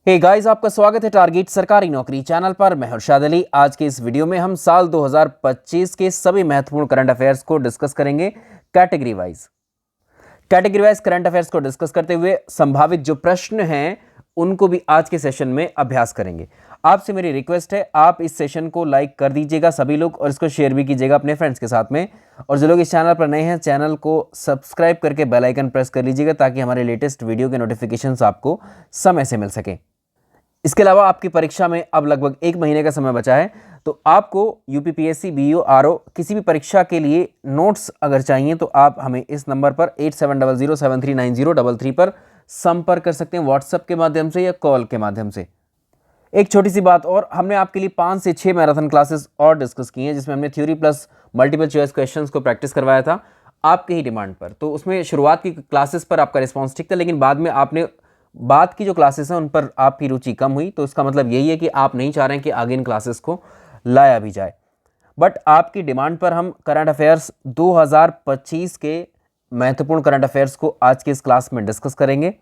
Hey guys, आपका स्वागत है टारगेट सरकारी नौकरी चैनल पर। मैं हर्षाद अली। आज के इस वीडियो में हम साल 2025 के सभी महत्वपूर्ण करंट अफेयर्स को डिस्कस करेंगे कैटेगरी वाइज करंट अफेयर्स को डिस्कस करते हुए संभावित जो प्रश्न हैं उनको भी आज के सेशन में अभ्यास करेंगे। आपसे मेरी रिक्वेस्ट है, आप इस सेशन को लाइक कर दीजिएगा सभी लोग, और इसको शेयर भी कीजिएगा अपने फ्रेंड्स के साथ में। और जो लोग इस चैनल पर नए हैं, चैनल को सब्सक्राइब करके बेल आइकन प्रेस कर लीजिएगा ताकि हमारे लेटेस्ट वीडियो के नोटिफिकेशंस आपको समय से मिल सके। इसके अलावा आपकी परीक्षा में अब लगभग 1 महीने का समय बचा है, तो आपको यूपीपीएससी, बीईओ, आरओ किसी भी परीक्षा के लिए नोट्स अगर चाहिए तो आप हमें इस नंबर पर 8700739033 पर संपर्क कर सकते हैं, व्हाट्सएप के माध्यम से या कॉल के माध्यम से। एक छोटी सी बात और, हमने आपके लिए 5 से 6 मैराथन क्लासेस और डिस्कस की हैं, जिसमें हमने theory plus multiple choice questions को प्रैक्टिस करवाया था आपके ही डिमांड पर। तो उसमें शुरुआत की क्लासेस पर आपका रिस्पॉन्स ठीक था, लेकिन बाद में आपने बात की जो क्लासेस हैं उन पर आपकी रुचि कम हुई। तो इसका मतलब यही है कि आप नहीं चाह रहे हैं कि आगे इन क्लासेस को लाया भी जाए। बट आपकी डिमांड पर हम करंट अफेयर्स 2025 के महत्वपूर्ण करंट अफेयर्स को आज के इस क्लास में डिस्कस करेंगे।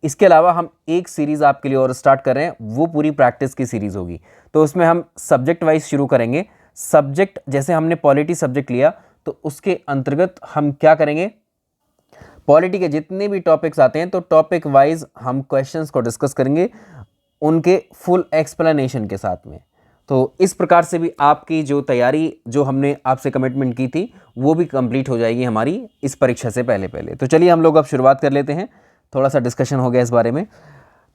इसके अलावा हम एक सीरीज़ आपके लिए और स्टार्ट कर रहे हैं, वो पूरी प्रैक्टिस की सीरीज़ होगी। तो उसमें हम सब्जेक्ट वाइज शुरू करेंगे। सब्जेक्ट जैसे हमने पॉलिटी सब्जेक्ट लिया, तो उसके अंतर्गत हम क्या करेंगे, पॉलिटी के जितने भी टॉपिक्स आते हैं तो टॉपिक वाइज हम क्वेश्चंस को डिस्कस करेंगे उनके फुल एक्सप्लेनेशन के साथ में। तो इस प्रकार से भी आपकी जो तैयारी, जो हमने आपसे कमिटमेंट की थी, वो भी कंप्लीट हो जाएगी हमारी इस परीक्षा से पहले। तो चलिए हम लोग अब शुरुआत कर लेते हैं। थोड़ा सा डिस्कशन हो गया इस बारे में,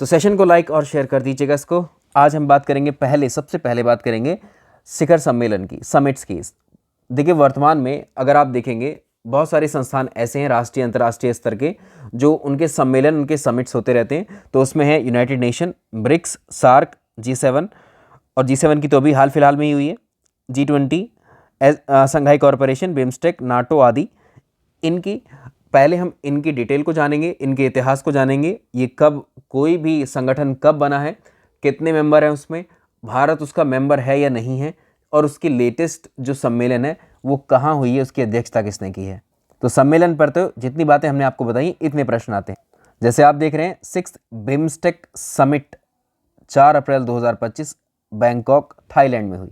तो सेशन को लाइक और शेयर कर दीजिएगा इसको। आज हम बात करेंगे, सबसे पहले बात करेंगे शिखर सम्मेलन की, समिट्स की। देखिए, वर्तमान में अगर आप देखेंगे, बहुत सारे संस्थान ऐसे हैं राष्ट्रीय अंतर्राष्ट्रीय स्तर के, जो उनके सम्मेलन, उनके समिट्स होते रहते हैं। तो उसमें है United nation, BRICS, SAARC, G7, और G7 की तो अभी हाल फिलहाल में ही हुई है, G20, Shanghai corporation, BIMSTEC, NATO आदि। इनकी पहले हम इनकी डिटेल को जानेंगे, इनके इतिहास को जानेंगे, ये कब, कोई भी संगठन कब बना है, कितने मेंबर हैं उसमें, भारत उसका मेंबर है या नहीं है, और उसकी लेटेस्ट जो सम्मेलन है वो कहाँ हुई है, उसकी अध्यक्षता किसने की है। तो सम्मेलन पर तो जितनी बातें हमने आपको बताई, इतने प्रश्न आते हैं। जैसे आप देख रहे हैं, 6th बिम्स्टेक समिट 4 अप्रैल 2025 बैंकॉक, थाईलैंड में हुई।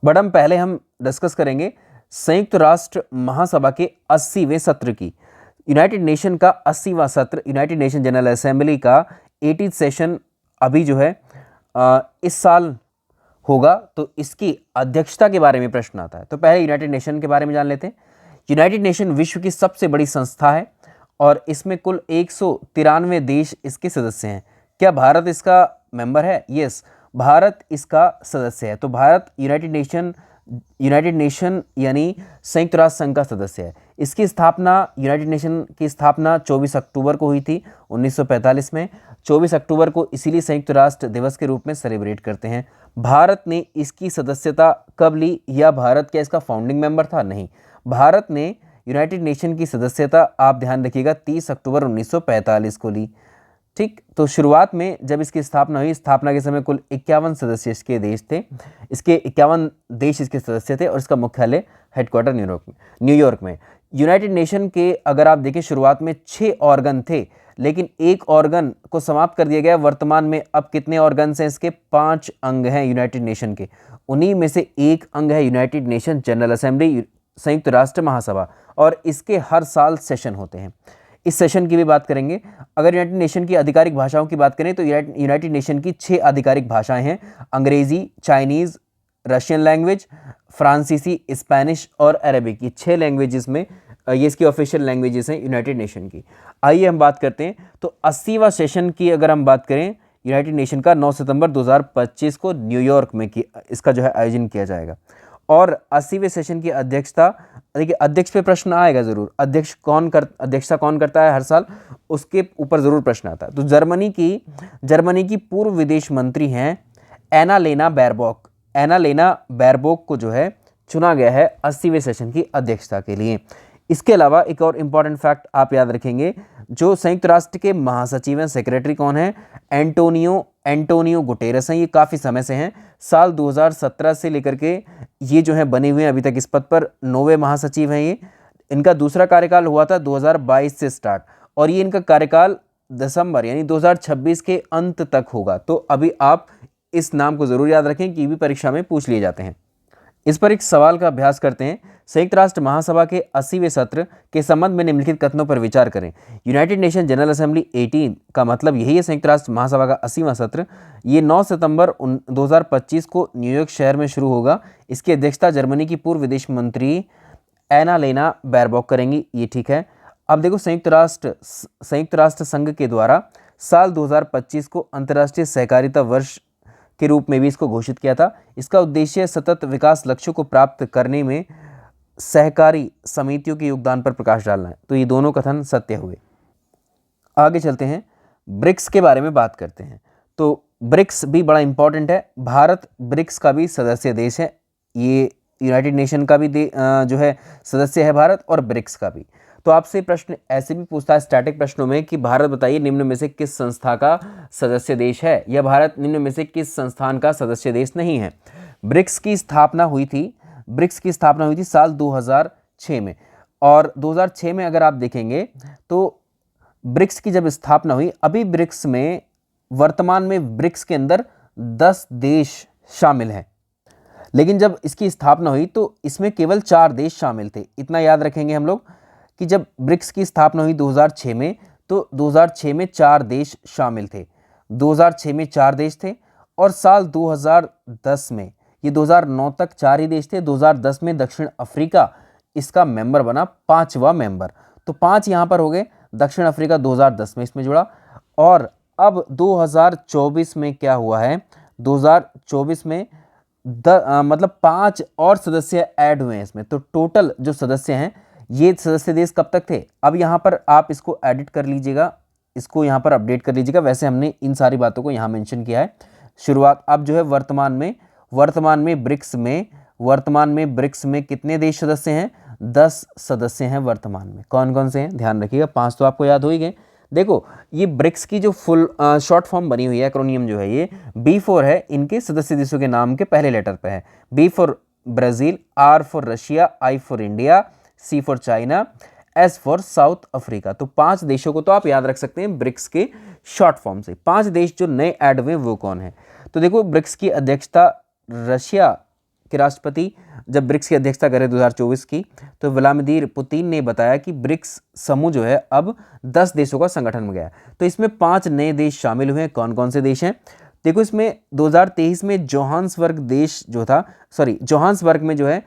बट हम डिस्कस करेंगे संयुक्त राष्ट्र महासभा के 80वें सत्र की। यूनाइटेड नेशन का 80वां सत्र, यूनाइटेड नेशन जनरल असेंबली का 80th सेशन अभी जो है इस साल होगा। तो इसकी अध्यक्षता के बारे में प्रश्न आता है। तो पहले यूनाइटेड नेशन के बारे में जान लेते हैं। यूनाइटेड नेशन विश्व की सबसे बड़ी संस्था है और इसमें कुल 193 देश इसके सदस्य हैं। क्या भारत इसका मेंबर है? यस, भारत इसका सदस्य है। तो भारत यूनाइटेड नेशन यानी संयुक्त राष्ट्र संघ का सदस्य है। इसकी स्थापना, यूनाइटेड नेशन की स्थापना 24 अक्टूबर को हुई थी 1945 में। 24 अक्टूबर को इसीलिए संयुक्त राष्ट्र दिवस के रूप में सेलिब्रेट करते हैं। भारत ने इसकी सदस्यता कब ली, या भारत क्या इसका फाउंडिंग मेंबर था? नहीं, भारत ने यूनाइटेड नेशन की सदस्यता, आप ध्यान रखिएगा, 30 अक्टूबर 1945 को ली। ठीक, तो शुरुआत में जब इसकी स्थापना हुई, स्थापना के समय कुल 51 सदस्य इसके देश थे, इसके 51 देश इसके सदस्य थे, और इसका मुख्यालय हेडक्वार्टर न्यूयॉर्क में। यूनाइटेड नेशन के अगर आप देखें, शुरुआत में 6 ऑर्गन थे, लेकिन एक ऑर्गन को समाप्त कर दिया गया। वर्तमान में अब कितने ऑर्गन्स हैं इसके? 5 अंग हैं यूनाइटेड नेशन के। उन्हीं में से एक अंग है यूनाइटेड नेशन जनरल असेंबली, संयुक्त राष्ट्र महासभा, और इसके हर साल सेशन होते हैं। इस सेशन की भी बात करेंगे। अगर यूनाइटेड नेशन की आधिकारिक भाषाओं की बात करें तो यूनाइटेड नेशन की 6 आधिकारिक भाषाएं हैं, अंग्रेजी, चाइनीज़, रशियन लैंग्वेज, फ्रांसीसी, स्पेनिश और अरबिक। ये 6 लैंग्वेजेस में ये इसकी ऑफिशियल लैंग्वेजेस हैं यूनाइटेड नेशन की। आइए हम बात करते हैं। तो 80वां सेशन की अगर हम बात करें यूनाइटेड नेशन का, 9 सितंबर 2025 को न्यूयॉर्क में इसका जो है आयोजन किया जाएगा। और 80वें सेशन की अध्यक्षता, देखिए अध्यक्ष पे प्रश्न आएगा ज़रूर, अध्यक्षता कौन करता है हर साल, उसके ऊपर ज़रूर प्रश्न आता है। तो जर्मनी की पूर्व विदेश मंत्री हैं एनालेना बैरबॉक को जो है चुना गया है 80वें सेशन की अध्यक्षता के लिए। इसके अलावा एक और इम्पॉर्टेंट फैक्ट आप याद रखेंगे, जो संयुक्त राष्ट्र के महासचिव हैं, सेक्रेटरी कौन है? एंटोनियो गुटेरस हैं। ये काफ़ी समय से हैं, साल 2017 से लेकर के ये जो है बने हुए हैं अभी तक इस पद पर। 9वें महासचिव हैं ये। इनका दूसरा कार्यकाल हुआ था 2022 से स्टार्ट, और ये इनका कार्यकाल दिसंबर यानी 2026 के अंत तक होगा। तो अभी आप इस नाम को जरूर याद रखें कि भी परीक्षा में पूछ लिए जाते हैं। इस पर एक सवाल का अभ्यास करते हैं। संयुक्त राष्ट्र महासभा के 80वें सत्र के संबंध में निम्नलिखित कथनों पर विचार करें। यूनाइटेड नेशन जनरल असेंबली 18 का मतलब यही है, संयुक्त राष्ट्र महासभा का 80वां सत्र। ये 9 सितंबर 2025 को न्यूयॉर्क शहर में शुरू होगा। इसकी अध्यक्षता जर्मनी की पूर्व विदेश मंत्री एनालेना बैरबॉक करेंगी। ये ठीक है। अब देखो, संयुक्त राष्ट्र संघ के द्वारा साल 2025 को अंतर्राष्ट्रीय सहकारिता वर्ष के रूप में भी इसको घोषित किया था। इसका उद्देश्य सतत विकास लक्ष्यों को प्राप्त करने में सहकारी समितियों के योगदान पर प्रकाश डालना है। तो ये दोनों कथन सत्य हुए। आगे चलते हैं, ब्रिक्स के बारे में बात करते हैं। तो ब्रिक्स भी बड़ा इंपॉर्टेंट है। भारत ब्रिक्स का भी सदस्य देश है। ये यूनाइटेड नेशन का भी जो है सदस्य है भारत, और ब्रिक्स का भी। तो आपसे प्रश्न ऐसे भी पूछता है स्टैटिक प्रश्नों में कि भारत बताइए निम्न में से किस संस्था का सदस्य देश है, या भारत निम्न में से किस संस्थान का सदस्य देश नहीं है। ब्रिक्स की स्थापना हुई थी साल 2006 में, और 2006 में अगर आप देखेंगे तो ब्रिक्स की जब स्थापना हुई, अभी ब्रिक्स में वर्तमान में ब्रिक्स के अंदर 10 देश शामिल हैं, लेकिन जब इसकी स्थापना हुई तो इसमें केवल 4 देश शामिल थे। इतना याद रखेंगे हम लोग कि जब ब्रिक्स की स्थापना हुई 2006 में, तो 2006 में 4 देश शामिल थे। 2006 में 4 देश थे, और साल 2010 में, ये 2009 तक 4 ही देश थे। 2010 में दक्षिण अफ्रीका इसका मेंबर बना, 5वां मेंबर। तो 5 यहाँ पर हो गए। दक्षिण अफ्रीका 2010 में इसमें जुड़ा। और अब 2024 में क्या हुआ है, 2024 में मतलब 5 और सदस्य ऐड हुए हैं इसमें। तो टोटल जो सदस्य हैं, ये सदस्य देश कब तक थे, अब यहाँ पर आप इसको एडिट कर लीजिएगा, इसको यहाँ पर अपडेट कर लीजिएगा। वैसे हमने इन सारी बातों को यहाँ मेंशन किया है। शुरुआत अब जो है वर्तमान में ब्रिक्स में कितने देश सदस्य हैं, 10 सदस्य हैं वर्तमान में। कौन कौन से हैं, ध्यान रखिएगा। 5 तो आपको याद हो ही गए। देखो, ये ब्रिक्स की जो फुल शॉर्ट फॉर्म बनी हुई है, एक्रोनियम जो है, ये B4 है। इनके सदस्य देशों के नाम के पहले लेटर पे है। B for Brazil, R for Russia, I for India, C for China, S for south Africa. तो 5 देशों को तो आप याद रख सकते हैं ब्रिक्स के शॉर्ट फॉर्म से। 5 देश जो नए ऐड हुए वो कौन है। तो देखो, ब्रिक्स की अध्यक्षता रशिया के राष्ट्रपति जब ब्रिक्स की अध्यक्षता करे 2024 की, तो व्लादिमीर पुतिन ने बताया कि ब्रिक्स समूह जो है अब 10 देशों का संगठन में गया। तो इसमें 5 नए देश शामिल हुए हैं। कौन कौन से देश हैं, देखो, इसमें 2023 में जोहान्सबर्ग में जो है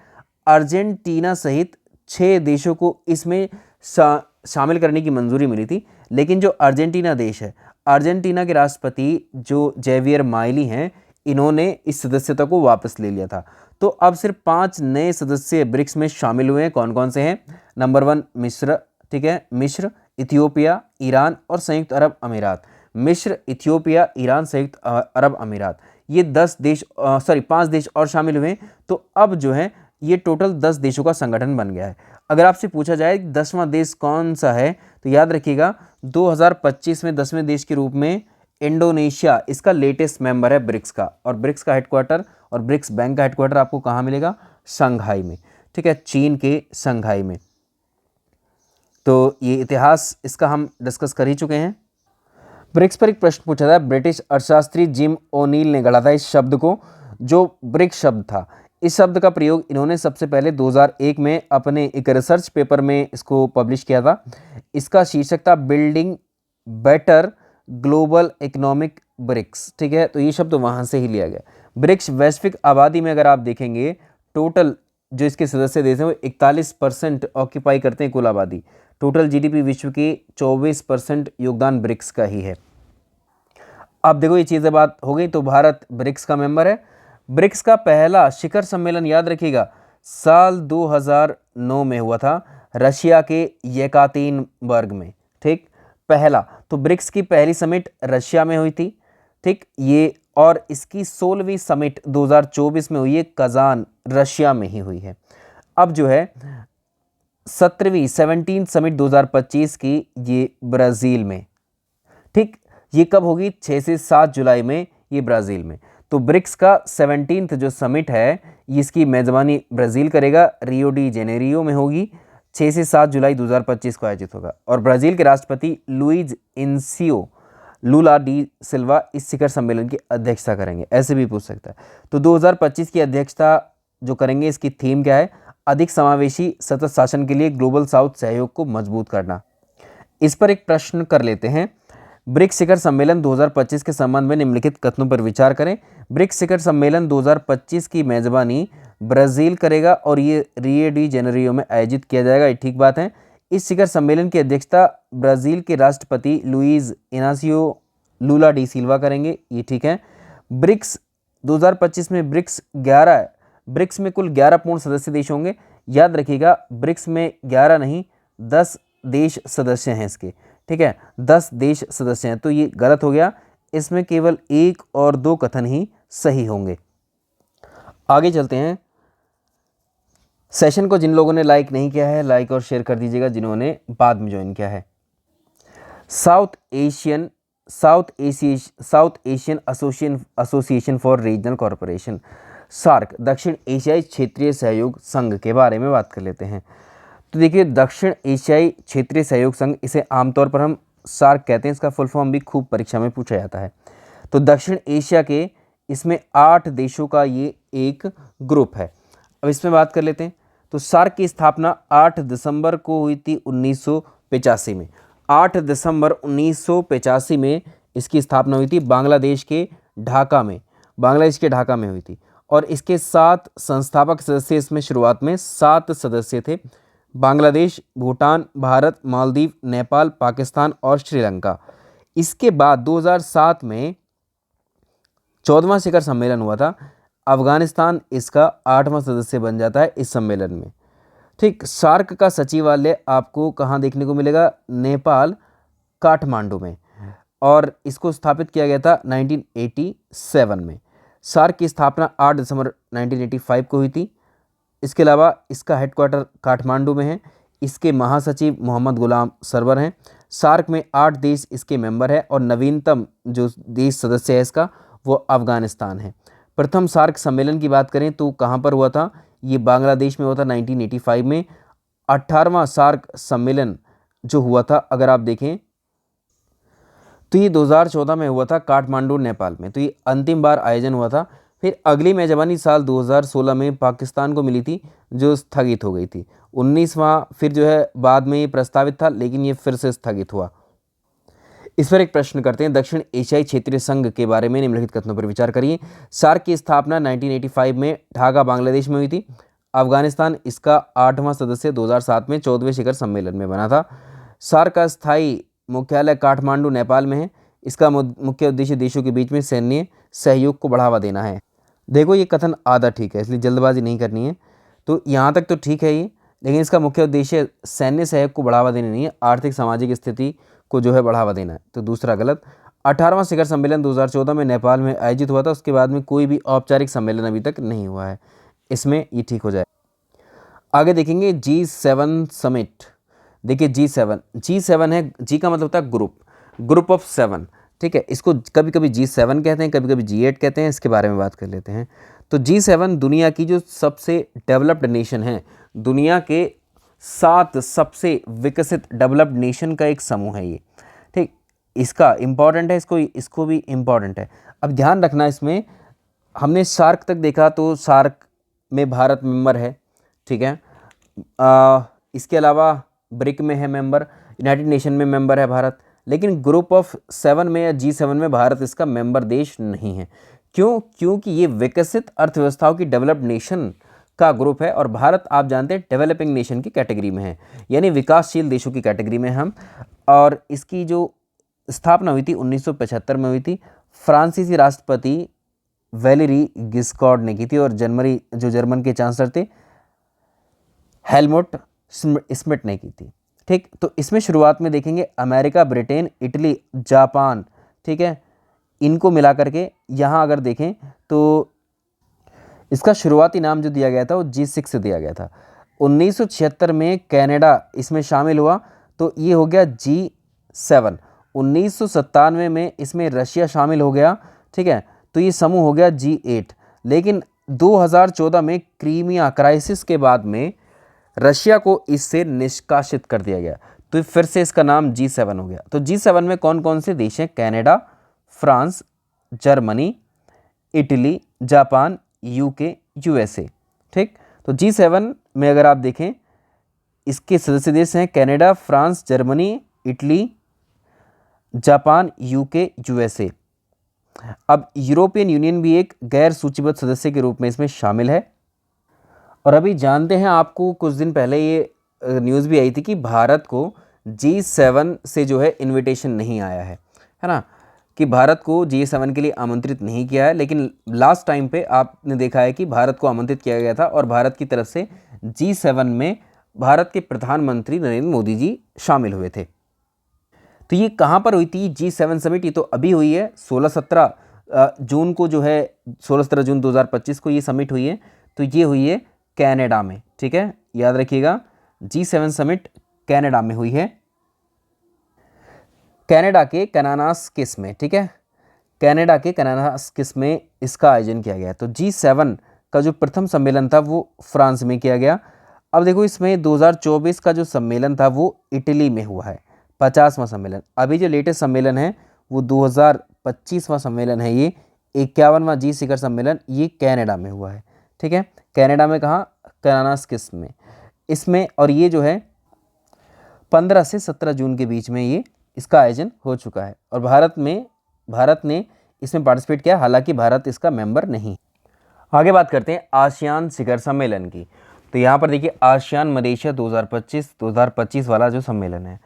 अर्जेंटीना सहित 6 देशों को इसमें शामिल करने की मंजूरी मिली थी। लेकिन जो अर्जेंटीना देश है, अर्जेंटीना के राष्ट्रपति जो जेवियर माइली हैं, इन्होंने इस सदस्यता को वापस ले लिया था। तो अब सिर्फ 5 नए सदस्य ब्रिक्स में शामिल हुए हैं। कौन कौन से हैं, नंबर 1 मिस्र, ठीक है, मिस्र, इथियोपिया, ईरान और संयुक्त अरब अमीरात। मिस्र, इथियोपिया, ईरान, संयुक्त अरब अमीरात, ये 5 देश और शामिल हुए। तो अब जो है ये टोटल 10 देशों का संगठन बन गया है। अगर आपसे पूछा जाए 10वां देश कौन सा है, तो याद रखिएगा 2025 में 10वें देश के रूप में इंडोनेशिया इसका लेटेस्ट मेंबर है ब्रिक्स का। और ब्रिक्स का हेडक्वार्टर और ब्रिक्स बैंक का हेडक्वार्टर आपको कहाँ मिलेगा, शंघाई में, ठीक है, चीन के शंघाई में। तो ये इतिहास इसका हम डिस्कस कर ही चुके हैं। ब्रिक्स पर एक प्रश्न पूछा था, ब्रिटिश अर्थशास्त्री जिम ओनील ने गढ़ा था इस शब्द को, जो ब्रिक्स शब्द था। इस शब्द का प्रयोग इन्होंने सबसे पहले 2001 में अपने एक रिसर्च पेपर में इसको पब्लिश किया था। इसका शीर्षक था building better global economic BRICS, ठीक है। तो ये शब्द वहाँ से ही लिया गया। ब्रिक्स वैश्विक आबादी में अगर आप देखेंगे, टोटल जो इसके सदस्य देश हैं वो 41% ऑक्यूपाई करते हैं कुल आबादी। टोटल GDP विश्व के 24% योगदान ब्रिक्स का ही है। अब देखो, ये चीज़ें बात हो गई। तो भारत ब्रिक्स का मेंबर है। ब्रिक्स का पहला शिखर सम्मेलन याद रखिएगा साल 2009 में हुआ था, रशिया के येकातेरिनबर्ग में, ठीक, पहला। तो ब्रिक्स की पहली समिट रशिया में हुई थी, ठीक, ये, और इसकी 16वीं समिट 2024 में हुई है, कजान, रशिया में ही हुई है। अब जो है 17वीं समिट 2025 की, ये ब्राज़ील में, ठीक, ये कब होगी, 6 से 7 जुलाई में, ये ब्राज़ील में। तो ब्रिक्स का 17th जो समिट है, इसकी मेज़बानी ब्राज़ील करेगा, रियो डी जेनेरियो में होगी, 6 से 7 जुलाई 2025 को आयोजित होगा। और ब्राज़ील के राष्ट्रपति लुइज इनसियो लूला डी सिल्वा इस शिखर सम्मेलन की अध्यक्षता करेंगे। ऐसे भी पूछ सकता है। तो 2025 की अध्यक्षता जो करेंगे, इसकी थीम क्या है? अधिक समावेशी सतत शासन के लिए ग्लोबल साउथ सहयोग को मजबूत करना। इस पर एक प्रश्न कर लेते हैं। ब्रिक्स शिखर सम्मेलन 2025 के संबंध में निम्नलिखित कथनों पर विचार करें। ब्रिक्स शिखर सम्मेलन 2025 की मेजबानी ब्राज़ील करेगा और ये रियो डी जेनेरियो में आयोजित किया जाएगा। ये ठीक बात है। इस शिखर सम्मेलन की अध्यक्षता ब्राज़ील के राष्ट्रपति लुइज इनासियो लूला डी सिल्वा करेंगे। ये ठीक है। ब्रिक्स 2025 में ब्रिक्स में कुल 11 पूर्ण सदस्य देश होंगे। याद रखिएगा, ब्रिक्स में 11 नहीं 10 देश सदस्य हैं इसके। ठीक है, 10 देश सदस्य हैं। तो ये गलत हो गया, इसमें केवल 1 और 2 कथन ही सही होंगे। आगे चलते हैं। सेशन को जिन लोगों ने लाइक नहीं किया है, लाइक और शेयर कर दीजिएगा, जिन्होंने बाद में ज्वाइन किया है। South Asian Association for Regional Corporation, SAARC, दक्षिण एशियाई क्षेत्रीय सहयोग संघ के बारे में बात कर लेते हैं। तो देखिए, दक्षिण एशियाई क्षेत्रीय सहयोग संघ, इसे आमतौर पर हम सार्क कहते हैं। इसका फुल फॉर्म भी खूब परीक्षा में पूछा जाता है। तो दक्षिण एशिया के इसमें 8 देशों का ये एक ग्रुप है। अब इसमें बात कर लेते हैं। तो सार्क की स्थापना 8 दिसंबर को हुई थी 1985 में। 8 दिसंबर 1985 में इसकी स्थापना हुई थी बांग्लादेश के ढाका में हुई थी। और इसके 7 संस्थापक सदस्य, इसमें शुरुआत में 7 सदस्य थे। बांग्लादेश, भूटान, भारत, मालदीव, नेपाल, पाकिस्तान और श्रीलंका। इसके बाद 2007 में 14वां शिखर सम्मेलन हुआ था। अफगानिस्तान इसका 8वां सदस्य बन जाता है इस सम्मेलन में। ठीक, सार्क का सचिवालय आपको कहाँ देखने को मिलेगा? नेपाल, काठमांडू में। और इसको स्थापित किया गया था 1987 में। सार्क की स्थापना 8 दिसंबर 1985 को हुई थी। इसके अलावा इसका हेडक्वार्टर काठमांडू में है। इसके महासचिव मोहम्मद गुलाम सरवर हैं। सार्क में 8 देश इसके मेंबर हैं और नवीनतम जो देश सदस्य है इसका, वो अफगानिस्तान है। प्रथम सार्क सम्मेलन की बात करें तो कहाँ पर हुआ था? ये बांग्लादेश में हुआ था 1985 में। 18वां सार्क सम्मेलन जो हुआ था, अगर आप देखें तो ये 2014 में हुआ था काठमांडू, नेपाल में। तो ये अंतिम बार आयोजन हुआ था। फिर अगली मेजबानी साल 2016 में पाकिस्तान को मिली थी, जो स्थगित हो गई थी। 19वां फिर जो है बाद में ये प्रस्तावित था, लेकिन ये फिर से स्थगित हुआ। इस पर एक प्रश्न करते हैं। दक्षिण एशियाई क्षेत्रीय संघ के बारे में निम्नलिखित कथनों पर विचार करिए। सार्क की स्थापना 1985 में ढाका, बांग्लादेश में हुई थी। अफगानिस्तान इसका 8वां सदस्य 2007 में 14वें शिखर सम्मेलन में बना था। सार्क का स्थायी मुख्यालय काठमांडू, नेपाल में है। इसका मुख्य उद्देश्य देशों के बीच में सैन्य सहयोग को बढ़ावा देना है। देखो, ये कथन आधा ठीक है, इसलिए जल्दबाजी नहीं करनी है। तो यहाँ तक तो ठीक है ये, लेकिन इसका मुख्य उद्देश्य सैन्य सहयोग को बढ़ावा देना नहीं है, आर्थिक सामाजिक स्थिति को जो है बढ़ावा देना है। तो दूसरा गलत। 18वां शिखर सम्मेलन 2014 में नेपाल में आयोजित हुआ था। उसके बाद में कोई भी औपचारिक सम्मेलन अभी तक नहीं हुआ है। इसमें ये ठीक हो जाए। आगे देखेंगे G7 समिट। देखिए G7 है, G का मतलब होता है ग्रुप ऑफ 7। ठीक है, इसको कभी कभी G7 कहते हैं, कभी कभी G8 कहते हैं। इसके बारे में बात कर लेते हैं। तो G7 दुनिया की जो सबसे डेवलप्ड नेशन है, दुनिया के 7 सबसे विकसित डेवलप्ड नेशन का एक समूह है ये। ठीक, इसका इम्पॉर्टेंट है, इसको भी इम्पॉर्टेंट है। अब ध्यान रखना, इसमें हमने सार्क तक देखा, तो सार्क में भारत मेंबर है। ठीक है, इसके अलावा ब्रिक में है मेंबर, यूनाइटेड नेशन में मेंबर है भारत। लेकिन ग्रुप ऑफ 7 में या G7 में भारत इसका मेंबर देश नहीं है। क्यों? क्योंकि ये विकसित अर्थव्यवस्थाओं की डेवलप्ड नेशन का ग्रुप है और भारत आप जानते हैं डेवलपिंग नेशन की कैटेगरी में है, यानी विकासशील देशों की कैटेगरी में हम। और इसकी जो स्थापना हुई थी 1975 में हुई थी। फ्रांसीसी राष्ट्रपति वैलेरी गिस्कॉर्ड ने की थी और जर्मन के चांसलर थे हेलमुट स्मिट ने की थी। ठीक, तो इसमें शुरुआत में देखेंगे अमेरिका, ब्रिटेन, इटली, जापान, ठीक है, इनको मिला करके यहाँ अगर देखें तो इसका शुरुआती नाम जो दिया गया था वो G6 दिया गया था। 1976 में कनाडा इसमें शामिल हुआ, तो ये हो गया G7। 1997 में इसमें रशिया शामिल हो गया। ठीक है, तो ये समूह हो गया G8। लेकिन 2014 में क्रीमिया क्राइसिस के बाद में रशिया को इससे निष्कासित कर दिया गया। तो फिर से इसका नाम G7 हो गया। तो G7 में कौन कौन से देश हैं? Canada, France, Germany, Italy, Japan, UK, USA. ठीक, तो G7 में अगर आप देखें इसके सदस्य देश हैं Canada, France, Germany, Italy, Japan, UK, USA. अब यूरोपियन यूनियन भी एक गैर सूचीबद्ध सदस्य के रूप में इसमें शामिल है। और अभी जानते हैं, आपको कुछ दिन पहले ये न्यूज़ भी आई थी कि भारत को G7 से जो है इनविटेशन नहीं आया है ना, कि भारत को G7 के लिए आमंत्रित नहीं किया है। लेकिन लास्ट टाइम पे आपने देखा है कि भारत को आमंत्रित किया गया था और भारत की तरफ से G7 में भारत के प्रधानमंत्री नरेंद्र मोदी जी शामिल हुए थे। तो ये कहाँ पर हुई थी G7 समिट? ये तो अभी हुई है 16-17 जून को, जो है 16-17 जून 2025 को ये समिट हुई है। तो ये हुई है कनाडा में। ठीक है, याद रखिएगा, G7 समिट कनाडा में हुई है, कनाडा के कनानास्किस में। ठीक है, कनाडा के कनानास्किस में इसका आयोजन किया गया। तो G7 का जो प्रथम सम्मेलन था वो फ्रांस में किया गया। अब देखो, इसमें 2024 का जो सम्मेलन था वो इटली में हुआ है, 50वां सम्मेलन। अभी जो लेटेस्ट सम्मेलन है वो 2025वां सम्मेलन है, ये 51वां जी शिखर सम्मेलन, ये कनाडा में हुआ है। ठीक है, कनाडा में कहाँ? कनानास्किस में इसमें। और ये जो है 15 से 17 जून के बीच में ये इसका आयोजन हो चुका है। और भारत ने इसमें पार्टिसिपेट किया, हालांकि भारत इसका मेंबर नहीं। आगे बात करते हैं आसियान शिखर सम्मेलन की। तो यहाँ पर देखिए, आसियान मलेशिया 2025 वाला जो सम्मेलन है,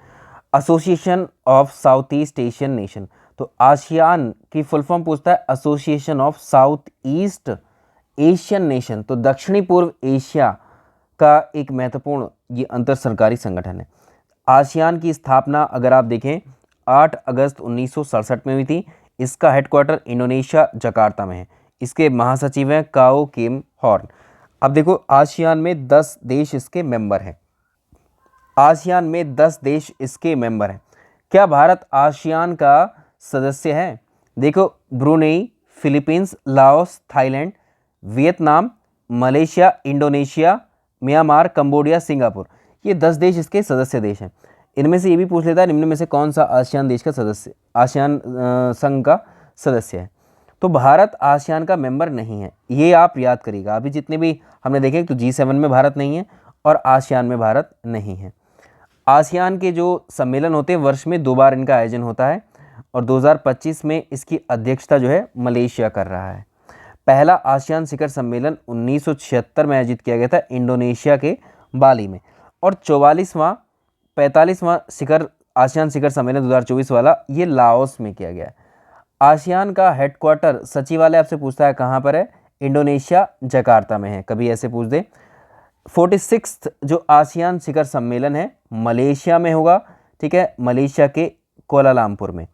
association of south east Asian nation. तो आसियान की फुल फॉर्म पूछता है association of south east Asian nation. तो दक्षिणी पूर्व एशिया का एक महत्वपूर्ण ये अंतर सरकारी संगठन है। आसियान की स्थापना अगर आप देखें 8 अगस्त 1967 में हुई थी। इसका हेडक्वार्टर इंडोनेशिया जकार्ता में है। इसके महासचिव हैं काओ किम हॉर्न। अब देखो, आसियान में 10 देश इसके मेंबर हैं। आसियान में 10 देश इसके मेंबर हैं। क्या भारत आसियान का सदस्य है? देखो, Brunei, Philippines, Laos, Thailand, Vietnam, Malaysia, Indonesia, Myanmar, Cambodia, Singapore, ये 10 देश इसके सदस्य देश हैं। इनमें से ये भी पूछ लेता है निम्न में से कौन सा आसियान देश का सदस्य, आसियान संघ का सदस्य है? तो भारत आसियान का मेंबर नहीं है, ये आप याद करिएगा। अभी जितने भी हमने देखे, तो G7 में भारत नहीं है और आसियान में भारत नहीं है। आसियान के जो सम्मेलन होते हैं, वर्ष में 2 बार इनका आयोजन होता है और 2025 में इसकी अध्यक्षता जो है मलेशिया कर रहा है। पहला आसियान शिखर सम्मेलन 1976 में आयोजित किया गया था इंडोनेशिया के बाली में। और 45वां शिखर आसियान शिखर सम्मेलन 2024 वाला ये लाओस में किया गया है। आसियान का हेडक्वार्टर सचिवालय आपसे पूछता है कहाँ पर है? इंडोनेशिया जकार्ता में है, कभी ऐसे पूछ दे। 46वां जो आसियान शिखर सम्मेलन है मलेशिया में होगा। ठीक है, मलेशिया के कोलालमपुर में।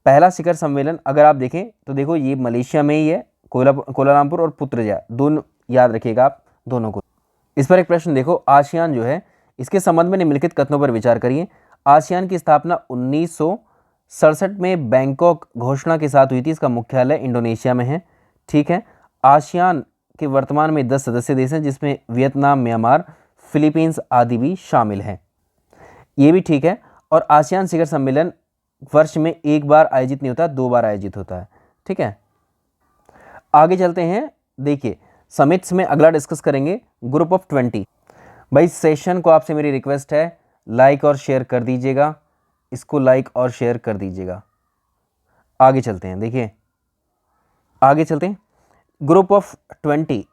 पहला शिखर सम्मेलन अगर आप देखें तो देखो, ये मलेशिया में ही है, कोलालमपुर और पुत्रजया, दोनों याद रखिएगा आप दोनों को। इस पर एक प्रश्न देखो, आसियान जो है इसके संबंध में निम्नलिखित कथनों पर विचार करिए। आसियान की स्थापना 1967 में बैंकॉक घोषणा के साथ हुई थी। इसका मुख्यालय इंडोनेशिया में है। ठीक है, आसियान के वर्तमान में 10 सदस्य देश हैं, जिसमें वियतनाम, म्यांमार, फिलीपींस आदि भी शामिल हैं। ये भी ठीक है। और आसियान शिखर सम्मेलन वर्ष में 1 बार आयोजित नहीं होता, 2 बार आयोजित होता है। ठीक है, आगे चलते हैं। देखिए, समिट्स में अगला डिस्कस करेंगे ग्रुप ऑफ 20। भाई, सेशन को आपसे मेरी रिक्वेस्ट है, लाइक और शेयर कर दीजिएगा, इसको लाइक और शेयर कर दीजिएगा। आगे चलते हैं। देखिए, आगे चलते हैं। ग्रुप ऑफ 20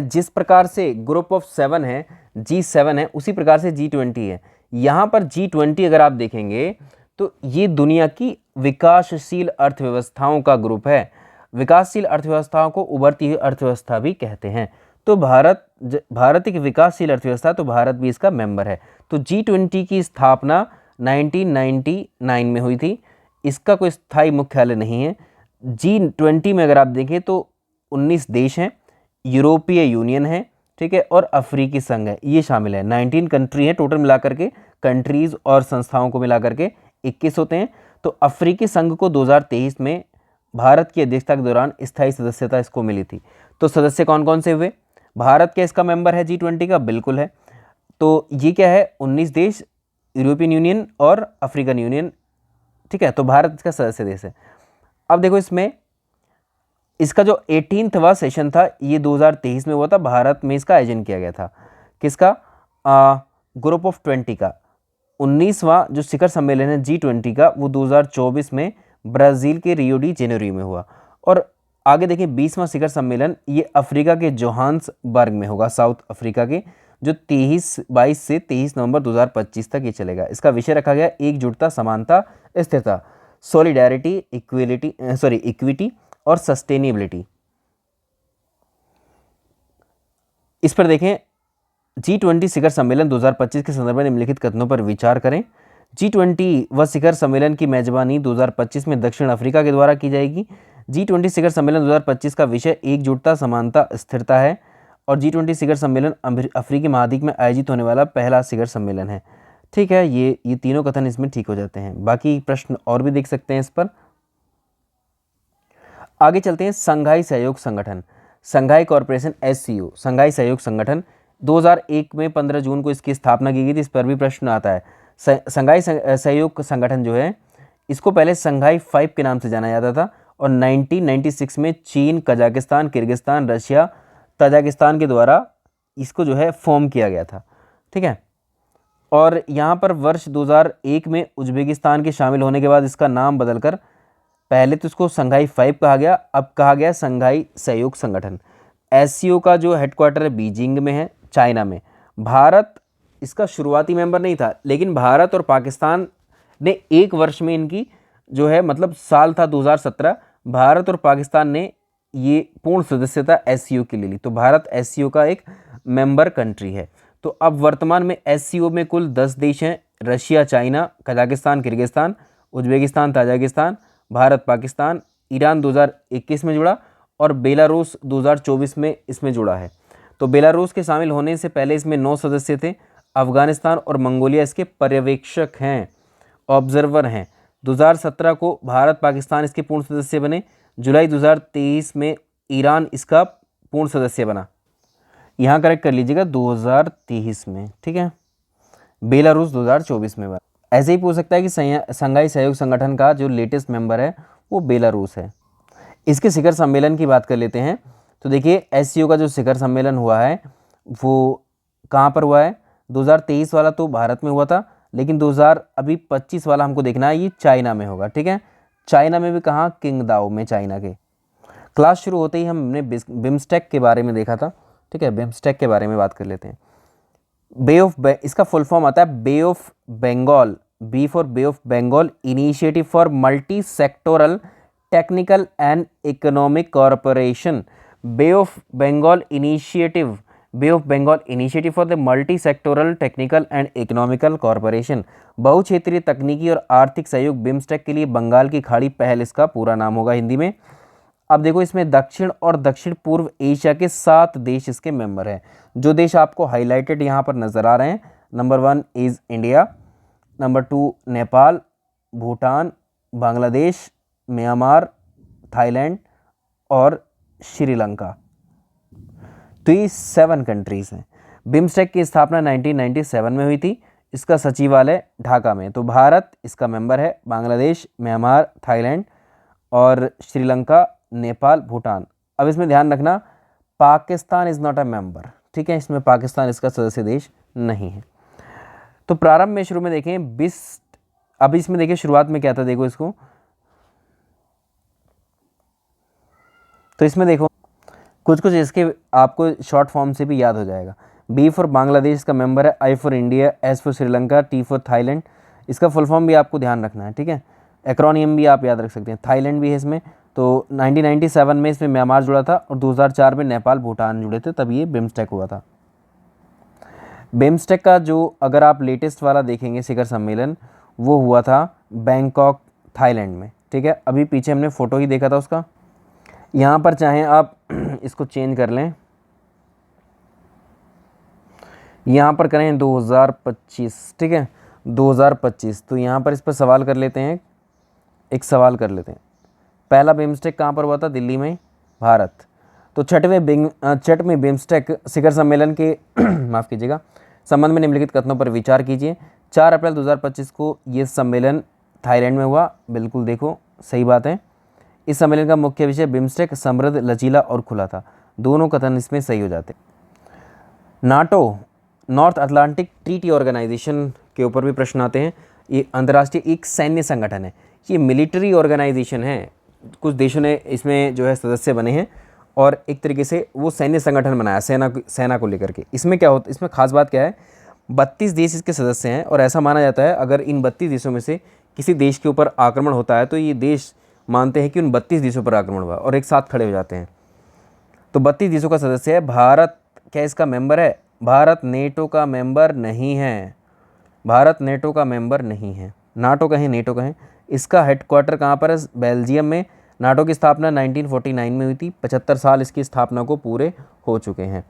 जिस प्रकार से ग्रुप ऑफ 7 है, G7 है, उसी प्रकार से G20 है। यहाँ पर G20 अगर आप देखेंगे तो ये दुनिया की विकासशील अर्थव्यवस्थाओं का ग्रुप है। विकासशील अर्थव्यवस्थाओं को उभरती हुई अर्थव्यवस्था भी कहते हैं। तो भारत एक विकासशील अर्थव्यवस्था, तो भारत भी इसका मेंबर है। तो G20 की स्थापना 1999 में हुई थी। इसका कोई स्थायी मुख्यालय नहीं है। G20 में अगर आप देखें तो 19 देश हैं, यूरोपीय यूनियन है, ठीक है, और अफ्रीकी संघ है, ये शामिल है। 19 कंट्री है टोटल मिलाकर के, कंट्रीज़ और संस्थाओं को मिलाकर के 21 होते हैं। तो अफ्रीकी संघ को 2023 में भारत की अध्यक्षता के दौरान स्थायी सदस्यता इसको मिली थी। तो सदस्य कौन कौन से हुए? भारत क्या इसका मेंबर है G20 का? बिल्कुल है। तो ये क्या है, 19 देश, यूरोपियन यूनियन और अफ्रीकन यूनियन, ठीक है। तो भारत इसका सदस्य देश है। अब देखो इसमें इसका जो 18वां सेशन था ये 2023 में हुआ था, भारत में इसका आयोजन किया गया था। किसका? ग्रुप ऑफ 20 का। 19वां जो शिखर सम्मेलन है G20 का, वो 2024 में ब्राज़ील के रियो डी जेनेरियो में हुआ। और आगे देखें 20वां शिखर सम्मेलन ये अफ्रीका के जोहान्सबर्ग में होगा, साउथ अफ्रीका के, जो 22 से 23 नवंबर 2025 तक ये चलेगा। इसका विषय रखा गया एकजुटता, समानता, स्थिरता, सॉलिडारिटी, इक्विटी और सस्टेनेबिलिटी। इस पर देखें, G20 शिखर सम्मेलन 2025 के संदर्भ में निम्नलिखित कथनों पर विचार करें। G20 व शिखर सम्मेलन की मेजबानी 2025 में दक्षिण अफ्रीका के द्वारा की जाएगी। G20 शिखर सम्मेलन 2025 का विषय एकजुटता, समानता, स्थिरता है और G20 शिखर सम्मेलन अफ्रीकी महाद्वीप में आयोजित होने वाला पहला शिखर सम्मेलन है। ठीक है, ये तीनों कथन इसमें ठीक हो जाते हैं। बाकी प्रश्न और भी देख सकते हैं इस पर। आगे चलते हैं। संघाई सहयोग संगठन, संघाई कॉरपोरेशन, SCO, संघाई सहयोग संगठन 2001 में 15 जून को इसकी स्थापना की गई थी। इस पर भी प्रश्न आता है। संघाई सहयोग संगठन जो है इसको पहले संघाई 5 के नाम से जाना जाता था और 1996 में चीन, कजाकिस्तान, किर्गिस्तान, रशिया, तजाकिस्तान के द्वारा इसको जो है फॉर्म किया गया था। ठीक है, और यहाँ पर वर्ष 2001 में उज्बेकिस्तान के शामिल होने के बाद इसका नाम बदलकर पहले तो इसको संघाई 5 कहा गया, अब कहा गया संघाई सहयोग संगठन। SCO का जो हेडक्वार्टर है बीजिंग में है, चाइना में। भारत इसका शुरुआती मेंबर नहीं था, लेकिन भारत और पाकिस्तान ने एक वर्ष में इनकी जो है मतलब साल था 2017, भारत और पाकिस्तान ने ये पूर्ण सदस्यता SCO की ले ली। तो भारत SCO का एक मेंबर कंट्री है। तो अब वर्तमान में SCO में कुल 10 देश हैं, Russia, China, Kazakhstan, Kyrgyzstan, Uzbekistan, Tajikistan, Bharat, Pakistan, Iran 2021 में जुड़ा और बेलारूस 2024 में इसमें जुड़ा है। तो बेलारूस के शामिल होने से पहले इसमें 9 सदस्य थे। अफगानिस्तान और मंगोलिया इसके पर्यवेक्षक हैं, ऑब्जर्वर हैं। 2017 को भारत, पाकिस्तान इसके पूर्ण सदस्य बने। जुलाई 2023 में ईरान इसका पूर्ण सदस्य बना। यहाँ करेक्ट कर लीजिएगा 2023 में, ठीक है। बेलारूस 2024 में बना। ऐसे ही पूछ सकता है कि संघाई सहयोग संगठन का जो लेटेस्ट मेंबर है वो बेलारूस है। इसके शिखर सम्मेलन की बात कर लेते हैं। तो देखिए SCO का जो शिखर सम्मेलन हुआ है वो कहाँ पर हुआ है? 2023 वाला तो भारत में हुआ था, लेकिन 2025 वाला हमको देखना है, ये चाइना में होगा। ठीक है, चाइना में भी कहाँ? किंगदाओ में, चाइना के। क्लास शुरू होते ही हमने बिम्स्टेक के बारे में देखा था। ठीक है, बिम्स्टेक के बारे में बात कर लेते हैं। इसका फुल फॉर्म आता है bay of Bengal, B for bay of Bengal initiative for multi sectoral technical and economic corporation. Bay of Bengal initiative for the multi sectoral technical and economical corporation. बहुक्षेत्रीय तकनीकी और आर्थिक सहयोग बिम्स्टेक के लिए बंगाल की खाड़ी पहल इसका पूरा नाम होगा हिंदी में। अब देखो इसमें दक्षिण और दक्षिण पूर्व एशिया के 7 देश इसके मेंबर हैं। जो देश आपको हाईलाइटेड यहाँ पर नज़र आ रहे हैं, number 1 is India, number 2 Nepal, Bhutan, Bangladesh, Myanmar, Thailand और श्रीलंका। तो ये 7 कंट्रीज़ हैं। बिम्स्टेक की स्थापना 1997 में हुई थी। इसका सचिवालय ढाका में। तो भारत इसका मेंबर है, बांग्लादेश, म्यांमार, थाईलैंड और श्रीलंका, नेपाल, भूटान। अब इसमें ध्यान रखना Pakistan is not a member. ठीक है, इसमें पाकिस्तान इसका सदस्य देश नहीं है। तो प्रारंभ में शुरू में देखें अब इसमें देखिए शुरुआत में क्या था, देखो इसको। तो इसमें देखो कुछ इसके आपको शॉर्ट फॉर्म से भी याद हो जाएगा। बी फॉर बांग्लादेश का मेंबर है, I for India, S for Sri Lanka, T for Thailand. इसका फुल फॉर्म भी आपको ध्यान रखना है। ठीक है, एक्रोनियम भी आप याद रख सकते हैं। थाईलैंड भी है इसमें। तो 1997 में इसमें म्यांमार जुड़ा था और 2004 में नेपाल, भूटान जुड़े थे, तब ये बिम्स्टेक हुआ था। बिम्स्टेक का जो अगर आप लेटेस्ट वाला देखेंगे शिखर सम्मेलन, वो हुआ था बैंकॉक, थाईलैंड में। ठीक है, अभी पीछे हमने फ़ोटो ही देखा था उसका। यहाँ पर चाहें आप इसको चेंज कर लें, यहाँ पर करें 2025। ठीक है, 2025। तो यहाँ पर इस पर सवाल कर लेते हैं, एक सवाल कर लेते हैं। पहला बिम्स्टेक कहाँ पर हुआ था? दिल्ली में, भारत। तो छठवें बिम्स्टेक शिखर सम्मेलन के माफ़ कीजिएगा, संबंध में निम्नलिखित कथनों पर विचार कीजिए। 4 अप्रैल 2025 को ये सम्मेलन थाईलैंड में हुआ, बिल्कुल देखो सही बात है। इस सम्मेलन का मुख्य विषय बिम्स्टेक समृद्ध, लचीला और खुला था। दोनों कथन इसमें सही हो जाते। NATO, North Atlantic Treaty Organization के ऊपर भी प्रश्न आते हैं। ये अंतर्राष्ट्रीय एक सैन्य संगठन है, ये मिलिट्री ऑर्गेनाइजेशन है। कुछ देशों ने इसमें जो है सदस्य बने हैं और एक तरीके से वो सैन्य संगठन बनाया सेना को लेकर के। इसमें क्या होता है, इसमें खास बात क्या है, 32 देश इसके सदस्य हैं और ऐसा माना जाता है अगर इन 32 देशों में से किसी देश के ऊपर आक्रमण होता है तो ये देश मानते हैं कि उन 32 देशों पर आक्रमण हुआ और एक साथ खड़े हो जाते हैं। तो 32 देशों का सदस्य है। भारत क्या इसका मेंबर है? भारत नेटो का मेंबर नहीं है। भारत नेटो का मेंबर नहीं है। नाटो कहें नेटो कहें, इसका हेडक्वार्टर कहाँ पर है? बेल्जियम में। नाटो की स्थापना 1949 में हुई थी। 75 साल इसकी स्थापना को पूरे हो चुके हैं।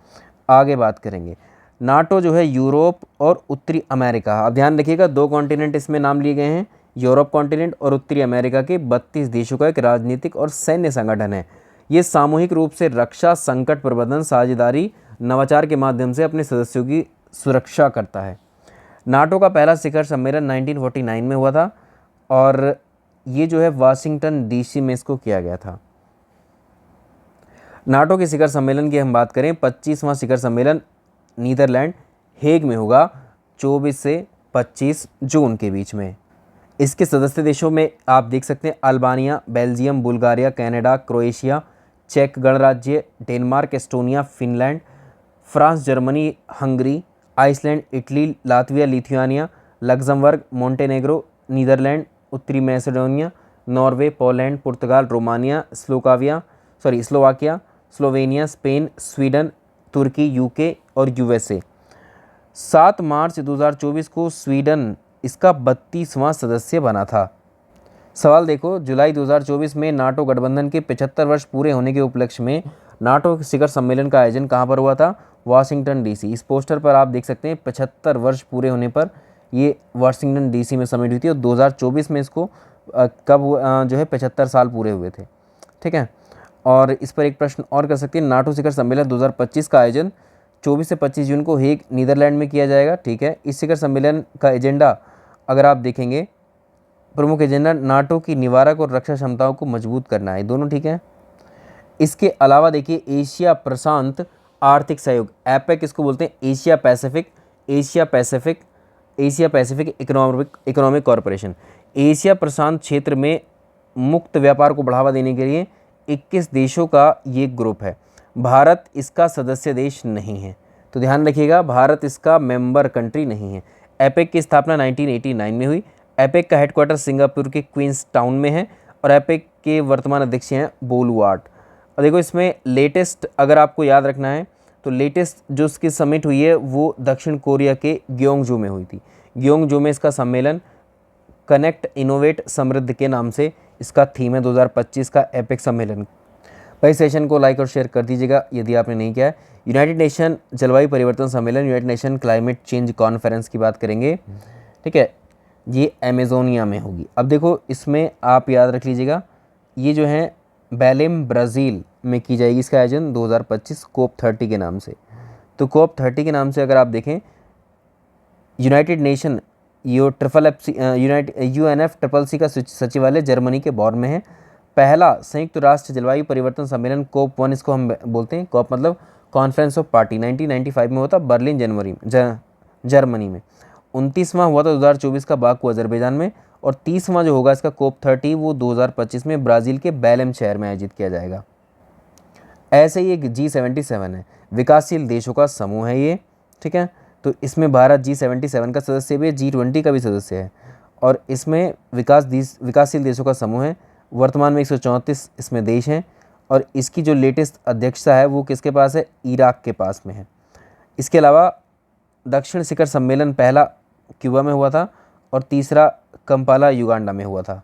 आगे बात करेंगे। नाटो जो है यूरोप और उत्तरी अमेरिका, आप ध्यान रखिएगा 2 कॉन्टिनेंट इसमें नाम लिए गए हैं, यूरोप कॉन्टिनेंट और उत्तरी अमेरिका के 32 देशों का एक राजनीतिक और सैन्य संगठन है। ये सामूहिक रूप से रक्षा, संकट प्रबंधन, साझेदारी, नवाचार के माध्यम से अपने सदस्यों की सुरक्षा करता है। नाटो का पहला शिखर सम्मेलन 1949 में हुआ था और ये जो है वाशिंगटन डीसी में इसको किया गया था। नाटो के शिखर सम्मेलन की हम बात करें, 25वां शिखर सम्मेलन नीदरलैंड हेग में होगा 24 से 25 जून के बीच में। इसके सदस्य देशों में आप देख सकते हैं Albania, Belgium, Bulgaria, Canada, Croatia, चेक गणराज्य, Denmark, Estonia, Finland, France, Germany, Hungary, Iceland, Italy, Latvia, Lithuania, Luxembourg, Montenegro, Netherland, उत्तरी Macedonia, Norway, Poland, Portugal, Romania, Slovakia, Slovenia, Spain, Sweden, Turkey, UK और यूएसए। 7 मार्च 2024 को Sweden इसका 32वां सदस्य बना था। सवाल देखो, जुलाई 2024 में नाटो गठबंधन के 75 वर्ष पूरे होने के उपलक्ष्य में नाटो शिखर सम्मेलन का आयोजन कहाँ पर हुआ था? Washington DC. इस पोस्टर पर आप देख सकते हैं 75 वर्ष पूरे होने पर ये वाशिंगटन डीसी में समिट हुई थी और 2024 में इसको जो है 75 साल पूरे हुए थे। ठीक है, और इस पर एक प्रश्न और कर सकते हैं, नाटो शिखर सम्मेलन 2025 का आयोजन 24 से 25 जून को हेग नीदरलैंड में किया जाएगा। ठीक है, इस शिखर सम्मेलन का एजेंडा अगर आप देखेंगे, प्रमुख एजेंडा नाटो की निवारक और रक्षा क्षमताओं को मजबूत करना है, दोनों ठीक है। इसके अलावा देखिए एशिया प्रशांत आर्थिक सहयोग, एपेक इसको बोलते हैं, एशिया पैसिफिक इकोनॉमिक कॉरपोरेशन। एशिया प्रशांत क्षेत्र में मुक्त व्यापार को बढ़ावा देने के लिए 21 देशों का ये ग्रुप है। भारत इसका सदस्य देश नहीं है, तो ध्यान रखिएगा भारत इसका मेंबर कंट्री नहीं है। एपेक की स्थापना 1989 में हुई। एपेक का हेडक्वार्टर सिंगापुर के क्वींस टाउन में है और एपेक के वर्तमान अध्यक्ष हैं बोलुआर्ट। और देखो इसमें लेटेस्ट अगर आपको याद रखना है तो लेटेस्ट जो इसकी समिट हुई है वो दक्षिण कोरिया के ग्योंगजू में हुई थी। ग्योंगजू में इसका सम्मेलन कनेक्ट इनोवेट समृद्ध के नाम से इसका थीम है 2025 का एपेक सम्मेलन। भाई सेशन को लाइक और शेयर कर दीजिएगा यदि आपने नहीं किया है। यूनाइटेड नेशन जलवायु परिवर्तन सम्मेलन, United nation climate change conference की बात करेंगे। ठीक है, ये अमेजोनिया में होगी। अब देखो इसमें आप याद रख लीजिएगा, ये जो है बेलेम ब्राज़ील में की जाएगी इसका आयोजन 2025 COP30 के नाम से। तो COP30 के नाम से अगर आप देखें, यूनाइटेड नेशन UNFCCC का सचिवालय जर्मनी के बॉर्न में है। पहला संयुक्त राष्ट्र जलवायु परिवर्तन सम्मेलन COP1 इसको हम बोलते हैं, COP मतलब कॉन्फ्रेंस ऑफ पार्टी, 1995 में होता बर्लिन जर्मनी में। 29वां हुआ था 2024 का बाकू अजरबैजान में और 30वां जो होगा इसका COP30 वो 2025 में ब्राज़ील के बेलेम शहर में आयोजित किया जाएगा। ऐसे ही एक G77 है, विकासशील देशों का समूह है ये। ठीक है, तो इसमें भारत G77 का सदस्य भी है, G20 का भी सदस्य है और इसमें विकासशील देशों का समूह है। वर्तमान में 134 इसमें देश हैं और इसकी जो लेटेस्ट अध्यक्षता है वो किसके पास है? इराक के पास में है। इसके अलावा दक्षिण शिखर सम्मेलन पहला क्यूबा में हुआ था और तीसरा कंपाला युगांडा में हुआ था।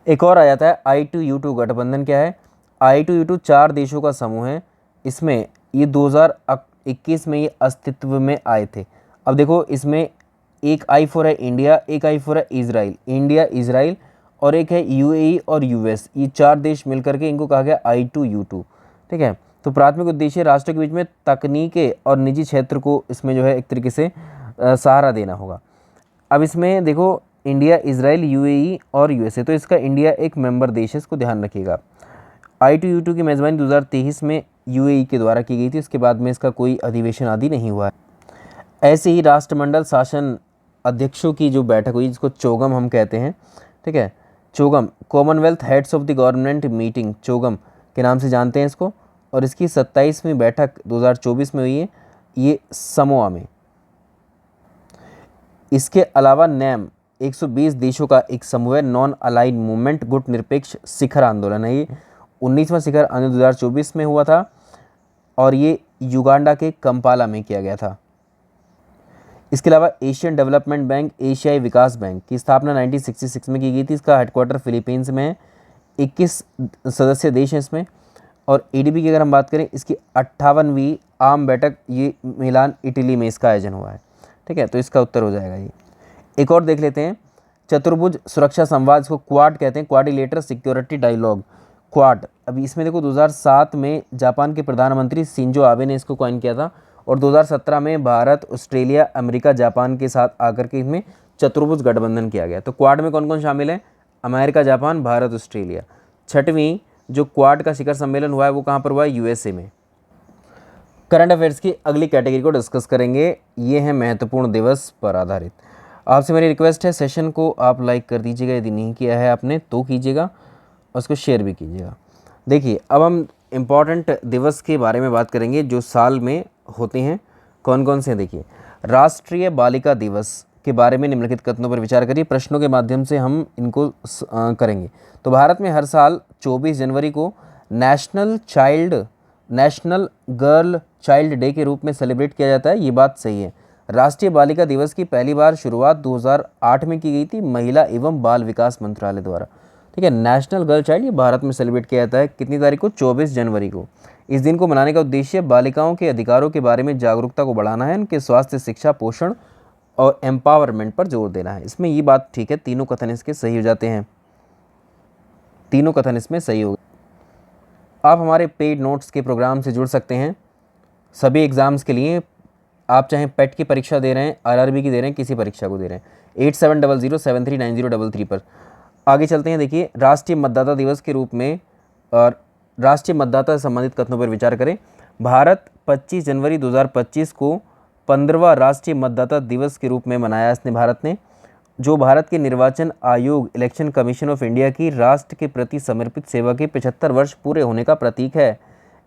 एक और आ जाता है I2U2 गठबंधन। क्या है? I2U2 4 देशों का समूह है। इसमें ये 2021 में ये अस्तित्व में आए थे। अब देखो इसमें एक I4 है इंडिया, एक I4 है इजराइल और एक है UAE और US। ये 4 देश मिलकर के इनको कहा गया I2U2। ठीक है, तो प्राथमिक उद्देश्य राष्ट्रों के बीच में तकनीकें और निजी क्षेत्र को इसमें जो है एक तरीके से सहारा देना होगा। अब इसमें देखो इंडिया, इजराइल, यूएई और यूएसए, तो इसका इंडिया एक मेंबर देश है, इसको ध्यान रखिएगा। I2U2 की मेज़बानी 2023 में यूएई के द्वारा की गई थी, उसके बाद में इसका कोई अधिवेशन आदि नहीं हुआ है। ऐसे ही राष्ट्रमंडल शासन अध्यक्षों की जो बैठक हुई, जिसको चोगम हम कहते हैं, ठीक है, CHOGM, commonwealth heads of the government meeting, CHOGM के नाम से जानते हैं इसको, और इसकी 27वीं बैठक 2024 में हुई है, ये समोआ में। इसके अलावा नैम 120 देशों का एक समूह है, नॉन अलाइड मूवमेंट गुट निरपेक्ष शिखर आंदोलन है। ये 19वां शिखर आंदोलन 2024 में हुआ था और ये युगांडा के कंपाला में किया गया था। इसके अलावा एशियन डेवलपमेंट बैंक, एशियाई विकास बैंक की स्थापना 1966 में की गई थी। इसका हेडक्वार्टर फिलीपींस में है। 21 सदस्य देश हैं इसमें। और एडीबी की अगर हम बात करें, इसकी 58वीं आम बैठक ये मिलान इटली में इसका आयोजन हुआ है, ठीक है, तो इसका उत्तर हो जाएगा ये। एक और देख लेते हैं, चतुर्भुज सुरक्षा संवाद, इसको क्वाड कहते हैं, क्वाड्रिलेटरल सिक्योरिटी डायलॉग, क्वाड। अभी इसमें देखो 2007 में जापान के प्रधानमंत्री शिंजो आबे ने इसको कॉइन किया था और 2017 में भारत, ऑस्ट्रेलिया, अमेरिका, जापान के साथ आकर के इसमें चतुर्भुज गठबंधन किया गया। तो क्वाड में कौन कौन शामिल है? America, Japan, Bharat, Australia. 6वीं जो क्वाड का शिखर सम्मेलन हुआ है वो कहाँ पर हुआ है? यूएसए में। करंट अफेयर्स की अगली कैटेगरी को डिस्कस करेंगे, ये है महत्वपूर्ण दिवस पर आधारित। आपसे मेरी रिक्वेस्ट है, सेशन को आप लाइक कर दीजिएगा, यदि नहीं किया है आपने तो कीजिएगा और उसको शेयर भी कीजिएगा। देखिए, अब हम इम्पॉर्टेंट दिवस के बारे में बात करेंगे जो साल में होते हैं। कौन कौन से हैं? देखिए, राष्ट्रीय बालिका दिवस के बारे में निम्नलिखित कथनों पर विचार करिए। प्रश्नों के माध्यम से हम इनको करेंगे। तो भारत में हर साल 24 जनवरी को नेशनल गर्ल चाइल्ड डे के रूप में सेलिब्रेट किया जाता है, ये बात सही है। राष्ट्रीय बालिका दिवस की पहली बार शुरुआत 2008 में की गई थी महिला एवं बाल विकास मंत्रालय द्वारा, ठीक है। नेशनल गर्ल चाइल्ड ये भारत में सेलिब्रेट किया जाता है कितनी तारीख को? 24 जनवरी को। इस दिन को मनाने का उद्देश्य बालिकाओं के अधिकारों के बारे में जागरूकता को बढ़ाना है, उनके स्वास्थ्य, शिक्षा, पोषण और एम्पावरमेंट पर जोर देना है। इसमें ये बात ठीक है, तीनों कथन इसके सही हो जाते हैं, तीनों कथन इसमें सही हो गए। आप हमारे पेड नोट्स के प्रोग्राम से जुड़ सकते हैं सभी एग्ज़ाम्स के लिए। आप चाहे पेट की परीक्षा दे रहे हैं, आरआरबी की दे रहे हैं, किसी परीक्षा को दे रहे हैं, 8700739033 पर। आगे चलते हैं। देखिए, राष्ट्रीय मतदाता दिवस के रूप में और राष्ट्रीय मतदाता से संबंधित कथनों पर विचार करें। भारत 25 जनवरी 2025 को 15वां राष्ट्रीय मतदाता दिवस के रूप में मनाया इसने भारत ने, जो भारत के निर्वाचन आयोग, इलेक्शन कमीशन ऑफ इंडिया की राष्ट्र के प्रति समर्पित सेवा के 75 वर्ष पूरे होने का प्रतीक है।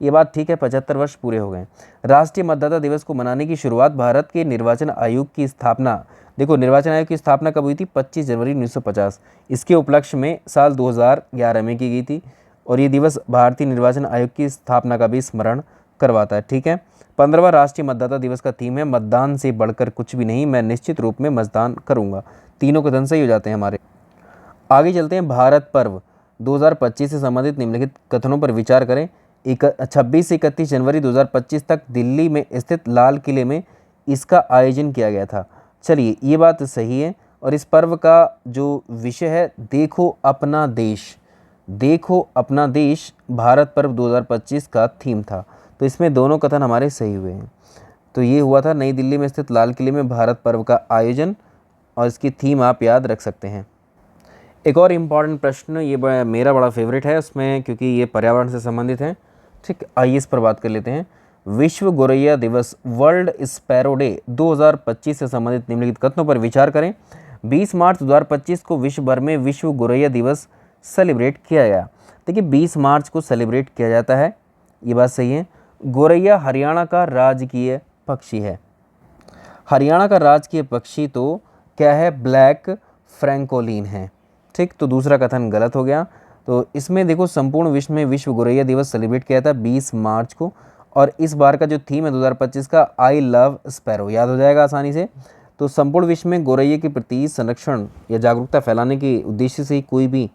ये बात ठीक है, 75 वर्ष पूरे हो गए। राष्ट्रीय मतदाता दिवस को मनाने की शुरुआत भारत के निर्वाचन आयोग की स्थापना, देखो निर्वाचन आयोग की स्थापना कब हुई थी? 25 जनवरी 1950। इसके उपलक्ष्य में साल 2011 में की गई थी और ये दिवस भारतीय निर्वाचन आयोग की स्थापना का भी स्मरण करवाता है, ठीक है। 15वां राष्ट्रीय मतदाता दिवस का थीम है मतदान से बढ़कर कुछ भी नहीं, मैं निश्चित रूप में मतदान करूंगा। तीनों कथन सही हो जाते हैं हमारे। आगे चलते हैं। भारत पर्व 2025 से संबंधित निम्नलिखित कथनों पर विचार करें। 26 से 31 जनवरी 2025 तक दिल्ली में स्थित लाल किले में इसका आयोजन किया गया था। चलिए, ये बात सही है। और इस पर्व का जो विषय है, देखो अपना देश, देखो अपना देश भारत पर्व 2025 का थीम था। तो इसमें दोनों कथन हमारे सही हुए हैं। तो ये हुआ था नई दिल्ली में स्थित लाल किले में भारत पर्व का आयोजन, और इसकी थीम आप याद रख सकते हैं। एक और इम्पॉर्टेंट प्रश्न, ये मेरा बड़ा फेवरेट है उसमें, क्योंकि ये पर्यावरण से संबंधित है, ठीक। आइए इस पर बात कर लेते हैं। विश्व गोरैया दिवस, वर्ल्ड स्पैरो डे 2025 से संबंधित निम्नलिखित कथनों पर विचार करें। 20 मार्च 2025 को विश्व भर में विश्व गोरैया दिवस सेलिब्रेट किया गया। देखिए, 20 मार्च को सेलिब्रेट किया जाता है, ये बात सही है। गोरैया हरियाणा का राजकीय पक्षी है। हरियाणा का राजकीय पक्षी तो क्या है? ब्लैक फ्रैंकोलिन है, ठीक। तो दूसरा कथन गलत हो गया। तो इसमें देखो, संपूर्ण विश्व में विश्व गोरैया दिवस सेलिब्रेट किया था 20 मार्च को, और इस बार का जो थीम है 2025 का, आई लव स्पैरो, याद हो जाएगा आसानी से। तो संपूर्ण विश्व में गोरैया के प्रति संरक्षण या जागरूकता फैलाने के उद्देश्य से ही कोई भी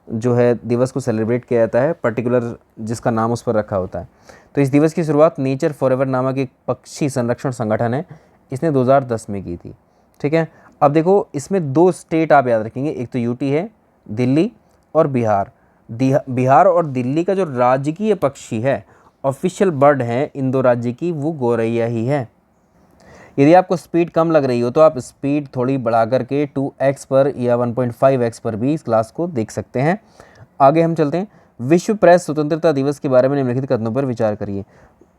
जो है दिवस को सेलिब्रेट किया जाता है, पर्टिकुलर जिसका नाम उस पर रखा होता है। तो इस दिवस की शुरुआत नेचर फॉरएवर नामक एक पक्षी संरक्षण संगठन है, इसने 2010 में की थी, ठीक है। अब देखो, इसमें 2 स्टेट आप याद रखेंगे, एक तो यूटी है, दिल्ली और बिहार। बिहार और दिल्ली का जो राजकीय पक्षी है, ऑफिशियल बर्ड है इन दो राज्य की, वो गोरैया ही है। यदि आपको स्पीड कम लग रही हो तो आप स्पीड थोड़ी बढ़ा करके 2x पर या 1.5x पर भी इस क्लास को देख सकते हैं। आगे हम चलते हैं। विश्व प्रेस स्वतंत्रता दिवस के बारे में निम्नलिखित कथनों पर विचार करिए।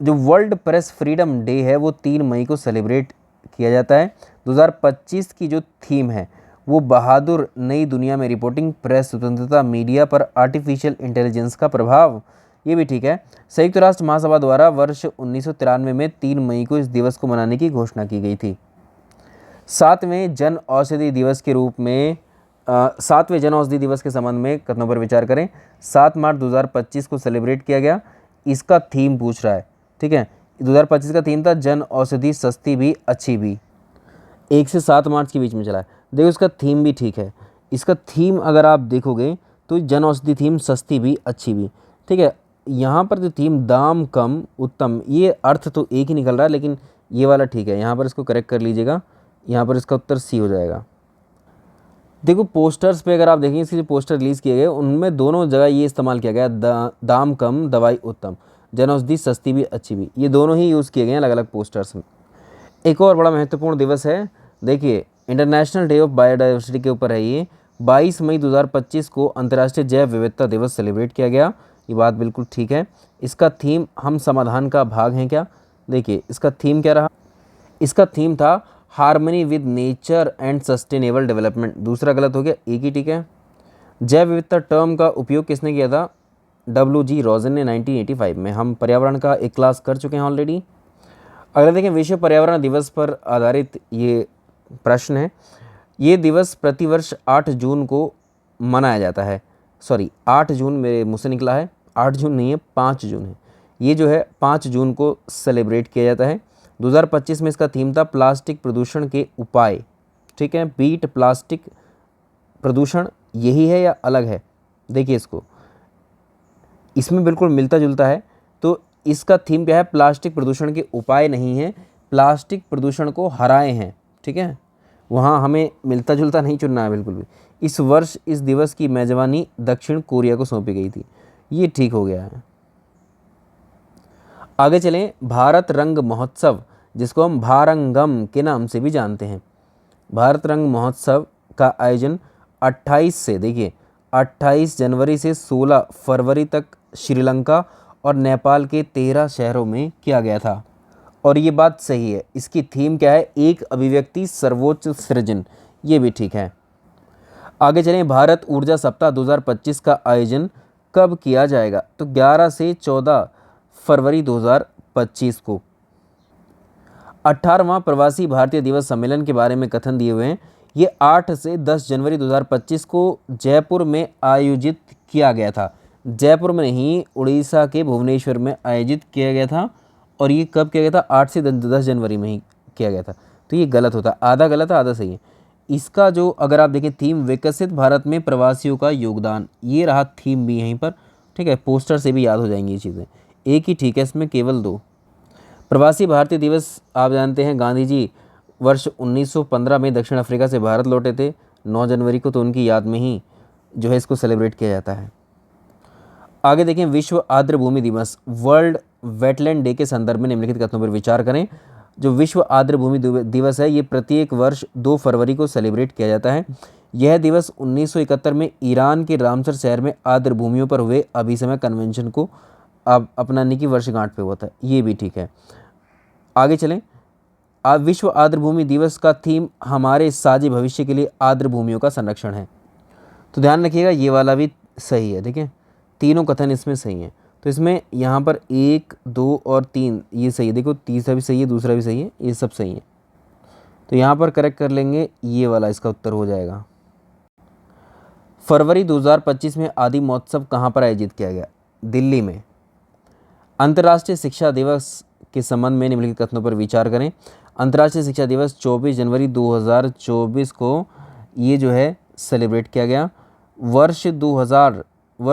जो वर्ल्ड प्रेस फ्रीडम डे है वो 3 मई को सेलिब्रेट किया जाता है। 2025 की जो थीम है वो बहादुर नई दुनिया में रिपोर्टिंग, प्रेस स्वतंत्रता, मीडिया पर आर्टिफिशियल इंटेलिजेंस का प्रभाव, ये भी ठीक है। संयुक्त राष्ट्र महासभा द्वारा वर्ष 1993 में 3 मई को इस दिवस को मनाने की घोषणा की गई थी। 7वें जन औषधि दिवस के रूप में 7वें जन औषधि दिवस के संबंध में कथनों पर विचार करें। 7 मार्च 2025 को सेलिब्रेट किया गया। इसका थीम पूछ रहा है, ठीक है। 2025 का थीम था जन औषधि सस्ती भी अच्छी भी। 1 से 7 मार्च के बीच में चला है। देखो इसका थीम भी ठीक है। इसका थीम अगर आप देखोगे तो जन औषधि थीम सस्ती भी अच्छी भी, ठीक है। यहाँ पर जो थीम दाम कम उत्तम, ये अर्थ तो एक ही निकल रहा है, लेकिन ये वाला ठीक है। यहाँ पर इसको करेक्ट कर लीजिएगा। यहाँ पर इसका उत्तर सी हो जाएगा। देखो पोस्टर्स पे अगर आप देखेंगे, इसके जो पोस्टर रिलीज़ किए गए उनमें दोनों जगह ये इस्तेमाल किया गया, दाम कम दवाई उत्तम, जन औषधि सस्ती भी अच्छी भी, ये दोनों ही यूज़ किए गए हैं अलग अलग पोस्टर्स में। एक और बड़ा महत्वपूर्ण दिवस है, देखिए इंटरनेशनल डे ऑफ बायोडाइवर्सिटी के ऊपर है ये। 22 मई 2025 को अंतर्राष्ट्रीय जैव विविधता दिवस सेलिब्रेट किया गया। ये बात बिल्कुल ठीक है। इसका थीम हम समाधान का भाग हैं क्या? देखिए इसका थीम क्या रहा? इसका थीम था harmony with nature and sustainable development. दूसरा गलत हो गया, एक ही ठीक है। जैव विविधता टर्म का उपयोग किसने किया था? WG रोजन ने 1985 में। हम पर्यावरण का एक क्लास कर चुके हैं ऑलरेडी। अगर देखें विश्व पर्यावरण दिवस पर आधारित ये प्रश्न है। ये दिवस प्रतिवर्ष 8 जून को मनाया जाता है। सॉरी 8 जून मेरे मुँह से निकला है, 8 जून नहीं है, 5 जून है। ये जो है 5 जून को सेलिब्रेट किया जाता है। 2025 में इसका थीम था प्लास्टिक प्रदूषण के उपाय, ठीक है। बीट प्लास्टिक प्रदूषण, यही है या अलग है? देखिए इसको, इसमें बिल्कुल मिलता जुलता है। तो इसका थीम क्या है? प्लास्टिक प्रदूषण के उपाय नहीं है, प्लास्टिक प्रदूषण को हराए हैं, ठीक है। वहाँ हमें मिलता जुलता नहीं चुनना है बिल्कुल भी। इस वर्ष इस दिवस की मेजबानी दक्षिण कोरिया को सौंपी गई थी। ये ठीक हो गया है। आगे चलें। भारत रंग महोत्सव, जिसको हम भारंगम के नाम से भी जानते हैं। भारत रंग महोत्सव का आयोजन 28 से, देखिए 28 जनवरी से 16 फरवरी तक श्रीलंका और नेपाल के 13 शहरों में किया गया था। और ये बात सही है। इसकी थीम क्या है? एक अभिव्यक्ति सर्वोच्च सृजन, ये भी ठीक है। आगे चलें। भारत ऊर्जा सप्ताह 2025 का आयोजन कब किया जाएगा? तो 11 से 14 फरवरी 2025 को। 18वां प्रवासी भारतीय दिवस सम्मेलन के बारे में कथन दिए हुए हैं। ये 8 से 10 जनवरी 2025 को जयपुर में आयोजित किया गया था। जयपुर में नहीं, उड़ीसा के भुवनेश्वर में आयोजित किया गया था। और ये कब किया गया था? 8 से 10 जनवरी में ही किया गया था। तो ये गलत होता, आधा गलत है आधा सही है। इसका जो अगर आप देखें थीम, विकसित भारत में प्रवासियों का योगदान, ये रहा थीम भी यहीं पर, ठीक है। पोस्टर से भी याद हो जाएंगी ये चीज़ें। एक ही ठीक है, इसमें केवल 2। प्रवासी भारतीय दिवस आप जानते हैं, गांधी जी वर्ष 1915 में दक्षिण अफ्रीका से भारत लौटे थे 9 जनवरी को, तो उनकी याद में ही जो है इसको सेलिब्रेट किया जाता है। आगे देखें। विश्व आर्द्र भूमि दिवस, वर्ल्ड वेटलैंड डे के संदर्भ में निम्नलिखित कथनों पर विचार करें। जो विश्व आर्द्र भूमि दिवस है, ये प्रत्येक वर्ष 2 फरवरी को सेलिब्रेट किया जाता है। यह दिवस 1971 में ईरान के रामसर शहर में आर्द्र भूमियों पर हुए अभिसमय कन्वेंशन को अब अपनाने की वर्षगांठ पे हुआ था। ये भी ठीक है। आगे चलें। विश्व आर्द्र भूमि दिवस का थीम हमारे साझे भविष्य के लिए आर्द्र भूमियों का संरक्षण है। तो ध्यान रखिएगा ये वाला भी सही है। देखिए तीनों कथन इसमें सही हैं। तो इसमें यहाँ पर 1, 2 और 3 ये सही है। देखो तीसरा भी सही है, दूसरा भी सही है, ये सब सही है। तो यहाँ पर करेक्ट कर लेंगे, ये वाला इसका उत्तर हो जाएगा। फरवरी 2025 में आदि महोत्सव कहाँ पर आयोजित किया गया? दिल्ली में। अंतर्राष्ट्रीय शिक्षा दिवस के संबंध में निम्नलिखित कथनों पर विचार करें। अंतर्राष्ट्रीय शिक्षा दिवस 24 जनवरी 2024 को ये जो है सेलिब्रेट किया गया। वर्ष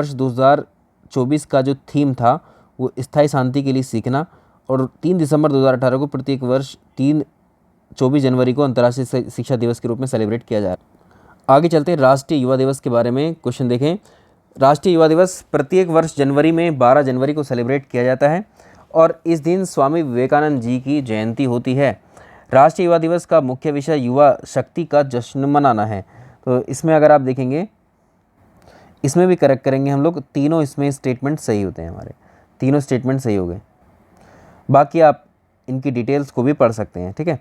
2024 का जो थीम था वो स्थायी शांति के लिए सीखना, और 3 दिसंबर 2018 को प्रत्येक वर्ष 24 जनवरी को अंतर्राष्ट्रीय शिक्षा दिवस के रूप में सेलिब्रेट किया जाए। आगे चलते हैं। राष्ट्रीय युवा दिवस के बारे में क्वेश्चन देखें। राष्ट्रीय युवा दिवस प्रत्येक वर्ष जनवरी में 12 जनवरी को सेलिब्रेट किया जाता है और इस दिन स्वामी विवेकानंद जी की जयंती होती है। राष्ट्रीय युवा दिवस का मुख्य विषय युवा शक्ति का जश्न मनाना है। तो इसमें अगर आप देखेंगे, इसमें भी करेक्ट करेंगे हम लोग, तीनों इसमें स्टेटमेंट सही होते हैं, हमारे तीनों स्टेटमेंट सही हो गए। बाकी आप इनकी डिटेल्स को भी पढ़ सकते हैं, ठीक है।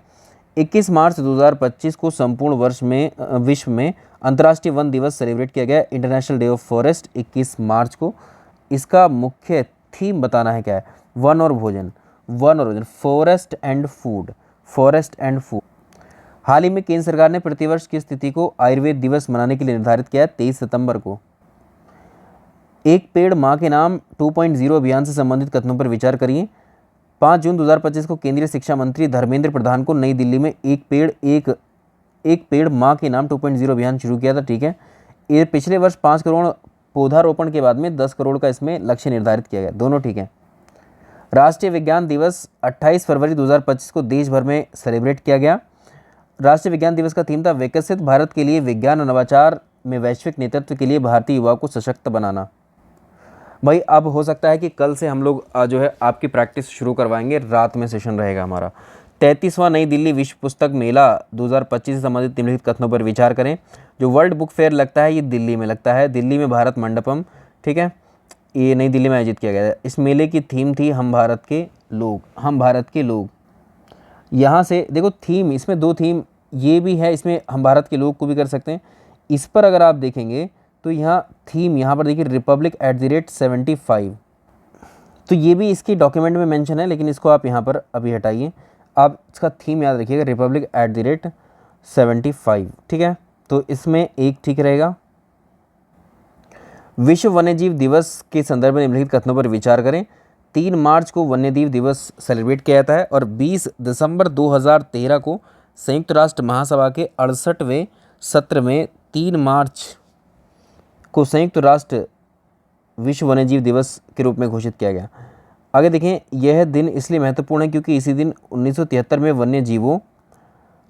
21 मार्च 2025 को संपूर्ण वर्ष में विश्व में अंतर्राष्ट्रीय वन दिवस सेलिब्रेट किया गया, इंटरनेशनल डे ऑफ फॉरेस्ट 21 मार्च को। इसका मुख्य थीम बताना है क्या है, वन और भोजन, वन और भोजन, forest and food, forest and food. हाल ही में केंद्र सरकार ने प्रतिवर्ष की स्थिति को आयुर्वेद दिवस मनाने के लिए निर्धारित किया है 23 सितंबर को। एक पेड़ माँ के नाम 2.0 अभियान से संबंधित कथनों पर विचार करिए। 5 जून 2025 को केंद्रीय शिक्षा मंत्री धर्मेंद्र प्रधान को नई दिल्ली में एक पेड़ माँ के नाम 2.0 अभियान शुरू किया था, ठीक है। ये पिछले वर्ष 5 करोड़ पौधारोपण के बाद में 10 करोड़ का इसमें लक्ष्य निर्धारित किया गया, दोनों ठीक है। राष्ट्रीय विज्ञान दिवस 28 फरवरी 2025 को देश भर में सेलिब्रेट किया गया। राष्ट्रीय विज्ञान दिवस का थीम था विकसित भारत के लिए विज्ञान और नवाचार में वैश्विक नेतृत्व के लिए भारतीय युवाओं को सशक्त बनाना। भाई अब हो सकता है कि कल से हम लोग जो है आपकी प्रैक्टिस शुरू करवाएंगे, रात में सेशन रहेगा हमारा। 33वां नई दिल्ली विश्व पुस्तक मेला 2025 से संबंधित निम्नलिखित कथनों पर विचार करें। जो वर्ल्ड बुक फेयर लगता है ये दिल्ली में लगता है, दिल्ली में भारत मंडपम, ठीक है। ये नई दिल्ली में आयोजित किया गया है। इस मेले की थीम थी हम भारत के लोग, हम भारत के लोग। यहाँ से देखो थीम, इसमें 2 थीम ये भी है, इसमें हम भारत के लोग को भी कर सकते हैं। इस पर अगर आप देखेंगे तो यहाँ थीम, यहाँ पर देखिए रिपब्लिक @75, तो ये भी इसकी डॉक्यूमेंट में मेंशन है, लेकिन इसको आप यहाँ पर अभी हटाइए। आप इसका थीम याद रखिएगा, रिपब्लिक @75, ठीक है। तो इसमें एक ठीक रहेगा। विश्व वन्यजीव दिवस के संदर्भ में निम्नलिखित कथनों पर विचार करें। 3 मार्च को वन्यजीव दिवस सेलिब्रेट किया जाता है और 20 दिसंबर 2013 को संयुक्त राष्ट्र महासभा के 68वें सत्र में 3 मार्च को संयुक्त राष्ट्र विश्व वन्यजीव दिवस के रूप में घोषित किया गया। आगे देखें, यह दिन इसलिए महत्वपूर्ण है क्योंकि इसी दिन 1973 में वन्य जीवों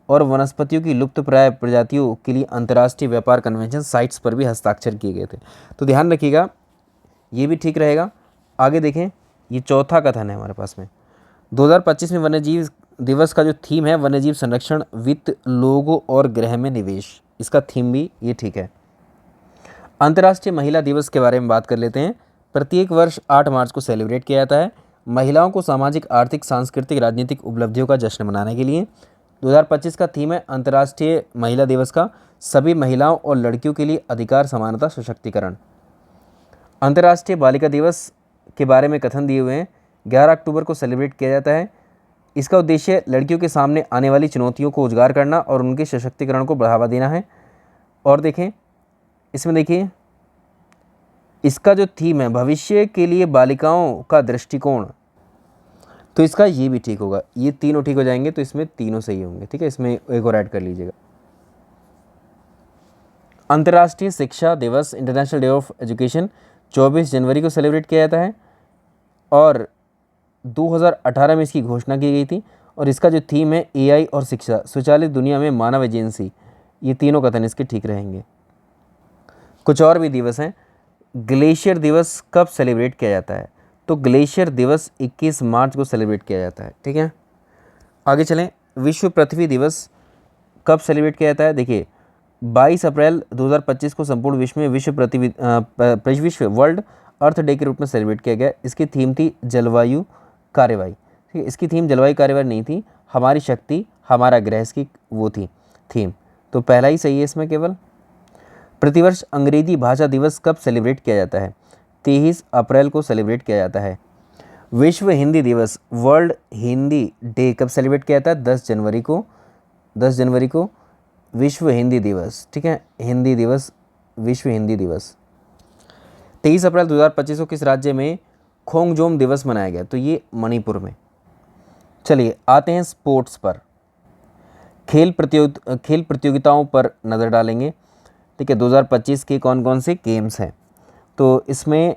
और वनस्पतियों की लुप्तप्राय प्रजातियों के लिए अंतर्राष्ट्रीय व्यापार कन्वेंशन साइट्स पर भी हस्ताक्षर किए गए थे। तो ध्यान रखिएगा, ये भी ठीक रहेगा। आगे देखें, ये चौथा कथन है हमारे पास में। 2025 में वन्यजीव दिवस का जो थीम है वन्यजीव संरक्षण, वित्त, लोगों और ग्रह में निवेश, इसका थीम भी ये ठीक है। अंतर्राष्ट्रीय महिला दिवस के बारे में बात कर लेते हैं। प्रत्येक वर्ष 8 मार्च को सेलिब्रेट किया जाता है महिलाओं को सामाजिक, आर्थिक, सांस्कृतिक, राजनीतिक उपलब्धियों का जश्न मनाने के लिए। 2025 का थीम है अंतर्राष्ट्रीय महिला दिवस का सभी महिलाओं और लड़कियों के लिए अधिकार, समानता, सशक्तिकरण। अंतर्राष्ट्रीय बालिका दिवस के बारे में कथन दिए हुए हैं। 11 अक्टूबर को सेलिब्रेट किया जाता है। इसका उद्देश्य लड़कियों के सामने आने वाली चुनौतियों को उजागर करना और उनके सशक्तिकरण को बढ़ावा देना है। और देखें, इसमें देखिए, इसका जो थीम है भविष्य के लिए बालिकाओं का दृष्टिकोण, तो इसका ये भी ठीक होगा। ये तीनों ठीक हो जाएंगे, तो इसमें तीनों सही होंगे, ठीक है। इसमें एक और ऐड कर लीजिएगा। अंतर्राष्ट्रीय शिक्षा दिवस, इंटरनेशनल डे ऑफ एजुकेशन 24 जनवरी को सेलिब्रेट किया जाता है और 2018 में इसकी घोषणा की गई थी। और इसका जो थीम है AI और शिक्षा, स्वचालित दुनिया में मानव एजेंसी, ये तीनों कथन इसके ठीक रहेंगे। कुछ और भी दिवस हैं। ग्लेशियर दिवस कब सेलिब्रेट किया जाता है? तो ग्लेशियर दिवस 21 मार्च को सेलिब्रेट किया जाता है, ठीक है। आगे चलें, विश्व पृथ्वी दिवस कब सेलिब्रेट किया जाता है? देखिए 22 अप्रैल 2025 को संपूर्ण विश्व में विश्व वर्ल्ड अर्थ डे के रूप में सेलिब्रेट किया गया। इसकी थीम थी जलवायु कार्यवाही, ठीक है। इसकी थीम जलवायु कार्यवाही नहीं थी, हमारी शक्ति हमारा ग्रह, इसकी वो थी थीम। तो पहला ही सही है इसमें केवल। प्रतिवर्ष अंग्रेजी भाषा दिवस कब सेलिब्रेट किया जाता है? 23 अप्रैल को सेलिब्रेट किया जाता है। विश्व हिंदी दिवस, वर्ल्ड हिंदी डे कब सेलिब्रेट किया जाता है? 10 जनवरी को। 10 जनवरी को विश्व हिंदी दिवस, ठीक है। हिंदी दिवस, विश्व हिंदी दिवस। 23 अप्रैल 2025 को किस राज्य में खोंगजोम दिवस मनाया गया? तो ये मणिपुर में। चलिए आते हैं स्पोर्ट्स पर। खेल प्रतियोगिताओं पर नज़र डालेंगे, ठीक है। 2025 के कौन कौन से गेम्स हैं? तो इसमें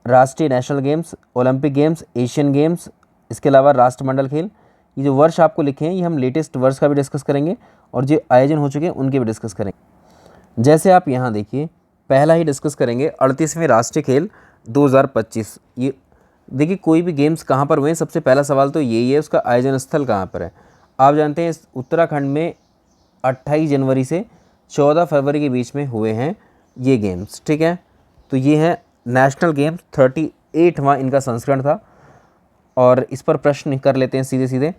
राष्ट्रीय national games, Olympic games, Asian games, इसके अलावा राष्ट्रमंडल खेल। ये जो वर्ष आपको लिखे हैं ये हम लेटेस्ट वर्ष का भी डिस्कस करेंगे और जो आयोजन हो चुके हैं उनके भी डिस्कस करेंगे। जैसे आप यहाँ देखिए, पहला ही डिस्कस करेंगे 38वें राष्ट्रीय खेल 2025। ये देखिए कोई भी गेम्स कहाँ पर हुए हैं, सबसे पहला सवाल तो यही है उसका आयोजन स्थल कहाँ पर है। आप जानते हैं इस उत्तराखंड में 28 जनवरी से 14 फरवरी के बीच में हुए हैं ये गेम्स, ठीक है। तो ये है नेशनल गेम्स, 38वां इनका संस्करण था। और इस पर प्रश्न कर लेते हैं सीधे सीधे।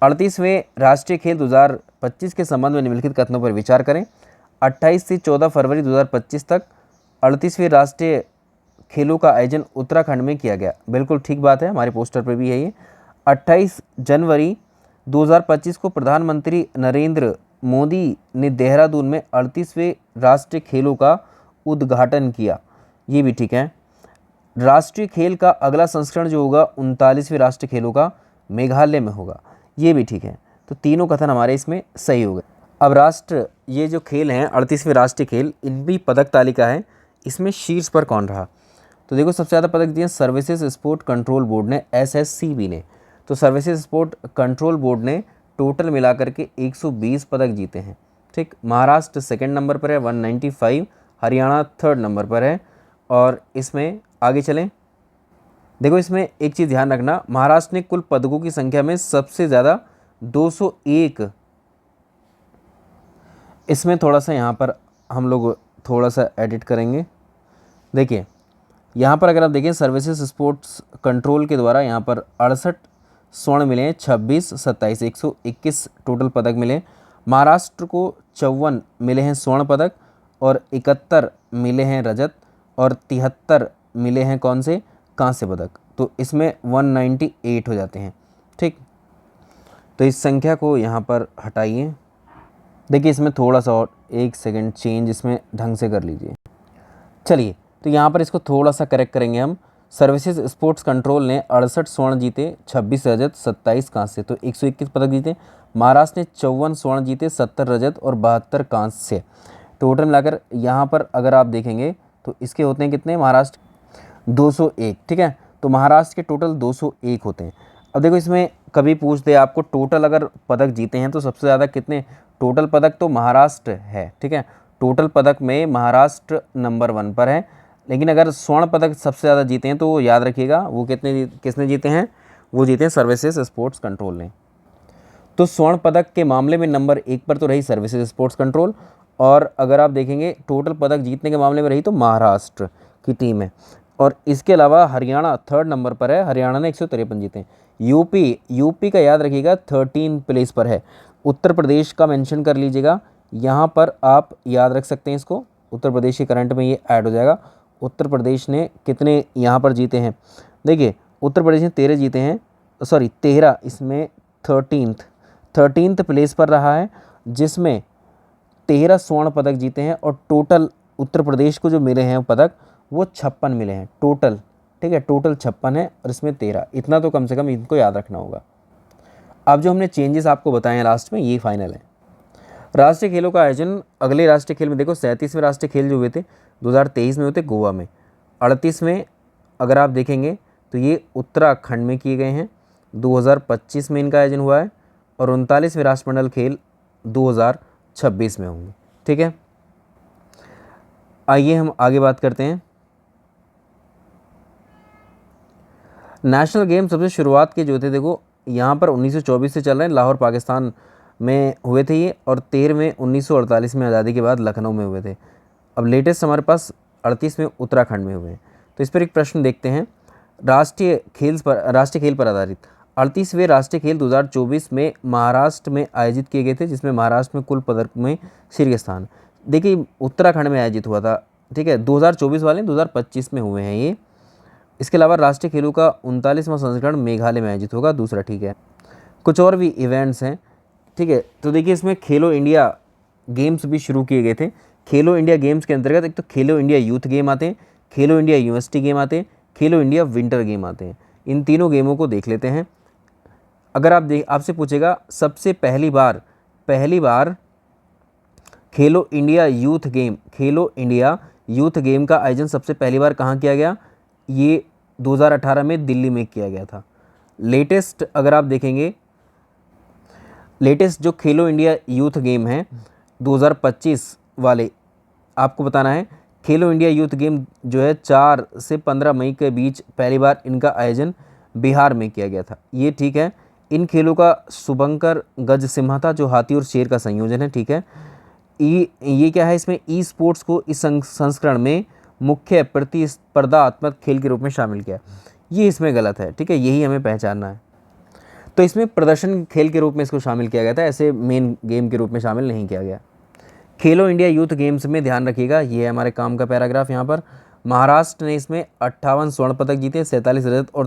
38वें राष्ट्रीय खेल 2025 के संबंध में निम्नलिखित कथनों पर विचार करें। 28 से 14 फरवरी 2025 तक 38वें राष्ट्रीय खेलों का आयोजन उत्तराखंड में किया गया। बिल्कुल ठीक बात है, हमारे पोस्टर पर भी है ये। 28 जनवरी 2025 को प्रधानमंत्री नरेंद्र मोदी ने देहरादून में 38वें राष्ट्रीय खेलों का उद्घाटन किया। ये भी ठीक है। राष्ट्रीय खेल का अगला संस्करण जो होगा 39वें राष्ट्रीय खेलों का मेघालय में होगा। ये भी ठीक है। तो तीनों कथन हमारे इसमें सही हो गए। अब ये जो खेल हैं 38वें राष्ट्रीय खेल, इनकी पदक तालिका है, इसमें शीर्ष पर कौन रहा? तो देखो सबसे ज़्यादा पदक दिए सर्विसेज स्पोर्ट कंट्रोल बोर्ड ने, SSCB ने। तो सर्विसेज स्पोर्ट कंट्रोल बोर्ड ने टोटल मिलाकर के 120 पदक जीते हैं, ठीक। महाराष्ट्र सेकंड नंबर पर है 195, हरियाणा थर्ड नंबर पर है। और इसमें आगे चलें, देखो इसमें एक चीज़ ध्यान रखना, महाराष्ट्र ने कुल पदकों की संख्या में सबसे ज़्यादा 201। इसमें थोड़ा सा यहाँ पर हम लोग थोड़ा सा एडिट करेंगे। देखिए यहाँ पर अगर आप देखें सर्विसेज स्पोर्ट्स कंट्रोल के द्वारा यहाँ पर 68 स्वर्ण मिले हैं, 26, 27, 121 टोटल पदक मिले। महाराष्ट्र को 54 मिले हैं स्वर्ण पदक और 71 मिले हैं रजत और 73 मिले हैं कौन से, कांस्य पदक। तो इसमें 198 हो जाते हैं, ठीक। तो इस संख्या को यहाँ पर हटाइए। देखिए इसमें थोड़ा सा और एक सेकंड चेंज इसमें ढंग से कर लीजिए। चलिए तो यहाँ पर इसको थोड़ा सा करेक्ट करेंगे हम। सर्विसेज स्पोर्ट्स कंट्रोल ने 68 स्वर्ण जीते, 26 रजत, 27 कांस्य, तो 121 पदक जीते। महाराष्ट्र ने 54 स्वर्ण जीते, 70 रजत और 72 कांस्य। टोटल मिलाकर यहाँ पर अगर आप देखेंगे तो इसके होते हैं कितने, महाराष्ट्र 201, ठीक है। तो महाराष्ट्र के टोटल 201 होते हैं। अब देखो इसमें कभी पूछ दे आपको टोटल अगर पदक जीते हैं तो सबसे ज़्यादा कितने टोटल पदक, तो महाराष्ट्र है, ठीक है। टोटल पदक में महाराष्ट्र नंबर 1 पर है। लेकिन अगर स्वर्ण पदक सबसे ज़्यादा जीते हैं तो याद रखिएगा वो किसने जीते हैं, वो जीते हैं सर्विसेज स्पोर्ट्स कंट्रोल ने। तो स्वर्ण पदक के मामले में नंबर 1 पर तो रही सर्विसेज स्पोर्ट्स कंट्रोल, और अगर आप देखेंगे टोटल पदक जीतने के मामले में रही तो महाराष्ट्र की टीम है। और इसके अलावा हरियाणा थर्ड नंबर पर है, हरियाणा ने 153 जीते हैं। यूपी का याद रखिएगा 13 प्लेस पर है। उत्तर प्रदेश का मेंशन कर लीजिएगा, यहाँ पर आप याद रख सकते हैं इसको, उत्तर प्रदेश के करंट में ये ऐड हो जाएगा। उत्तर प्रदेश ने कितने यहाँ पर जीते हैं, देखिए उत्तर प्रदेश ने 13 जीते हैं, सॉरी 13, इसमें 13th प्लेस पर रहा है, जिसमें 13 स्वर्ण पदक जीते हैं। और टोटल उत्तर प्रदेश को जो मिले हैं पदक वो 56 मिले हैं टोटल, ठीक है। टोटल 56 है और इसमें 13, इतना तो कम से कम इनको याद रखना होगा। अब जो हमने चेंजेस आपको बताए हैं लास्ट में, ये फाइनल है। राष्ट्रीय खेलों का आयोजन अगले राष्ट्रीय खेल में देखो 37वें राष्ट्रीय खेल जो हुए थे 2023 में हुए थे गोवा में। 38वें अगर आप देखेंगे तो ये उत्तराखंड में किए गए हैं। 2025 में इनका आयोजन हुआ है और 39वें राष्ट्रमंडल खेल 2026 में होंगे, ठीक है। आइए हम आगे बात करते हैं। नेशनल गेम सबसे शुरुआत के जो थे देखो यहाँ पर 1924 से चल रहे हैं, लाहौर पाकिस्तान में हुए थे ये, और 13वें 1948 में आज़ादी के बाद लखनऊ में हुए थे। अब लेटेस्ट हमारे पास 38 में उत्तराखंड में हुए हैं। तो इस पर एक प्रश्न देखते हैं, राष्ट्रीय खेल पर आधारित 38वें राष्ट्रीय खेल 2024 में महाराष्ट्र में आयोजित किए गए थे, जिसमें महाराष्ट्र में कुल पदक में शीर्ष स्थान। देखिए उत्तराखंड में आयोजित हुआ था, ठीक है। 2024 वाले 2025 में हुए हैं ये। इसके अलावा राष्ट्रीय खेलों का 39वां संस्करण मेघालय में आयोजित होगा, दूसरा, ठीक है। कुछ और भी इवेंट्स हैं, ठीक है। तो देखिए इसमें खेलो इंडिया गेम्स भी शुरू किए गए थे। खेलो इंडिया गेम्स के अंतर्गत एक तो खेलो इंडिया यूथ गेम आते हैं, खेलो इंडिया यूनिवर्सिटी गेम आते हैं, खेलो इंडिया विंटर गेम आते हैं। इन तीनों गेमों को देख लेते हैं। अगर आपसे पूछेगा सबसे पहली बार खेलो इंडिया यूथ गेम का आयोजन सबसे पहली बार कहाँ किया गया, ये 2018 में दिल्ली में किया गया था। लेटेस्ट अगर आप देखेंगे, लेटेस्ट जो खेलो इंडिया यूथ गेम है 2025 वाले, आपको बताना है खेलो इंडिया यूथ गेम जो है 4 से 15 मई के बीच पहली बार इनका आयोजन बिहार में किया गया था, ये ठीक है। इन खेलों का शुभंकर गज सिम्हा था, जो हाथी और शेर का संयोजन है, ठीक है। ये क्या है, इसमें ई स्पोर्ट्स को इस संस्करण में मुख्य प्रतिस्पर्धात्मक खेल के रूप में शामिल किया। ये इसमें गलत है, ठीक है, यही हमें पहचानना है। तो इसमें प्रदर्शन खेल के रूप में इसको शामिल किया गया था, ऐसे मेन गेम के रूप में शामिल नहीं किया गया। खेलो इंडिया यूथ गेम्स में ध्यान रखिएगा, ये है हमारे काम का पैराग्राफ। यहाँ पर महाराष्ट्र ने इसमें 58 स्वर्ण पदक जीते, 47 रजत और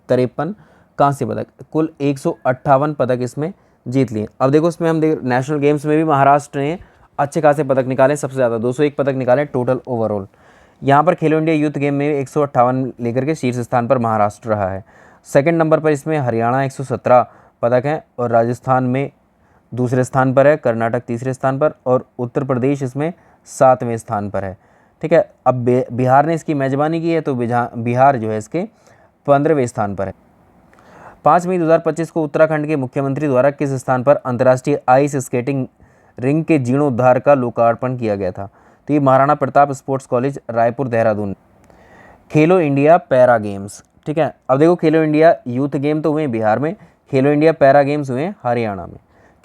53 कांस्य पदक, कुल 158 पदक इसमें जीत लिए। अब देखो इसमें हम देख नेशनल गेम्स में भी महाराष्ट्र ने अच्छे खासे पदक निकाले, सबसे ज़्यादा 201 पदक निकाले टोटल ओवरऑल। यहाँ पर खेलो इंडिया यूथ गेम में 158 लेकर के शीर्ष स्थान पर महाराष्ट्र रहा है। सेकंड नंबर पर इसमें हरियाणा 117 पदक हैं और राजस्थान में दूसरे स्थान पर है, कर्नाटक तीसरे स्थान पर और उत्तर प्रदेश इसमें 7वें स्थान पर है, ठीक है। अब बिहार ने इसकी मेज़बानी की है, तो बिहार जो है इसके 15वें स्थान पर है। 5 मई 2025 को उत्तराखंड के मुख्यमंत्री द्वारा किस स्थान पर अंतर्राष्ट्रीय आइस स्केटिंग रिंग के जीर्णोद्धार का लोकार्पण किया गया था? तो ये महाराणा प्रताप स्पोर्ट्स कॉलेज, रायपुर, देहरादून। खेलो इंडिया पैरा गेम्स, ठीक है। अब देखो खेलो इंडिया यूथ गेम तो हुए बिहार में, खेलो इंडिया पैरा गेम्स हुए हरियाणा में।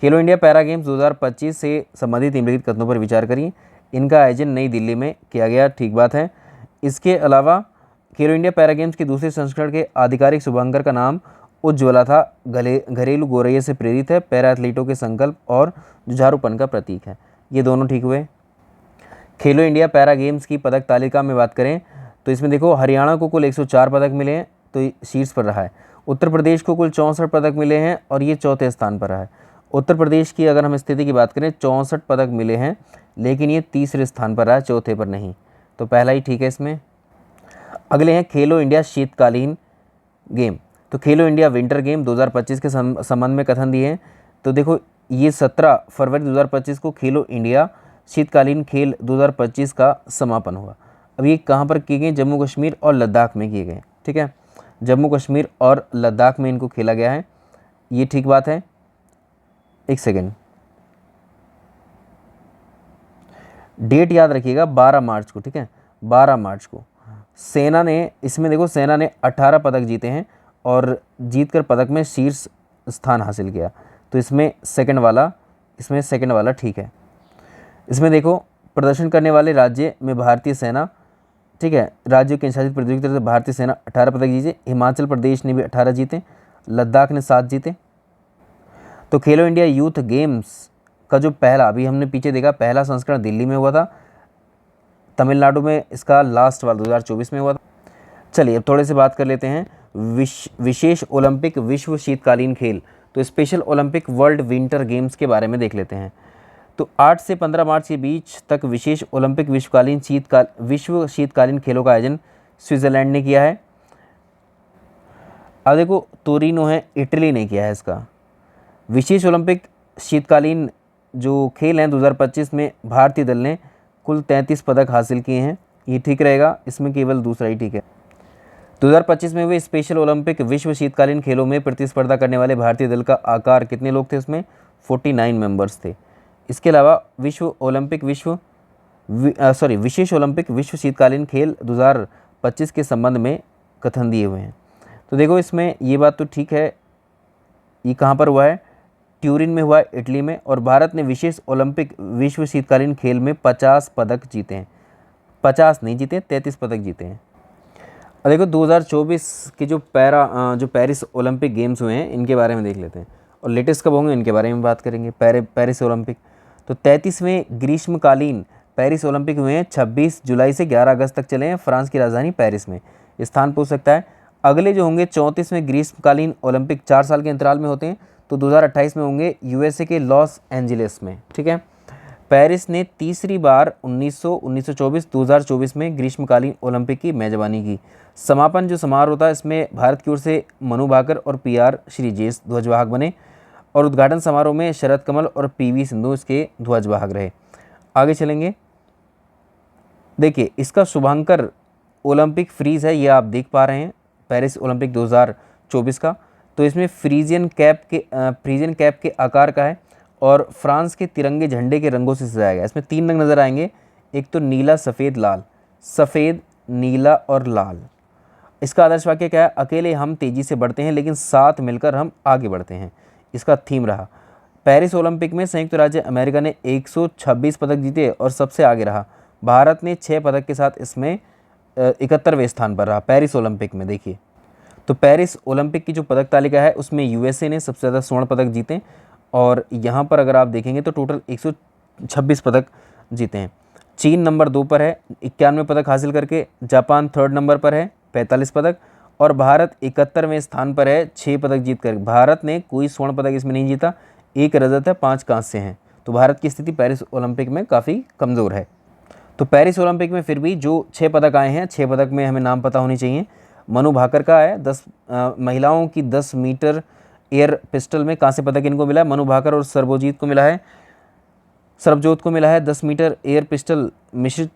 खेलो इंडिया पैरा गेम्स 2025 से संबंधित निम्नलिखित कथनों पर विचार करिए। इनका आयोजन नई दिल्ली में किया गया, ठीक बात है। इसके अलावा खेलो इंडिया पैरा गेम्स के दूसरे संस्करण के आधिकारिक शुभांकर का नाम उज्ज्वला था, घरेलू गौरैया से प्रेरित है, पैरा एथलीटों के संकल्प और जुझारूपन का प्रतीक है। ये दोनों ठीक हुए। खेलो इंडिया पैरा गेम्स की पदक तालिका में बात करें तो इसमें देखो हरियाणा को कुल 104 पदक मिले हैं, तो शीर्ष पर रहा है। उत्तर प्रदेश को कुल 64 पदक मिले हैं और ये चौथे स्थान पर रहा है। उत्तर प्रदेश की अगर हम स्थिति की बात करें 64 पदक मिले हैं, लेकिन ये तीसरे स्थान पर रहा है, चौथे पर नहीं, तो पहला ही ठीक है इसमें। अगले हैं खेलो इंडिया शीतकालीन गेम। तो खेलो इंडिया विंटर गेम 2025 के संबंध में कथन दिए हैं। तो देखो ये 17 फरवरी 2025 को खेलो इंडिया शीतकालीन खेल 2025 का समापन हुआ। अब ये कहाँ पर किए गए? जम्मू कश्मीर और लद्दाख में किए गए, ठीक है। जम्मू कश्मीर और लद्दाख में इनको खेला गया है, ये ठीक बात है। एक सेकेंड, डेट याद रखिएगा 12 मार्च को, ठीक है, 12 मार्च को। सेना ने इसमें देखो सेना ने 18 पदक जीते हैं और जीतकर पदक में शीर्ष स्थान हासिल किया, तो इसमें सेकंड वाला ठीक है। इसमें देखो प्रदर्शन करने वाले राज्य में भारतीय सेना, ठीक है, राज्यों के शासित प्रतियोगिता से भारतीय सेना 18 पदक जीते। हिमाचल प्रदेश ने भी 18 जीते, लद्दाख ने 7 जीते। तो खेलो इंडिया यूथ गेम्स का जो पहला, अभी हमने पीछे देखा, पहला संस्करण दिल्ली में हुआ था, तमिलनाडु में इसका लास्ट वाला 2024 में हुआ था। चलिए अब थोड़े से बात कर लेते हैं विशेष ओलंपिक विश्व शीतकालीन खेल, तो special Olympic world winter games के बारे में देख लेते हैं। तो 8 से 15 मार्च के बीच तक विशेष ओलंपिक विश्व शीतकालीन खेलों का आयोजन स्विट्जरलैंड ने किया है। अब देखो तोरिनो है, इटली ने किया है इसका। विशेष ओलंपिक शीतकालीन जो खेल हैं 2025 में भारतीय दल ने कुल 33 पदक हासिल किए हैं, ये ठीक रहेगा, इसमें केवल दूसरा ही ठीक है। 2025 में हुए स्पेशल ओलंपिक विश्व शीतकालीन खेलों में प्रतिस्पर्धा करने वाले भारतीय दल का आकार कितने लोग थे? उसमें 49 मेंबर्स थे। इसके अलावा विशेष ओलंपिक विश्व शीतकालीन खेल 2025 के संबंध में कथन दिए हुए हैं। तो देखो इसमें ये बात तो ठीक है, ये कहाँ पर हुआ है? ट्यूरिन में हुआ है, इटली में। और भारत ने विशेष ओलंपिक विश्व शीतकालीन खेल में 50 पदक जीते हैं, 50 नहीं जीते, 33 पदक जीते हैं। और देखो 2024 के जो पेरिस ओलंपिक गेम्स हुए हैं इनके बारे में देख लेते हैं, और लेटेस्ट कब होंगे इनके बारे में बात करेंगे। पेरिस ओलंपिक तो 33वें ग्रीष्मकालीन पेरिस ओलंपिक हुए हैं, 26 जुलाई से 11 अगस्त तक चले हैं, फ्रांस की राजधानी पेरिस में। स्थान पूछ सकता है। अगले जो होंगे 34वें ग्रीष्मकालीन ओलंपिक 4 साल के अंतराल में होते हैं, तो 2028 में होंगे यूएसए के लॉस एंजलिस में, ठीक है। पेरिस ने तीसरी बार 1924 2024 में ग्रीष्मकालीन ओलंपिक की मेजबानी की। समापन जो समारोह था इसमें भारत की ओर से मनु भाकर और पीआर श्रीजेश ध्वजवाहक बने, और उद्घाटन समारोह में शरद कमल और पीवी सिंधु इसके ध्वजवाहक रहे। आगे चलेंगे, देखिए इसका शुभांकर ओलंपिक फ्रीज है, ये आप देख पा रहे हैं, पेरिस ओलंपिक 2024 का। तो इसमें फ्रीजियन कैप के आकार का है और फ्रांस के तिरंगे झंडे के रंगों से सजाया गया। इसमें 3 रंग नज़र आएंगे, एक तो नीला, सफ़ेद, लाल, सफ़ेद, नीला और लाल। इसका आदर्श वाक्य क्या है? अकेले हम तेजी से बढ़ते हैं लेकिन साथ मिलकर हम आगे बढ़ते हैं, इसका थीम रहा। पेरिस ओलंपिक में संयुक्त राज्य अमेरिका ने 126 पदक जीते और सबसे आगे रहा। भारत ने 6 पदक के साथ इसमें 71वें स्थान पर रहा पेरिस ओलंपिक में। देखिए, तो पेरिस ओलंपिक की जो पदक तालिका है उसमें यूएसए ने सबसे ज़्यादा स्वर्ण पदक जीते, और यहाँ पर अगर आप देखेंगे तो टोटल 126 पदक जीते हैं। चीन नंबर 2 पर है 91 पदक हासिल करके, जापान थर्ड नंबर पर है 45 पदक, और भारत 71वें स्थान पर है 6 पदक जीत कर। भारत ने कोई स्वर्ण पदक इसमें नहीं जीता, 1 रजत है, 5 कांस्य हैं। तो भारत की स्थिति पेरिस ओलंपिक में काफ़ी कमज़ोर है। तो पेरिस ओलंपिक में फिर भी जो 6 पदक आए हैं, 6 पदक में हमें नाम पता होनी चाहिए। मनु भाकर का है 10 महिलाओं की 10 मीटर एयर पिस्टल में कांस्य पदक इनको मिला है। मनु भाकर और सरबजोत को मिला है 10 मीटर एयर पिस्टल मिश्रित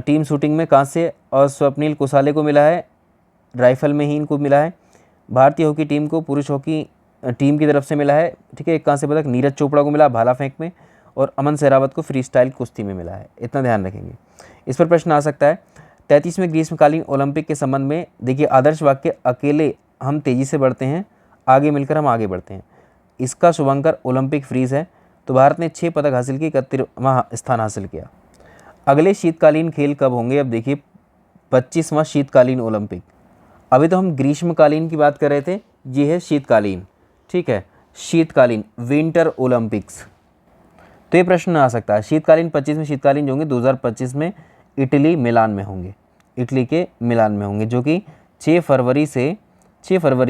टीम शूटिंग में कांस्य, और स्वप्निल कुसाले को मिला है राइफल में ही इनको मिला है। भारतीय हॉकी टीम को पुरुष हॉकी टीम की तरफ से मिला है, ठीक है, एक कांस्य पदक। नीरज चोपड़ा को मिला भाला फेंक में, और अमन सहरावत को फ्री स्टाइल कुश्ती में मिला है। इतना ध्यान रखेंगे, इस पर प्रश्न आ सकता है। 33वें ग्रीष्मकालीन ओलंपिक के संबंध में देखिए, आदर्श वाक्य अकेले हम तेजी से बढ़ते हैं, आगे मिलकर हम आगे बढ़ते हैं। इसका शुभंकर ओलंपिक फ्रीज है। तो भारत ने 6 पदक हासिल किए, 31वां स्थान हासिल किया। अगले शीतकालीन खेल कब होंगे? अब देखिए, 25वां शीतकालीन ओलंपिक। अभी तो हम ग्रीष्मकालीन की बात कर रहे थे, ये है शीतकालीन, ठीक है, शीतकालीन विंटर ओलंपिक्स। तो ये प्रश्न आ सकता है, शीतकालीन 25वें शीतकालीन जो होंगे 2025 में इटली मिलान में होंगे, इटली के मिलान में होंगे, जो कि 6 फरवरी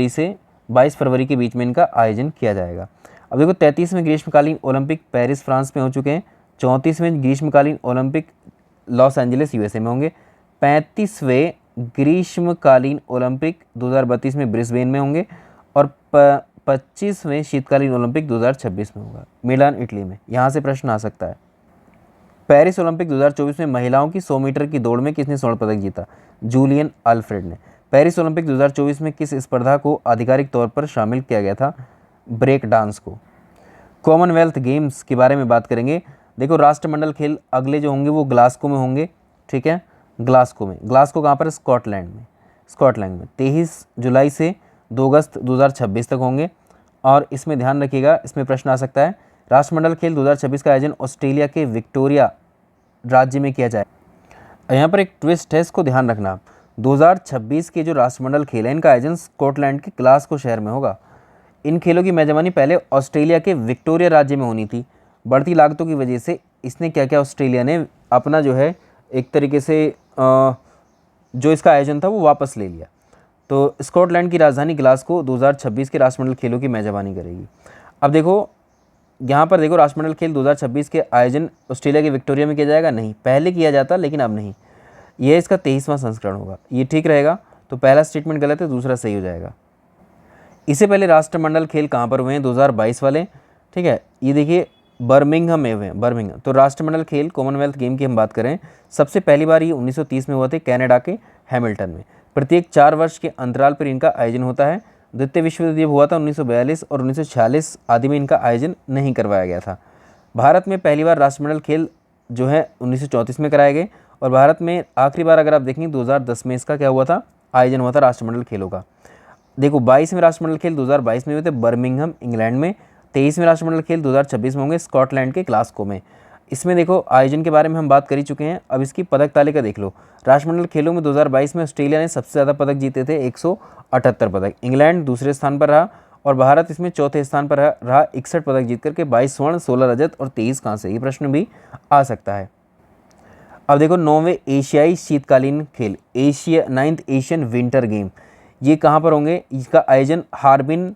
से 22 फरवरी के बीच में इनका आयोजन किया जाएगा। अब देखो, 33वें ग्रीष्मकालीन ओलंपिक पेरिस फ्रांस में हो चुके हैं। 34वें ग्रीष्मकालीन ओलंपिक लॉस एंजलिस यूएसए में होंगे। 35वें ग्रीष्मकालीन ओलंपिक 2032 में ब्रिस्बेन में होंगे, और 25वें शीतकालीन ओलंपिक 2026 में होगा मिलान इटली में। यहाँ से प्रश्न आ सकता है। पेरिस ओलंपिक 2024 में महिलाओं की 100 मीटर की दौड़ में किसने स्वर्ण पदक जीता? जूलियन अल्फ्रेड ने। पेरिस ओलंपिक 2024 में किस स्पर्धा को आधिकारिक तौर पर शामिल किया गया था? ब्रेक डांस को। कॉमनवेल्थ गेम्स के बारे में बात करेंगे। देखो, राष्ट्रमंडल खेल अगले जो होंगे वो ग्लासगो में होंगे, ठीक है, ग्लासगो में। ग्लासगो कहाँ पर? स्कॉटलैंड में। 23 जुलाई से 2 अगस्त 2026 तक होंगे। और इसमें ध्यान रखिएगा, इसमें प्रश्न आ सकता है, राष्ट्रमंडल खेल 2026 का आयोजन ऑस्ट्रेलिया के विक्टोरिया राज्य में किया जाए। यहाँ पर एक ट्विस्ट है, इसको ध्यान रखना। 2026 के जो राष्ट्रमंडल खेल है, इनका आयोजन स्कॉटलैंड के ग्लासगो शहर में होगा। इन खेलों की मेजबानी पहले ऑस्ट्रेलिया के विक्टोरिया राज्य में होनी थी। बढ़ती लागतों की वजह से इसने क्या किया, ऑस्ट्रेलिया ने अपना जो है एक तरीके से जो इसका आयोजन था वो वापस ले लिया। तो स्कॉटलैंड की राजधानी ग्लासगो 2026 के राष्ट्रमंडल खेलों की मेजबानी करेगी। अब देखो, यहाँ पर देखो, राष्ट्रमंडल खेल 2026 के आयोजन ऑस्ट्रेलिया के विक्टोरिया में किया जाएगा? नहीं, पहले किया जाता लेकिन अब नहीं। यह इसका 23वां संस्करण होगा, ये ठीक रहेगा। तो पहला स्टेटमेंट गलत है, दूसरा सही हो जाएगा। इससे पहले राष्ट्रमंडल खेल कहाँ पर हुए हैं? 2022 वाले, ठीक है, ये देखिए बर्मिंघम में हुए हैं, बर्मिंघम। तो राष्ट्रमंडल खेल कॉमनवेल्थ गेम की हम बात करें, सबसे पहली बार ये 1930 में हुआ थे कनाडा के हैमिल्टन में। प्रत्येक 4 वर्ष के अंतराल पर इनका आयोजन होता है। द्वितीय विश्व युद्ध हुआ था 1942 और 1946 आदि में इनका आयोजन नहीं करवाया गया था। भारत में पहली बार राष्ट्रमंडल खेल जो है 1934 में कराए गए, और भारत में आखिरी बार अगर आप देखेंगे 2010 में इसका क्या हुआ था, आयोजन हुआ था राष्ट्रमंडल खेलों का। देखो, 22वें राष्ट्रमंडल खेल 2022 में हुए थे बर्मिंघम इंग्लैंड में। 23वें राष्ट्रमंडल खेल 2026 में होंगे स्कॉटलैंड के ग्लासगो में। इसमें देखो, आयोजन के बारे में हम बात कर ही चुके हैं। अब इसकी पदक तालिका देख लो। राष्ट्रमंडल खेलों में 2022 में ऑस्ट्रेलिया ने सबसे ज़्यादा पदक जीते थे, 178 पदक। इंग्लैंड दूसरे स्थान पर रहा, और भारत इसमें चौथे स्थान पर रहा 61 पदक जीत करके, 22 स्वर्ण, 16 रजत और 23 कांस्य। ये प्रश्न भी आ सकता है। अब देखो, 9वें एशियाई शीतकालीन खेल, 9th एशियन विंटर गेम, ये कहाँ पर होंगे? इसका आयोजन हार्बिन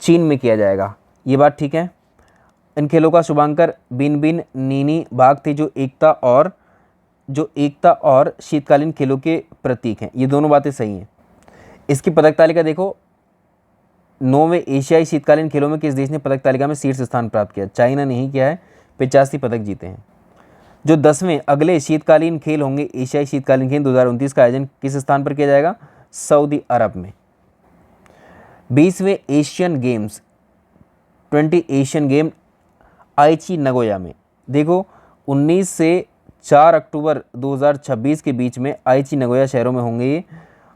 चीन में किया जाएगा। ये बात ठीक है। इन खेलों का शुभांकर बिन बिन नीनी बाग थे, जो एकता और शीतकालीन खेलों के प्रतीक हैं। ये दोनों बातें सही हैं। इसकी पदक तालिका देखो, 9वें एशियाई शीतकालीन खेलों में किस देश ने पदक तालिका में शीर्ष स्थान प्राप्त किया? चाइना ने ही किया है, 85 पदक जीते हैं। जो 10वें अगले शीतकालीन खेल होंगे, एशियाई शीतकालीन खेल 2029 का आयोजन किस स्थान पर किया जाएगा? सऊदी अरब में। 20वें एशियन गेम्स, 20 एशियन गेम आईची नगोया में। देखो, 19 से 4 अक्टूबर 2026 के बीच में आईची नगोया शहरों में होंगे ये,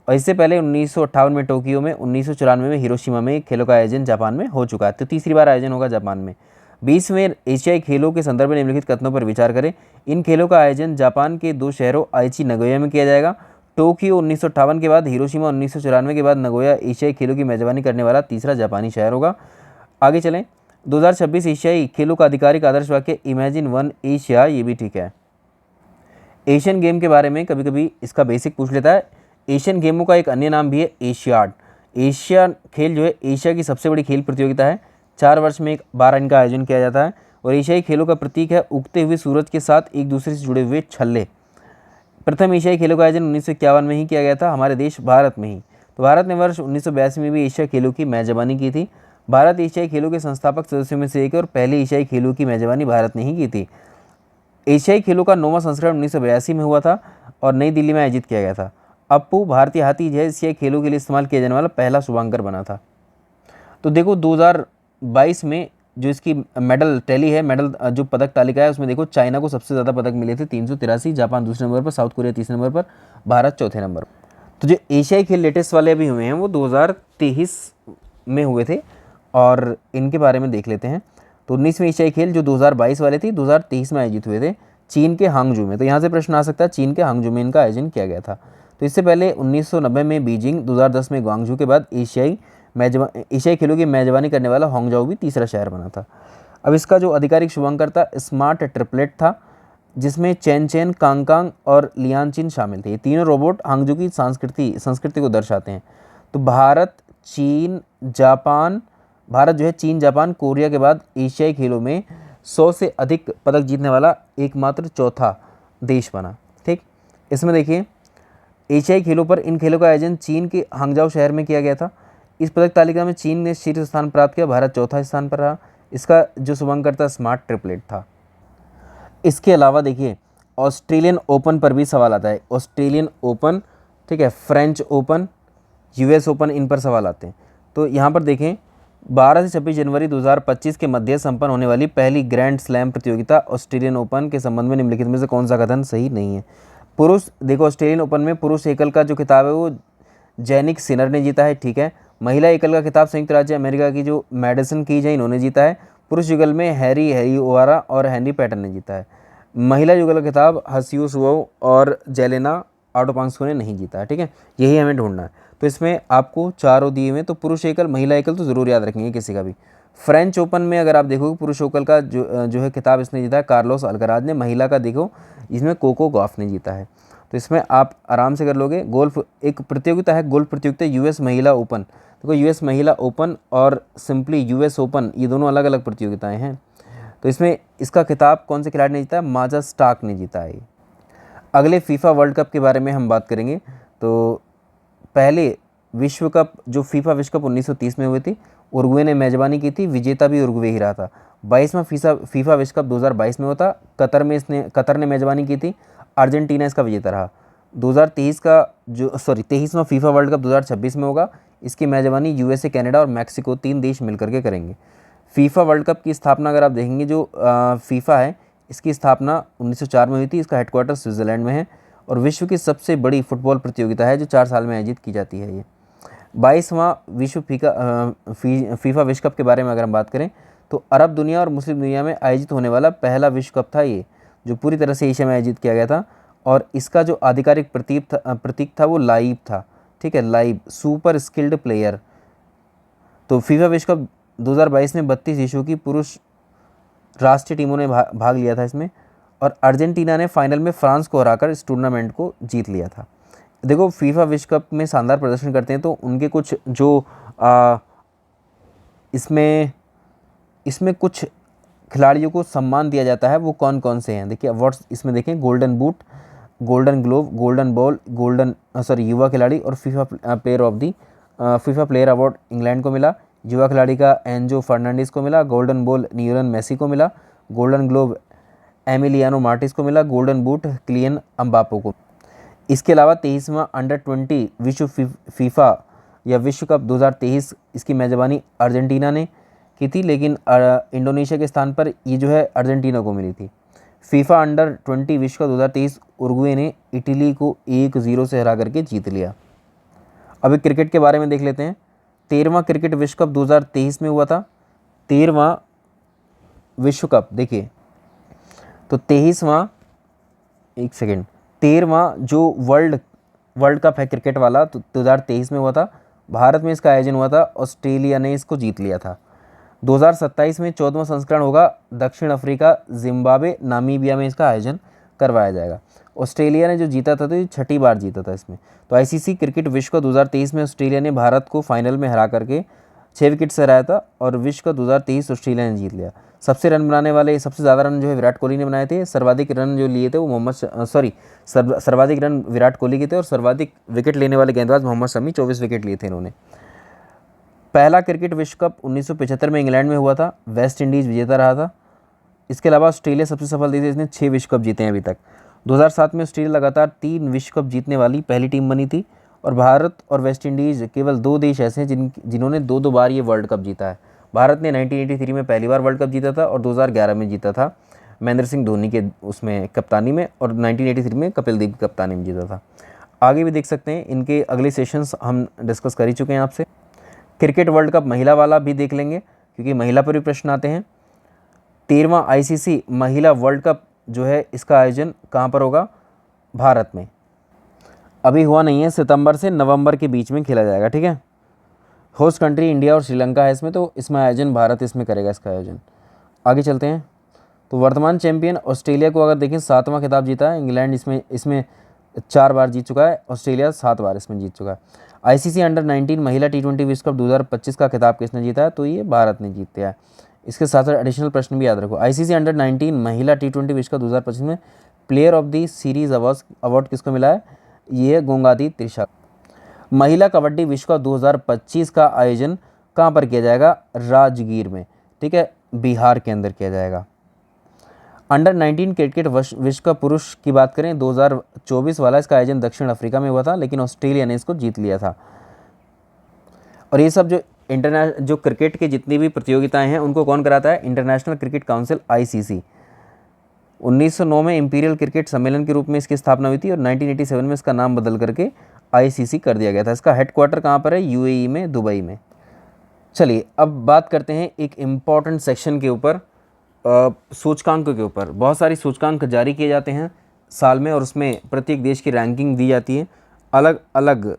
और इससे पहले 1958 में टोक्यो में, 1994 में हिरोशिमा में खेलों का आयोजन जापान में हो चुका है। तो तीसरी बार आयोजन होगा जापान में। 20वें एशियाई खेलों के संदर्भ में निम्नलिखित कथनों पर विचार करें। इन खेलों का आयोजन जापान के 2 शहरों आइची नगोया में किया जाएगा। टोक्यो 1958 के बाद, हिरोशिमा 1994 के बाद नगोया एशियाई खेलों की मेजबानी करने वाला तीसरा जापानी शहर होगा। आगे चलें। 2026 एशियाई खेलों का आधिकारिक आदर्श वाक्य इमेजिन वन एशिया, ये भी ठीक है। एशियन गेम के बारे में कभी कभी इसका बेसिक पूछ लेता है। एशियन गेमों का एक अन्य नाम भी है एशियाड। एशिया खेल जो है एशिया की सबसे बड़ी खेल प्रतियोगिता है। 4 वर्ष में एक बार इनका आयोजन किया जाता है और एशियाई खेलों का प्रतीक है उगते हुए सूरज के साथ एक दूसरे से जुड़े हुए छल्ले। प्रथम एशियाई खेलों का आयोजन 1951 में ही किया गया था, हमारे देश भारत में ही। तो भारत ने वर्ष 1982 में भी एशिया खेलों की मेजबानी की थी। भारत एशियाई खेलों के संस्थापक सदस्यों में से एक है और पहले एशियाई खेलों की मेजबानी भारत ने ही की थी। एशियाई खेलों का 9वां संस्करण 1982 में हुआ था और नई दिल्ली में आयोजित किया गया था। अप्पू भारतीय हाथी जो है एशियाई खेलों के लिए इस्तेमाल किया जाने वाला पहला शुभांकर बना था। तो देखो 2022 में जो इसकी मेडल टैली है, मेडल जो पदक तालिका है, उसमें देखो चाइना को सबसे ज़्यादा पदक मिले थे 383, जापान दूसरे नंबर पर, साउथ कोरिया तीसरे नंबर पर, भारत चौथे नंबर पर। तो जो एशियाई खेल लेटेस्ट वाले अभी हुए हैं वो 2023 में हुए थे और इनके बारे में देख लेते हैं। तो 19वें एशियाई खेल जो 2022 वाले थे 2023 में आयोजित हुए थे चीन के हांगजू में। तो यहाँ से प्रश्न आ सकता है, चीन के हांगजू में इनका आयोजन किया गया था। तो इससे पहले 1990 में बीजिंग, 2010 में ग्वांगझू के बाद एशियाई खेलों की मेजबानी करने वाला हांगझाऊ भी तीसरा शहर बना था। अब इसका जो आधिकारिक शुभांकर था स्मार्ट ट्रिपलेट था, जिसमें चैन चैन, कांग और लियानचिन शामिल थे। ये तीनों रोबोट हांगझू की संस्कृति को दर्शाते हैं। तो भारत जो है चीन, जापान, कोरिया के बाद एशियाई खेलों में 100 से अधिक पदक जीतने वाला एकमात्र चौथा देश बना। ठीक, इसमें देखिए एशियाई खेलों पर इन खेलों का आयोजन चीन के हांगझाऊ शहर में किया गया था। इस पदक तालिका में चीन ने शीर्ष स्थान प्राप्त किया, भारत चौथा स्थान पर रहा। इसका जो शुभांकर था स्मार्ट ट्रिपलेट था। इसके अलावा देखिए ऑस्ट्रेलियन ओपन पर भी सवाल आता है। ऑस्ट्रेलियन ओपन, ठीक है, फ्रेंच ओपन, यूएस ओपन, इन पर सवाल आते हैं। तो यहाँ पर देखें 12 से 26 जनवरी 2025 के मध्य संपन्न होने वाली पहली ग्रैंड स्लैम प्रतियोगिता ऑस्ट्रेलियन ओपन के संबंध में निम्नलिखित में से कौन सा कथन सही नहीं है। पुरुष, देखो ऑस्ट्रेलियन ओपन में पुरुष एकल का जो खिताब है वो जैनिक सिनर ने जीता है, ठीक है। महिला एकल का खिताब संयुक्त राज्य अमेरिका की जो मैडिसन कीज है इन्होंने जीता है। पुरुष युगल में हैरी ओवारा और हेनरी पैटन ने जीता है। महिला युगल का खिताब हसियो सुओ और जेलेना आटोपांस्को ने नहीं जीता है, ठीक है। यही हमें ढूंढना है। तो इसमें आपको चारों दिए हुए, तो पुरुष एकल, महिला एकल तो ज़रूर याद रखेंगे किसी का भी। फ्रेंच ओपन में अगर आप देखोगे पुरुष एकल का जो है खिताब इसने जीता है कार्लोस अल्कराज ने। महिला का देखो इसमें कोको गॉफ ने जीता है। तो इसमें आप आराम से कर लोगे। गोल्फ एक प्रतियोगिता है, गोल्फ प्रतियोगिता यूएस महिला ओपन। देखो यूएस महिला ओपन और सिंपली यूएस ओपन, ये दोनों अलग अलग प्रतियोगिताएं हैं। तो इसमें इसका खिताब कौन से खिलाड़ी ने जीता है? माजा स्टार्क ने जीता है। अगले फीफा वर्ल्ड कप के बारे में हम बात करेंगे। तो पहले विश्व कप जो फीफा विश्व कप 1930 में हुई थी, उरुग्वे ने मेजबानी की थी, विजेता भी उरुग्वे ही रहा था। 22वां फीफा विश्व कप 2022 में होता, कतर ने मेजबानी की थी, अर्जेंटीना इसका विजेता रहा। 23वां फीफा वर्ल्ड कप 2026 में होगा। इसकी मेजबानी यूएसए, कनाडा और मैक्सिको 3 देश मिलकर के करेंगे। फीफा वर्ल्ड कप की स्थापना अगर आप देखेंगे, जो फीफा है इसकी स्थापना 1904 में हुई थी। इसका हेडक्वार्टर स्विट्ज़रलैंड में है और विश्व की सबसे बड़ी फुटबॉल प्रतियोगिता है जो 4 साल में आयोजित की जाती है। ये 22वां विश्व फीफा विश्व कप के बारे में अगर हम बात करें तो अरब दुनिया और मुस्लिम दुनिया में आयोजित होने वाला पहला विश्व कप था ये, जो पूरी तरह से एशिया में आयोजित किया गया था। और इसका जो आधिकारिक प्रतीक था वो लाइव था, ठीक है, लाइव, सुपर स्किल्ड प्लेयर। तो फीफा विश्व कप 2022 में 32 देशों की पुरुष राष्ट्रीय टीमों ने भाग लिया था इसमें, और अर्जेंटीना ने फाइनल में फ्रांस को हराकर इस टूर्नामेंट को जीत लिया था। देखो फीफा विश्व कप में शानदार प्रदर्शन करते हैं तो उनके कुछ जो इसमें कुछ खिलाड़ियों को सम्मान दिया जाता है, वो कौन कौन से हैं देखिए अवार्ड्स इसमें देखें। Golden boot, golden glove, golden ball, युवा खिलाड़ी और फीफा प्लेयर अवार्ड इंग्लैंड को मिला। युवा खिलाड़ी का एंजो फर्नांडिस को मिला। गोल्डन बॉल लियोनेल मेसी को मिला। गोल्डन ग्लोव एमिलियानो मार्टिस को मिला। गोल्डन बूट किलियन एम्बापे को। इसके अलावा 23वां अंडर 20 विश्व फीफा या विश्व कप 2023 इसकी मेज़बानी अर्जेंटीना ने की थी, लेकिन इंडोनेशिया के स्थान पर ये जो है अर्जेंटीना को मिली थी। फीफा अंडर 20 विश्व कप 2023 उरुग्वे ने इटली को 1-0 से हरा करके जीत लिया। अभी क्रिकेट के बारे में देख लेते हैं। 13वां क्रिकेट विश्व कप 2023 में हुआ था। 13वां विश्व कप, देखिए तो 23वां, एक सेकेंड, 13वां जो वर्ल्ड कप है क्रिकेट वाला, तो 2023 में हुआ था। भारत में इसका आयोजन हुआ था, ऑस्ट्रेलिया ने इसको जीत लिया था। 2027 में 14वां संस्करण होगा, दक्षिण अफ्रीका, जिम्बाब्वे, नामीबिया में इसका आयोजन करवाया जाएगा। ऑस्ट्रेलिया ने जो जीता था तो ये 6ठी बार जीता था इसमें। तो आईसीसी क्रिकेट विश्व कप 2023 में ऑस्ट्रेलिया ने भारत को फाइनल में हरा करके 6 विकेट से हराया था और विश्व कप 2023 ऑस्ट्रेलिया ने जीत लिया। सबसे रन बनाने वाले, सबसे ज़्यादा रन जो है विराट कोहली ने बनाए थे। सर्वाधिक रन जो लिए थे वो सर्वाधिक रन विराट कोहली के थे और सर्वाधिक विकेट लेने वाले गेंदबाज मोहम्मद शमी, 24 विकेट लिए थे इन्होंने। पहला क्रिकेट विश्व कप 1975 में इंग्लैंड में हुआ था, वेस्ट इंडीज़ विजेता रहा था। इसके अलावा ऑस्ट्रेलिया सबसे सफल देश है, इसने 6 विश्व कप जीते हैं अभी तक। 2007 में ऑस्ट्रेलिया लगातार 3 विश्व कप जीतने वाली पहली टीम बनी थी और भारत और वेस्ट इंडीज़ केवल 2 देश ऐसे हैं जिन्होंने 2 बार ये वर्ल्ड कप जीता है। भारत ने 1983 में पहली बार वर्ल्ड कप जीता था और 2011 में जीता था महेंद्र सिंह धोनी के उसमें कप्तानी में, और 1983 में कपिल देव की कप्तानी में जीता था। आगे भी देख सकते हैं, इनके अगले सेशंस हम डिस्कस कर ही चुके हैं आपसे। क्रिकेट वर्ल्ड कप महिला वाला भी देख लेंगे क्योंकि महिला पर भी प्रश्न आते हैं। 13वां आईसीसी महिला वर्ल्ड कप जो है इसका आयोजन कहाँ पर होगा? भारत में। अभी हुआ नहीं है, सितंबर से नवंबर के बीच में खेला जाएगा, ठीक है। होस्ट कंट्री इंडिया और श्रीलंका है इसमें, तो इसमें आयोजन भारत इसमें करेगा इसका आयोजन। आगे चलते हैं। तो वर्तमान चैंपियन ऑस्ट्रेलिया को अगर देखें 7वां खिताब जीता है। इंग्लैंड इसमें 4 बार जीत चुका है, ऑस्ट्रेलिया 7 बार इसमें जीत चुका है। आईसीसी अंडर 19 महिला T20 विश्व कप 2025 का खिताब किसने जीता है? तो ये भारत ने जीत लिया है। इसके साथ साथ एडिशनल प्रश्न भी याद रखो। आईसीसी अंडर 19 महिला T20 विश्व कप 2025 में player of the series award किसको मिला है? ये गोंगादी त्रिशा। महिला कबड्डी विश्व कप 2025 का आयोजन कहाँ पर किया जाएगा? राजगीर में, ठीक है, बिहार के अंदर किया जाएगा। अंडर 19 क्रिकेट विश्व कप पुरुष की बात करें 2024 वाला, इसका आयोजन दक्षिण अफ्रीका में हुआ था, लेकिन ऑस्ट्रेलिया ने इसको जीत लिया था। और ये सब जो क्रिकेट की जितनी भी प्रतियोगिताएं हैं उनको कौन कराता है? International cricket council, ICC. 1909 में इंपीरियल क्रिकेट सम्मेलन के रूप में इसकी स्थापना हुई थी और 1987 में इसका नाम बदल करके आईसीसी कर दिया गया था। इसका हेडक्वार्टर कहाँ पर है? यूएई में, दुबई में। चलिए अब बात करते हैं एक इम्पॉर्टेंट सेक्शन के ऊपर, सूचकांक के ऊपर। बहुत सारी सूचकांक जारी किए जाते हैं साल में और उसमें प्रत्येक देश की रैंकिंग दी जाती है। अलग अलग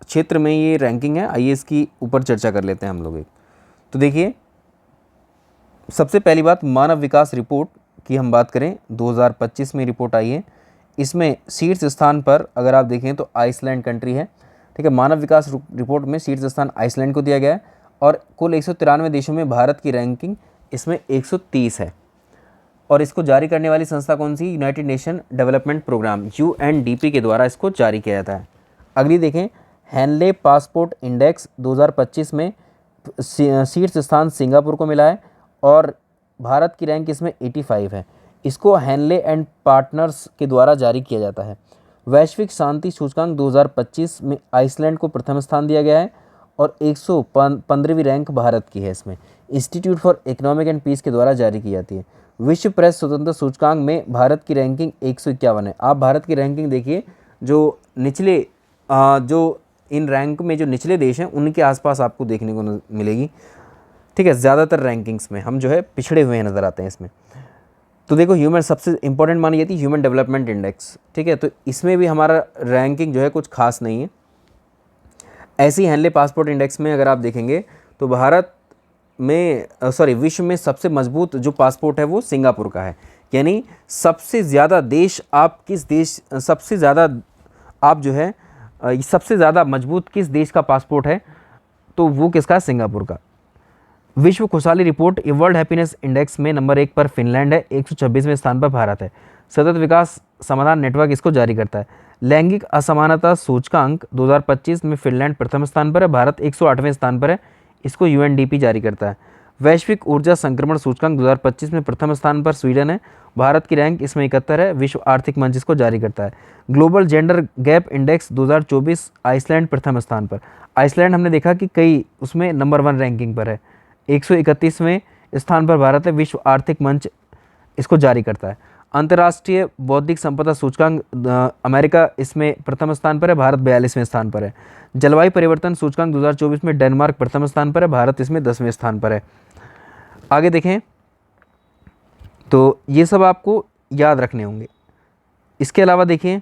क्षेत्र में ये रैंकिंग है। आइए इसकी ऊपर चर्चा कर लेते हैं हम लोग एक। तो देखिए, सबसे पहली बात, मानव विकास रिपोर्ट की हम बात करें 2025 में रिपोर्ट आई है। इसमें शीर्ष स्थान पर अगर आप देखें तो आइसलैंड कंट्री है, ठीक है। मानव विकास रिपोर्ट में शीर्ष स्थान आइसलैंड को दिया गया है और कुल 193 देशों में भारत की रैंकिंग इसमें 130 है। और इसको जारी करने वाली संस्था कौन सी? United Nation development program, UNDP के द्वारा इसको जारी किया जाता है। अगली देखें, हैनले पासपोर्ट इंडेक्स 2025 में शीर्ष स्थान सिंगापुर को मिला है और भारत की रैंक इसमें 85 है। इसको हैनले एंड पार्टनर्स के द्वारा जारी किया जाता है। वैश्विक शांति सूचकांक 2025 में आइसलैंड को प्रथम स्थान दिया गया है और 115वीं रैंक भारत की है। इसमें Institute for Economic and Peace के द्वारा जारी की जाती है। विश्व प्रेस स्वतंत्रता सूचकांक में भारत की रैंकिंग 151 है। आप भारत की रैंकिंग देखिए, जो निचले जो इन रैंक में जो निचले देश हैं उनके आसपास आपको देखने को मिलेगी, ठीक है। ज़्यादातर रैंकिंग्स में हम जो है पिछड़े हुए नज़र आते हैं इसमें। तो देखो, ह्यूमन सबसे इंपॉर्टेंट मानी जाती है ह्यूमन डेवलपमेंट इंडेक्स, ठीक है। तो इसमें भी हमारा रैंकिंग जो है कुछ खास नहीं है। ऐसे ही हैनले पासपोर्ट इंडेक्स में अगर आप देखेंगे तो भारत में विश्व में सबसे मजबूत जो पासपोर्ट है वो सिंगापुर का है। यानी सबसे ज़्यादा देश आप किस देश सबसे ज़्यादा आप जो है सबसे ज़्यादा मजबूत किस देश का पासपोर्ट है? तो वो किसका है? सिंगापुर का। विश्व खुशहाली रिपोर्ट वर्ल्ड हैप्पीनेस इंडेक्स में नंबर 1 पर फिनलैंड है, 126वें स्थान पर भारत है। सतत विकास समाधान नेटवर्क इसको जारी करता है। लैंगिक असमानता सूचकांक 2025 में फिनलैंड प्रथम स्थान पर है, भारत 108वें स्थान पर है। इसको यूएनडीपी जारी करता है। वैश्विक ऊर्जा संक्रमण सूचकांक 2025 में प्रथम स्थान पर स्वीडन है, भारत की रैंक इसमें 71 है। विश्व आर्थिक मंच इसको जारी करता है। Global gender gap index 2024 Iceland प्रथम स्थान पर। आइसलैंड हमने देखा कि कई उसमें नंबर 1 रैंकिंग पर है, 131वें स्थान पर भारत है। विश्व आर्थिक मंच इसको जारी करता है। अंतर्राष्ट्रीय बौद्धिक संपदा सूचकांक अमेरिका इसमें प्रथम स्थान पर है, भारत 42वें स्थान पर है। जलवायु परिवर्तन सूचकांक 2024 में डेनमार्क प्रथम स्थान पर है, भारत इसमें 10वें स्थान पर है। आगे देखें तो ये सब आपको याद रखने होंगे। इसके अलावा देखिए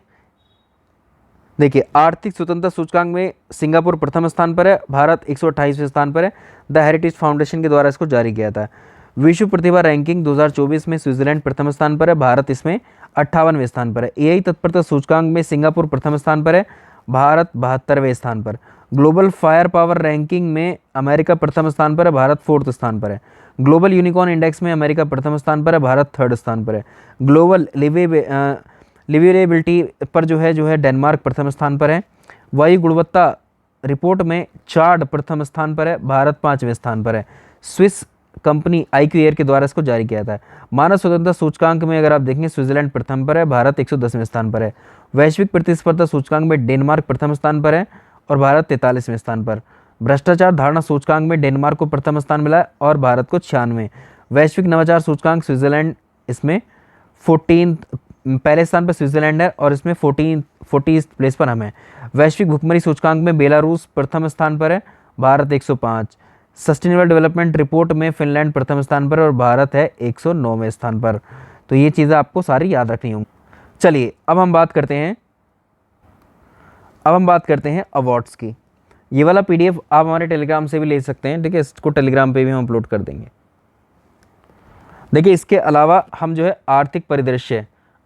आर्थिक स्वतंत्रता सूचकांक में सिंगापुर प्रथम स्थान पर है, भारत 128वें स्थान पर है। द हेरिटेज फाउंडेशन के द्वारा इसको जारी किया था। विश्व प्रतिभा रैंकिंग 2024 में स्विट्जरलैंड प्रथम स्थान पर है, भारत इसमें 58वें स्थान पर है। एआई तत्परता सूचकांक में सिंगापुर प्रथम स्थान पर है, भारत 72वें स्थान पर। ग्लोबल फायर पावर रैंकिंग में अमेरिका प्रथम स्थान पर है, भारत 4th स्थान पर है। ग्लोबल यूनिकॉर्न इंडेक्स में अमेरिका प्रथम स्थान पर है, भारत 3rd स्थान पर है। ग्लोबल लिवेरेबिलिटी पर जो है डेनमार्क प्रथम स्थान पर है। वायु गुणवत्ता रिपोर्ट में चार्ड प्रथम स्थान पर है, भारत 5वें स्थान पर है। स्विस कंपनी IQ एयर के द्वारा इसको जारी किया था। मानव स्वतंत्रता सूचकांक में अगर आप देखेंगे स्विट्जरलैंड प्रथम पर है, भारत 110वें स्थान पर है। वैश्विक प्रतिस्पर्धा सूचकांक में डेनमार्क प्रथम स्थान पर है और भारत 43वें स्थान पर। भ्रष्टाचार धारणा सूचकांक में डेनमार्क को प्रथम स्थान मिला है और भारत को 96। वैश्विक नवाचार सूचकांक स्विट्जरलैंड इसमें 14 पहले स्थान पर स्विट्जरलैंड है और इसमें 40 प्लेस पर हम हैं। वैश्विक भुखमरी सूचकांक में बेलारूस प्रथम स्थान पर है, भारत 105। सस्टेनेबल डेवलपमेंट रिपोर्ट में फिनलैंड प्रथम स्थान पर और भारत है 109वें स्थान पर। तो ये चीज़ें आपको सारी याद रखनी होंगी। चलिए अब हम बात करते हैं अवार्ड्स की। ये वाला PDF आप हमारे टेलीग्राम से भी ले सकते हैं, ठीक है। इसको टेलीग्राम पे भी हम अपलोड कर देंगे। देखिए इसके अलावा हम जो है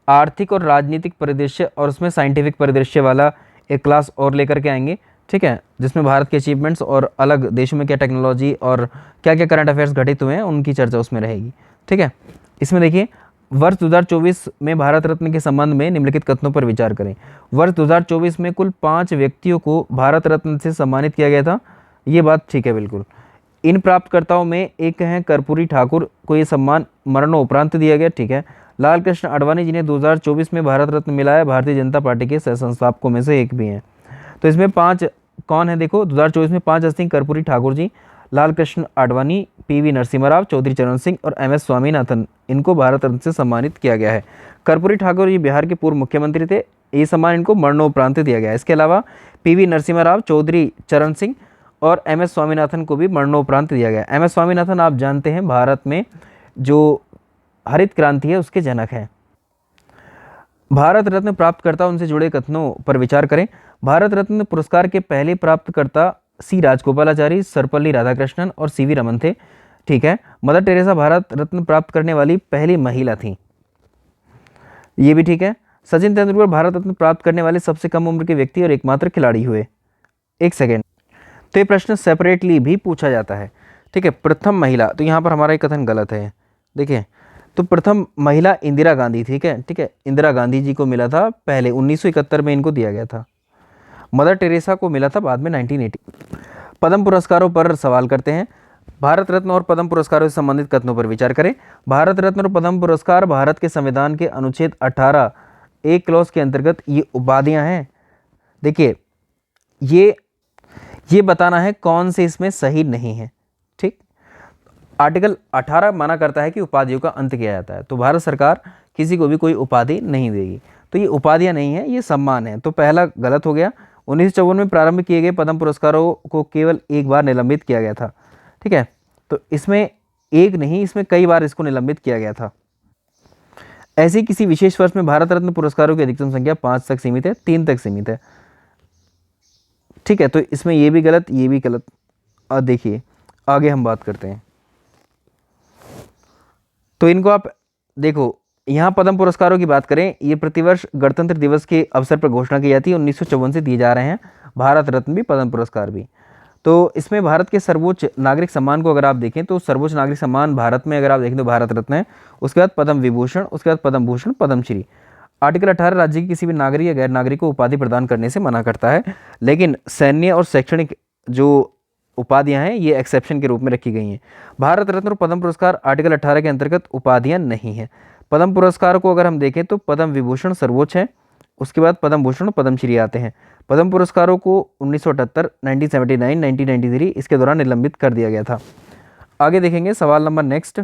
आर्थिक और राजनीतिक परिदृश्य और उसमें साइंटिफिक परिदृश्य वाला एक क्लास और लेकर के आएंगे, ठीक है, जिसमें भारत के अचीवमेंट्स और अलग देशों में क्या टेक्नोलॉजी और क्या क्या करंट अफेयर्स घटित हुए हैं उनकी चर्चा उसमें रहेगी, ठीक है। इसमें देखिए वर्ष 2024 में भारत रत्न के संबंध में निम्नलिखित कथनों पर विचार करें। वर्ष 2024 में कुल 5 व्यक्तियों को भारत रत्न से सम्मानित किया गया था। ये बात ठीक है बिल्कुल। इन प्राप्तकर्ताओं में एक हैं कर्पूरी ठाकुर को ये सम्मान मरणोपरांत दिया गया, ठीक है। लाल कृष्ण आडवाणी जिन्हें 2024 में भारत रत्न मिला है, भारतीय जनता पार्टी के सह संस्थापकों में से एक भी हैं। तो इसमें 5 कौन है देखो, 2024 में 5 हस्ती कर्पूरी ठाकुर जी, लाल कृष्ण आडवाणी, PV नरसिम्हा राव, चौधरी चरण सिंह और MS स्वामीनाथन, इनको भारत रत्न से सम्मानित किया गया है। कर्पूरी ठाकुर ये बिहार के पूर्व मुख्यमंत्री थे, ये सम्मान इनको मरणोपरांत दिया गया है। इसके अलावा PV नरसिम्हा राव, चौधरी चरण सिंह और MS स्वामीनाथन को भी मरणोपरांत दिया गया। MS स्वामीनाथन आप जानते हैं भारत में जो हरित क्रांति है उसके जनक हैं। भारत रत्न प्राप्तकर्ता उनसे जुड़े कथनों पर विचार करें। भारत रत्न पुरस्कार के पहले प्राप्तकर्ता C राजगोपालाचारी, सर्वपल्ली राधाकृष्णन और CV रमन थे, ठीक है। मदर टेरेसा भारत रत्न प्राप्त करने वाली पहली महिला थी, ये भी ठीक है। सचिन तेंदुलकर भारत रत्न प्राप्त करने वाले सबसे कम उम्र के व्यक्ति और एकमात्र खिलाड़ी हुए। एक सेकेंड, तो ये प्रश्न सेपरेटली भी पूछा जाता है, ठीक है। प्रथम महिला, तो यहाँ पर हमारा एक कथन गलत है, देखिए। तो प्रथम महिला इंदिरा गांधी, ठीक है, इंदिरा गांधी जी को मिला था पहले 1971 में इनको दिया गया था। मदर टेरेसा को मिला था बाद में 1980। पद्म पुरस्कारों पर सवाल करते हैं। भारत रत्न और पद्म पुरस्कारों से संबंधित कथनों पर विचार करें। भारत रत्न और पद्म पुरस्कार भारत के संविधान के अनुच्छेद 18 एक क्लॉज के अंतर्गत ये उपाधियां हैं। देखिए ये बताना है कौन से इसमें सही नहीं है, ठीक। आर्टिकल 18 मना करता है कि उपाधियों का अंत किया जाता है, तो भारत सरकार किसी को भी कोई उपाधि नहीं देगी। तो ये उपाधियां नहीं है, ये सम्मान है। तो पहला गलत हो गया। 1954 में प्रारंभ किए गए पद्म पुरस्कारों को केवल एक बार निलंबित किया गया था, ठीक है। तो इसमें एक नहीं, इसमें कई बार इसको निलंबित किया गया था। ऐसे किसी विशेष वर्ष में भारत रत्न पुरस्कारों की अधिकतम संख्या 5 तक सीमित है, 3 तक सीमित है, ठीक है। तो इसमें ये भी गलत, ये भी गलत। और देखिए आगे हम बात करते हैं। तो इनको आप देखो, यहाँ पद्म पुरस्कारों की बात करें, ये प्रतिवर्ष गणतंत्र दिवस के अवसर पर घोषणा की जाती है। 1954 से दिए जा रहे हैं भारत रत्न भी, पद्म पुरस्कार भी। तो इसमें भारत के सर्वोच्च नागरिक सम्मान को अगर आप देखें तो सर्वोच्च नागरिक सम्मान भारत में अगर आप देखें तो भारत रत्न है, उसके बाद पद्म विभूषण, उसके बाद पद्म भूषण, पद्मश्री। आर्टिकल 18 राज्य के किसी भी नागरिक या गैर नागरिक को उपाधि प्रदान करने से मना करता है, लेकिन सैन्य और शैक्षणिक जो उपाधियां हैं ये एक्सेप्शन के रूप में रखी गई हैं। भारत रत्न और पद्म पुरस्कार आर्टिकल 18 के अंतर्गत उपाधियां नहीं हैं। पद्म पुरस्कार को अगर हम देखें तो पद्म विभूषण सर्वोच्च है, उसके बाद पद्म भूषण और पद्मश्री आते हैं। पद्म पुरस्कारों को 1978, 1979, 1993 इसके दौरान निलंबित कर दिया गया था। आगे देखेंगे सवाल नंबर नेक्स्ट।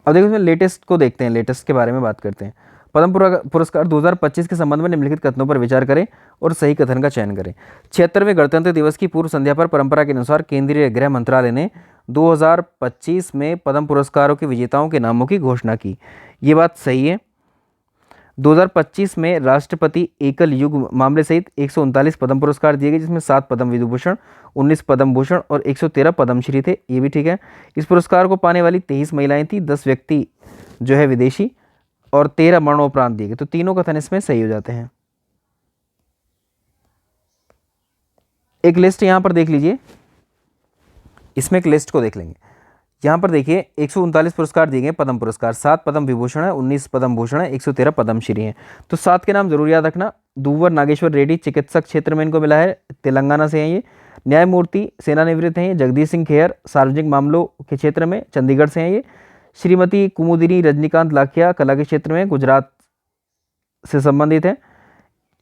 अब देखो इसमें लेटेस्ट को देखते हैं, लेटेस्ट के बारे में बात करते हैं। पद्म पुरस्कार 2025 के संबंध में निम्नलिखित कथनों पर विचार करें और सही कथन का चयन करें। 76वें गणतंत्र दिवस की पूर्व संध्या पर परंपरा के अनुसार केंद्रीय गृह मंत्रालय ने 2025 में पद्म पुरस्कारों के विजेताओं के नामों की घोषणा की। ये बात सही है। 2025 में राष्ट्रपति एकल युग मामले सहित 139 पद्म पुरस्कार दिए गए, जिसमें 7 पद्म विभूषण, 19 पद्म भूषण और 113 पद्मश्री थे। ये भी ठीक है। इस पुरस्कार को पाने वाली 23 महिलाएं थी, 10 व्यक्ति जो है विदेशी और 13 मरणोपरांत दिए गए। तो तीनों कथन इसमें सही हो जाते हैं। एक लिस्ट यहां पर देख लीजिए, इसमें एक लिस्ट को देख लेंगे। यहाँ पर देखिए 139 पुरस्कार दिए गए पद्म पुरस्कार, 7 पद्म विभूषण है, 19 पद्म भूषण है, 113 पद्मश्री हैं। तो 7 के नाम जरूर याद रखना। दुव्वर नागेश्वर रेड्डी चिकित्सक क्षेत्र में इनको मिला है, तेलंगाना से हैं ये। न्यायमूर्ति सेनानिवृत्त हैं ये, जगदीश सिंह खेर सार्वजनिक मामलों के क्षेत्र में चंडीगढ़ से हैं ये। श्रीमती कुमुदिनी रजनीकांत लाखिया कला के क्षेत्र में गुजरात से संबंधित है।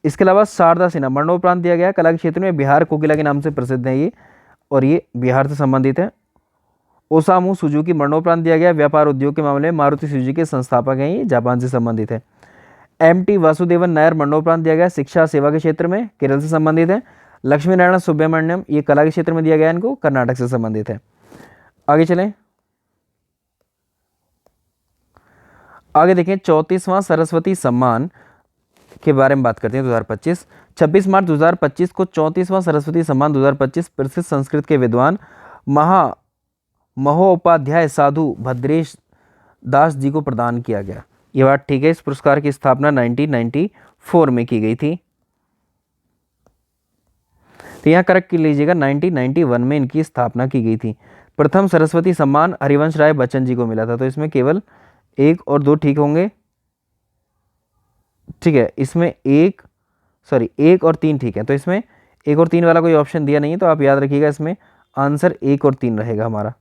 इसके अलावा शारदा सिन्हा मरणोपरांत दिया गया कला के क्षेत्र में, बिहार कोकिला के नाम से प्रसिद्ध है ये और ये बिहार से संबंधित है। ओसामू सुजुकी मरणोपरांत दिया गया व्यापार उद्योग के मामले में, मारुति सुजुकी के संस्थापक हैं ये, जापान से संबंधित है। एमटी वासुदेवन नायर मरणोपरांत दिया गया शिक्षा सेवा के क्षेत्र में, केरल से संबंधित है। लक्ष्मी नारायण सुब्रमण्यम ये कला के क्षेत्र में दिया गया, इनको कर्नाटक से संबंधित है। आगे चलें, आगे देखें 34वां सरस्वती सम्मान के बारे में बात करते हैं। 2025 26 मार्च 2025 को 34वां सरस्वती सम्मान 2025 प्रसिद्ध संस्कृत के विद्वान महोपाध्याय साधु भद्रेश दास जी को प्रदान किया गया। ये बात ठीक है। इस पुरस्कार की स्थापना 1994 में की गई थी। तो यहाँ करेक्ट कर लीजिएगा, 1991 में इनकी स्थापना की गई थी। प्रथम सरस्वती सम्मान हरिवंश राय बच्चन जी को मिला था। तो इसमें केवल 1 और 2 ठीक होंगे। ठीक है, इसमें 1 और 3 ठीक है। तो इसमें 1 और 3 वाला कोई ऑप्शन दिया नहीं है, तो आप याद रखिएगा इसमें आंसर 1 और 3 रहेगा हमारा।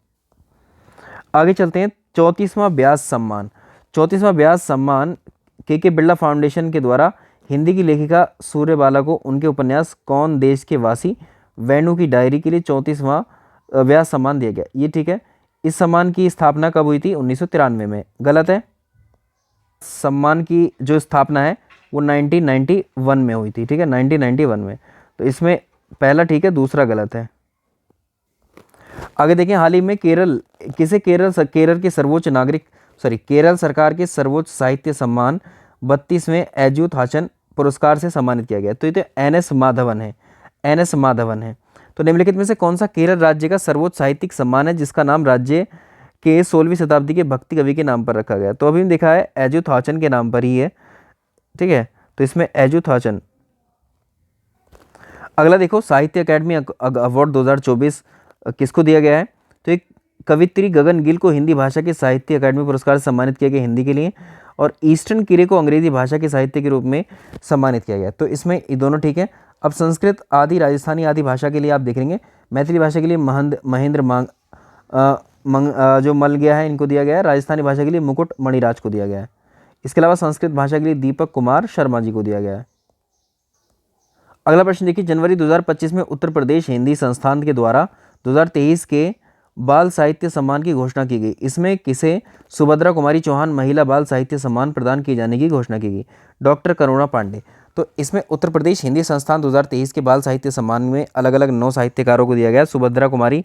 आगे चलते हैं 34वां व्यास सम्मान। 34वां व्यास सम्मान के बिरला फाउंडेशन के द्वारा हिंदी की लेखिका सूर्यबाला को उनके उपन्यास कौन देश के वासी वेणु की डायरी के लिए 34वां व्यास सम्मान दिया गया। ये ठीक है। इस सम्मान की स्थापना कब हुई थी? 1993 में। गलत है। सम्मान की जो स्थापना है वो 1991 में हुई थी। ठीक है, 1991 में। तो इसमें पहला ठीक है, दूसरा गलत है। आगे देखें, हाल ही में केरल सरकार के सर्वोच्च साहित्य सम्मान 32वें एज्यूथ हासन पुरस्कार से सम्मानित किया गया। तो ये तो एन.एस. माधवन है। तो निम्नलिखित में से कौन सा केरल राज्य का सर्वोच्च साहित्यिक सम्मान है जिसका नाम राज्य के 16वीं शताब्दी के भक्ति कवि के नाम पर रखा गया? तो अभी देखा है एज्यूथ हासन के नाम पर ही है। ठीक है, तो इसमें एज्यूथ हासन। अगला देखो, साहित्य अकादमी अवार्ड 2024 किसको दिया गया है? तो एक कवित्री गगन गिल को हिंदी भाषा के साहित्य अकादमी पुरस्कार से सम्मानित किया गया हिंदी के लिए, और ईस्टर्न किरे को अंग्रेजी भाषा के साहित्य के रूप में सम्मानित किया गया। तो इसमें ये दोनों ठीक है। अब संस्कृत आदि राजस्थानी आदि भाषा के लिए आप देखेंगे, मैथिली भाषा के लिए महेंद्र जो मल गया है इनको दिया गया है। राजस्थानी भाषा के लिए मुकुट मणिराज को दिया गया है। इसके अलावा संस्कृत भाषा के लिए दीपक कुमार शर्मा जी को दिया गया है। अगला प्रश्न देखिए, जनवरी 2025 में उत्तर प्रदेश हिंदी संस्थान के द्वारा 2023 के बाल साहित्य सम्मान की घोषणा की गई। इसमें किसे सुभद्रा कुमारी चौहान महिला बाल साहित्य सम्मान प्रदान किए जाने की घोषणा की गई? डॉक्टर करुणा पांडे। तो इसमें उत्तर प्रदेश हिंदी संस्थान 2023 के बाल साहित्य सम्मान में अलग अलग 9 साहित्यकारों को दिया गया। सुभद्रा कुमारी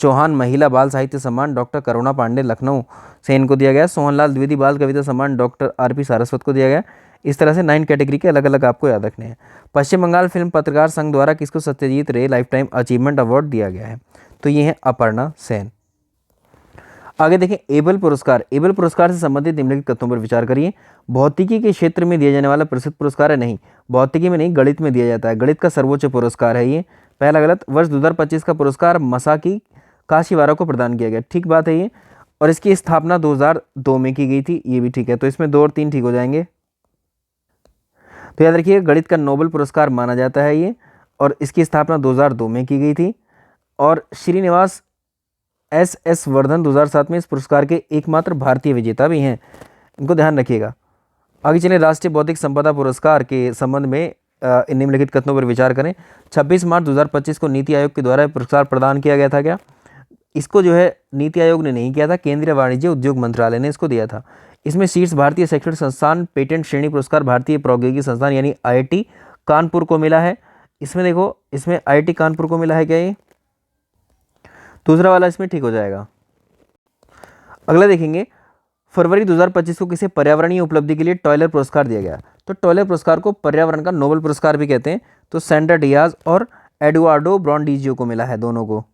चौहान महिला बाल साहित्य सम्मान डॉक्टर करुणा पांडे लखनऊ से इनको दिया गया। सोहनलाल द्विवेदी बाल कविता सम्मान डॉक्टर आर.पी. सारस्वत को दिया गया। इस तरह से 9 कैटेगरी के अलग अलग आपको याद रखने हैं। पश्चिम बंगाल फिल्म पत्रकार संघ द्वारा किसको सत्यजीत रे लाइफ टाइम अचीवमेंट अवार्ड दिया गया है? तो ये है अपर्णा सेन। आगे देखें, एबल पुरस्कार से संबंधित निम्नलिखित तथ्यों पर विचार करिए। भौतिकी के क्षेत्र में दिया जाने वाला प्रसिद्ध पुरस्कार है? नहीं, भौतिकी में नहीं, गणित में दिया जाता है। गणित का सर्वोच्च पुरस्कार है ये। पहला गलत। वर्ष 2025 का पुरस्कार मसाकी काशीवारा को प्रदान किया गया। ठीक बात है ये। और इसकी स्थापना 2002 में की गई थी। ये भी ठीक है। तो इसमें 2 और 3 ठीक हो जाएंगे। तो याद रखिए, गणित का नोबेल पुरस्कार माना जाता है ये, और इसकी स्थापना 2002 में की गई थी। और श्रीनिवास एस वर्धन 2007 में इस पुरस्कार के एकमात्र भारतीय विजेता भी हैं। इनको ध्यान रखिएगा। आगे चलें, राष्ट्रीय बौद्धिक संपदा पुरस्कार के संबंध में निम्नलिखित कथनों पर विचार करें। 26 मार्च 2025 को नीति आयोग के द्वारा पुरस्कार प्रदान किया गया था क्या? इसको जो है नीति आयोग ने नहीं किया था, केंद्रीय वाणिज्य उद्योग मंत्रालय ने इसको दिया था। इसमें शीर्ष भारतीय शैक्षणिक संस्थान पेटेंट श्रेणी पुरस्कार भारतीय प्रौद्योगिकी संस्थान यानी आईआईटी कानपुर को मिला है। इसमें देखो, इसमें आईआईटी कानपुर को मिला है क्या, ये दूसरा वाला इसमें ठीक हो जाएगा। अगला देखेंगे, फरवरी 2025 को किसे पर्यावरणीय उपलब्धि के लिए टॉयलर पुरस्कार दिया गया। तो टॉयलर पुरस्कार को पर्यावरण का नोबेल पुरस्कार भी कहते हैं। तो सैंड्रा डियाज और एडुआर्डो ब्रॉन्डिजियो को मिला है, दोनों को।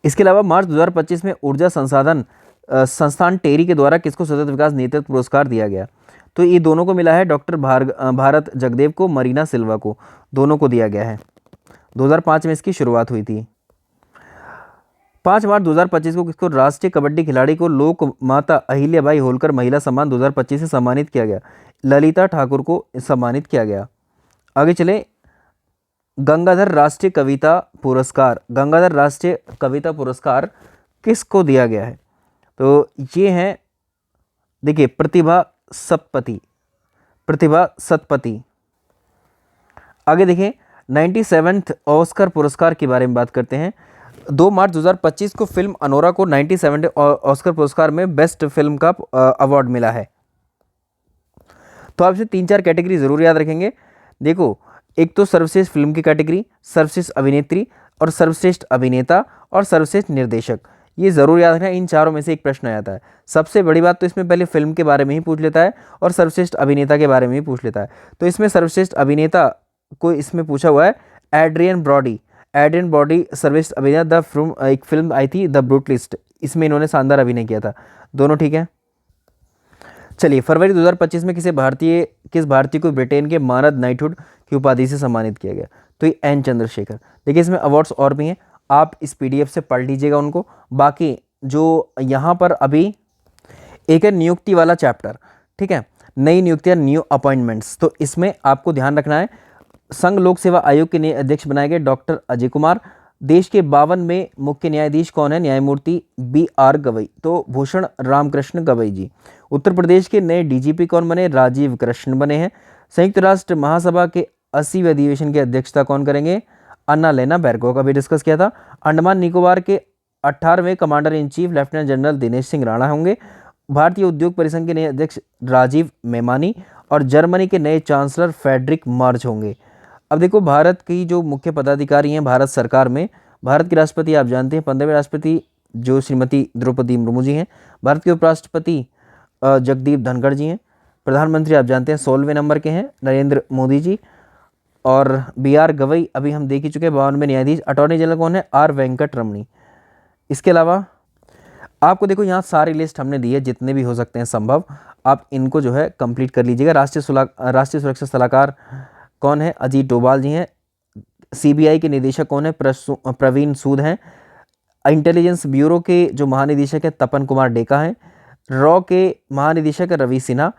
इसके अलावा मार्च 2025 में ऊर्जा संसाधन संस्थान टेरी के द्वारा किसको सतत विकास नेतृत्व पुरस्कार दिया गया। तो ये दोनों को मिला है, डॉक्टर भारत जगदेव को, मरीना सिल्वा को, दोनों को दिया गया है। 2005 में इसकी शुरुआत हुई थी। 5 मार्च 2025 को किसको राष्ट्रीय कबड्डी खिलाड़ी को लोक माता अहिल्याबाई होलकर महिला सम्मान 2025 से सम्मानित किया गया। ललिता ठाकुर को सम्मानित किया गया। आगे चले, गंगाधर राष्ट्रीय कविता पुरस्कार, गंगाधर राष्ट्रीय कविता पुरस्कार किसको दिया गया है। तो ये हैं, देखिए, प्रतिभा सत्पथी, प्रतिभा सत्पथी। आगे देखें, 97th ऑस्कर पुरस्कार के बारे में बात करते हैं। 2 मार्च 2025 को फिल्म अनोरा को 97 ऑस्कर पुरस्कार में बेस्ट फिल्म का अवार्ड मिला है। तो आप इसे 3-4 कैटेगरी जरूर याद रखेंगे। देखो, एक तो सर्वश्रेष्ठ फिल्म की कैटेगरी, सर्वश्रेष्ठ अभिनेत्री और सर्वश्रेष्ठ अभिनेता और सर्वश्रेष्ठ निर्देशक, ये जरूर याद रखना। इन चारों में से एक प्रश्न आता है। सबसे बड़ी बात तो इसमें पहले फिल्म के बारे में ही पूछ लेता है और सर्वश्रेष्ठ अभिनेता के बारे में ही पूछ लेता है। तो इसमें सर्वश्रेष्ठ अभिनेता को इसमें पूछा हुआ है एड्रियन ब्रॉडी। एड्रियन ब्रॉडी सर्वश्रेष्ठ अभिनेता, द फिल्म, एक फिल्म आई थी द ब्रूटलिस्ट, इसमें इन्होंने शानदार अभिनय किया था। दोनों ठीक है। चलिए, फरवरी 2025 में किस भारतीय को ब्रिटेन के मानद नाइटहुड की उपाधि से सम्मानित किया गया। तो ये एन चंद्रशेखर। देखिए, इसमें अवार्ड्स और भी हैं, आप इस पीडीएफ से पढ़ लीजिएगा उनको। बाकी जो यहाँ पर अभी एक है नियुक्ति वाला चैप्टर, ठीक है, नई नियुक्तियाँ, न्यू अपॉइंटमेंट्स। तो इसमें आपको ध्यान रखना है, संघ लोक सेवा आयोग के नए अध्यक्ष बनाए गए डॉक्टर अजय कुमार। देश के 52वें मुख्य न्यायाधीश कौन है, न्यायमूर्ति BR गवई, तो भूषण रामकृष्ण गवई जी। उत्तर प्रदेश के नए डीजीपी कौन बने, राजीव कृष्ण बने हैं। संयुक्त राष्ट्र महासभा के 80वें अधिवेशन की अध्यक्षता कौन करेंगे, अन्ना लेना बैरको का भी डिस्कस किया था। अंडमान निकोबार के 18वें commander in chief lieutenant general Dinesh Singh Rana होंगे। भारतीय उद्योग परिसंघ के नए अध्यक्ष राजीव मेमानी और जर्मनी के नए चांसलर फेडरिक मार्च होंगे। अब देखो, भारत की जो मुख्य पदाधिकारी हैं भारत सरकार में, भारत के राष्ट्रपति आप जानते हैं 15वें राष्ट्रपति जो श्रीमती द्रौपदी मुर्मू जी हैं। भारत के उपराष्ट्रपति जगदीप धनखड़ जी हैं। प्रधानमंत्री आप जानते हैं 16वें नंबर के हैं, नरेंद्र मोदी जी। और BR गवई अभी हम देख ही चुके हैं, 52वें न्यायाधीश। अटॉर्नी जनरल कौन है, R वेंकट रमणी। इसके अलावा आपको देखो, यहाँ सारी लिस्ट हमने दी है, जितने भी हो सकते हैं संभव, आप इनको जो है कंप्लीट कर लीजिएगा। राष्ट्रीय सुरक्षा सलाहकार कौन है, अजीत डोभाल जी हैं। CBI के निदेशक कौन है, प्रवीण सूद हैं। इंटेलिजेंस ब्यूरो के जो महानिदेशक है तपन कुमार डेका हैं। रॉ के महानिदेशक रवि सिन्हा।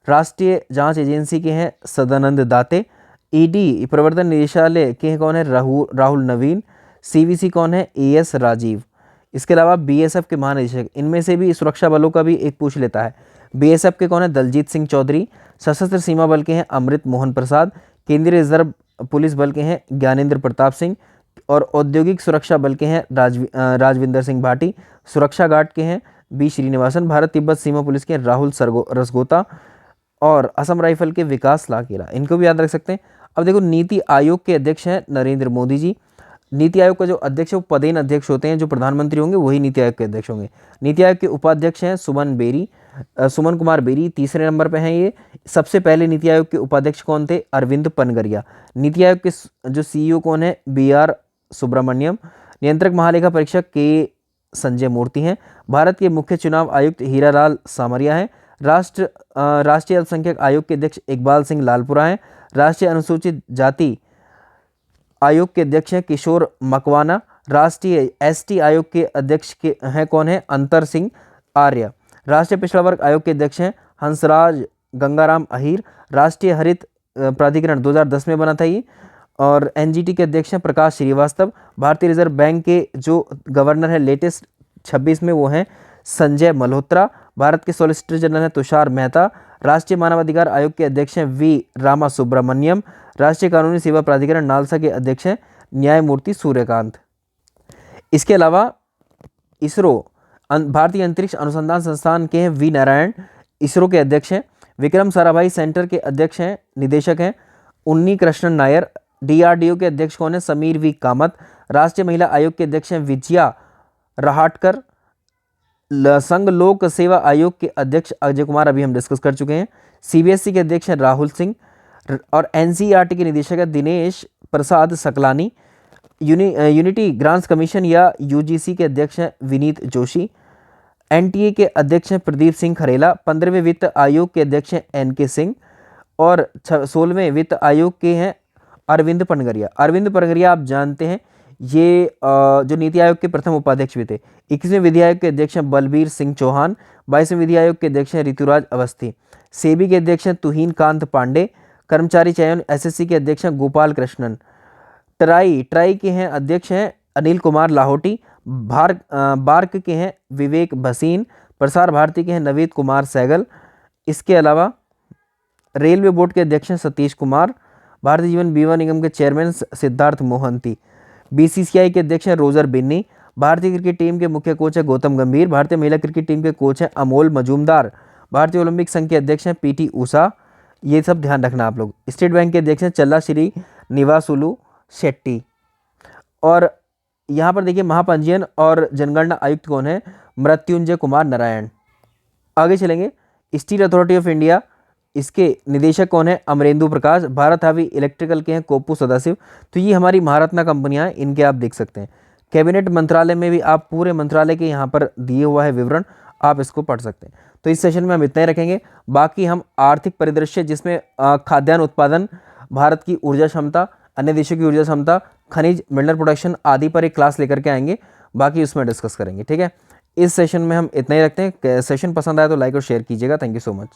राष्ट्रीय जांच एजेंसी के हैं सदानंद दाते। ED प्रवर्तन निदेशालय के कौन है, राहुल नवीन। CVC कौन है, AS राजीव। इसके अलावा BSF के महानिदेशक, इनमें से भी सुरक्षा बलों का भी एक पूछ लेता है। BSF के कौन है, दलजीत सिंह चौधरी। सशस्त्र सीमा बल के हैं अमृत मोहन प्रसाद। केंद्रीय रिजर्व पुलिस बल के हैं ज्ञानेंद्र प्रताप सिंह। और औद्योगिक सुरक्षा बल के हैं राजविंदर सिंह भाटी। सुरक्षा गार्ड के हैं B श्रीनिवासन। भारत तिब्बत सीमा पुलिस के राहुल रसगोता। और असम राइफल के विकास लाकेरा, इनको भी याद रख सकते हैं। अब देखो, नीति आयोग के अध्यक्ष हैं नरेंद्र मोदी जी। नीति आयोग का जो अध्यक्ष है वो पदेन अध्यक्ष होते हैं, जो प्रधानमंत्री होंगे वही नीति आयोग के अध्यक्ष होंगे। नीति आयोग के उपाध्यक्ष हैं सुमन कुमार बेरी, तीसरे नंबर पे हैं ये। सबसे पहले नीति आयोग के उपाध्यक्ष कौन थे, अरविंद पनगरिया। नीति आयोग के जो CEO कौन है, BR सुब्रमण्यम। नियंत्रक महालेखा परीक्षक के संजय मूर्ति हैं। भारत के मुख्य चुनाव आयुक्त हीरालाल सामरिया हैं। राष्ट्रीय अल्पसंख्यक आयोग के अध्यक्ष इकबाल सिंह लालपुरा हैं। राष्ट्रीय अनुसूचित जाति आयोग के अध्यक्ष हैं किशोर मकवाना। राष्ट्रीय ST आयोग के अध्यक्ष के हैं कौन है, अंतर सिंह आर्य। राष्ट्रीय पिछड़ा वर्ग आयोग के अध्यक्ष हैं हंसराज गंगाराम अहीर। राष्ट्रीय हरित प्राधिकरण 2010 में बना था ये। और NGT के अध्यक्ष हैं प्रकाश श्रीवास्तव। भारतीय रिजर्व बैंक के जो गवर्नर है लेटेस्ट 26 में वो हैं संजय मल्होत्रा। भारत के सॉलिसिटर जनरल हैं तुषार मेहता। राष्ट्रीय मानवाधिकार आयोग के अध्यक्ष हैं V रामा सुब्रमण्यम। राष्ट्रीय कानूनी सेवा प्राधिकरण नालसा के अध्यक्ष हैं न्यायमूर्ति सूर्यकांत। इसके अलावा इसरो भारतीय अंतरिक्ष अनुसंधान संस्थान के हैं वी नारायण, इसरो के अध्यक्ष हैं। विक्रम साराभाई सेंटर के अध्यक्ष हैं, निदेशक हैं उन्नी कृष्णन नायर। डीआरडीओ के अध्यक्ष कौन है? समीर वी कामत। राष्ट्रीय महिला आयोग के अध्यक्ष हैं विजया रहाटकर। संघ लोक सेवा आयोग के अध्यक्ष अजय कुमार, अभी हम डिस्कस कर चुके हैं। सीबीएसई के अध्यक्ष हैं राहुल सिंह और एनसीईआरटी के निदेशक है Dinesh Prasad Saklani. Unity grants commission या यूजीसी के अध्यक्ष हैं विनीत जोशी। एनटीए के अध्यक्ष हैं प्रदीप सिंह खरेला। 15वें वित्त आयोग के अध्यक्ष हैं एनके सिंह और 16वें वित्त आयोग के हैं अरविंद पनगरिया। अरविंद पनगरिया आप जानते हैं ये जो नीति आयोग के प्रथम उपाध्यक्ष भी थे। 21वें विधि आयोग के अध्यक्ष हैं बलबीर सिंह चौहान। 22वें विधि आयोग के अध्यक्ष हैं ऋतुराज अवस्थी। सेबी के अध्यक्ष हैं तुहीन कांत पांडे। कर्मचारी चयन एसएससी के अध्यक्ष हैं गोपाल कृष्णन। ट्राई के हैं अध्यक्ष हैं अनिल कुमार लाहौटी। बार्क के हैं विवेक भसीन। प्रसार भारती के हैं नवीद कुमार सहगल। इसके अलावा रेलवे बोर्ड के अध्यक्ष हैं सतीश कुमार। भारतीय जीवन बीमा निगम के चेयरमैन सिद्धार्थ मोहंती। बीसीसीआई के अध्यक्ष हैं रोजर बिन्नी। भारतीय क्रिकेट टीम के मुख्य कोच है गौतम गंभीर। भारतीय महिला क्रिकेट टीम के कोच हैं अमोल मजूमदार। भारतीय ओलंपिक संघ के अध्यक्ष हैं पीटी उषा। ये सब ध्यान रखना आप लोग। स्टेट बैंक के अध्यक्ष हैं चल्ला श्री निवासुलु शेट्टी। और यहाँ पर देखिए महापंजीयन और जनगणना आयुक्त कौन है? मृत्युंजय कुमार नारायण। आगे चलेंगे। स्टील अथॉरिटी ऑफ इंडिया, इसके निदेशक कौन है? अमरेंदु प्रकाश। भारत हावी इलेक्ट्रिकल के हैं कोप्पू सदाशिव। तो ये हमारी महारत्ना कंपनियां हैं, इनके आप देख सकते हैं। कैबिनेट मंत्रालय में भी आप पूरे मंत्रालय के यहाँ पर दिए हुआ है विवरण, आप इसको पढ़ सकते हैं। तो इस सेशन में हम इतना ही रखेंगे। बाकी हम आर्थिक परिदृश्य जिसमें खाद्यान्न उत्पादन, भारत की ऊर्जा क्षमता, अन्य देशों की ऊर्जा क्षमता, खनिज, मिनरल प्रोडक्शन आदि पर एक क्लास लेकर के आएंगे। बाकी उसमें डिस्कस करेंगे। ठीक है, इस सेशन में हम इतना ही रखते हैं। सेशन पसंद आया तो लाइक और शेयर कीजिएगा। Thank you so much.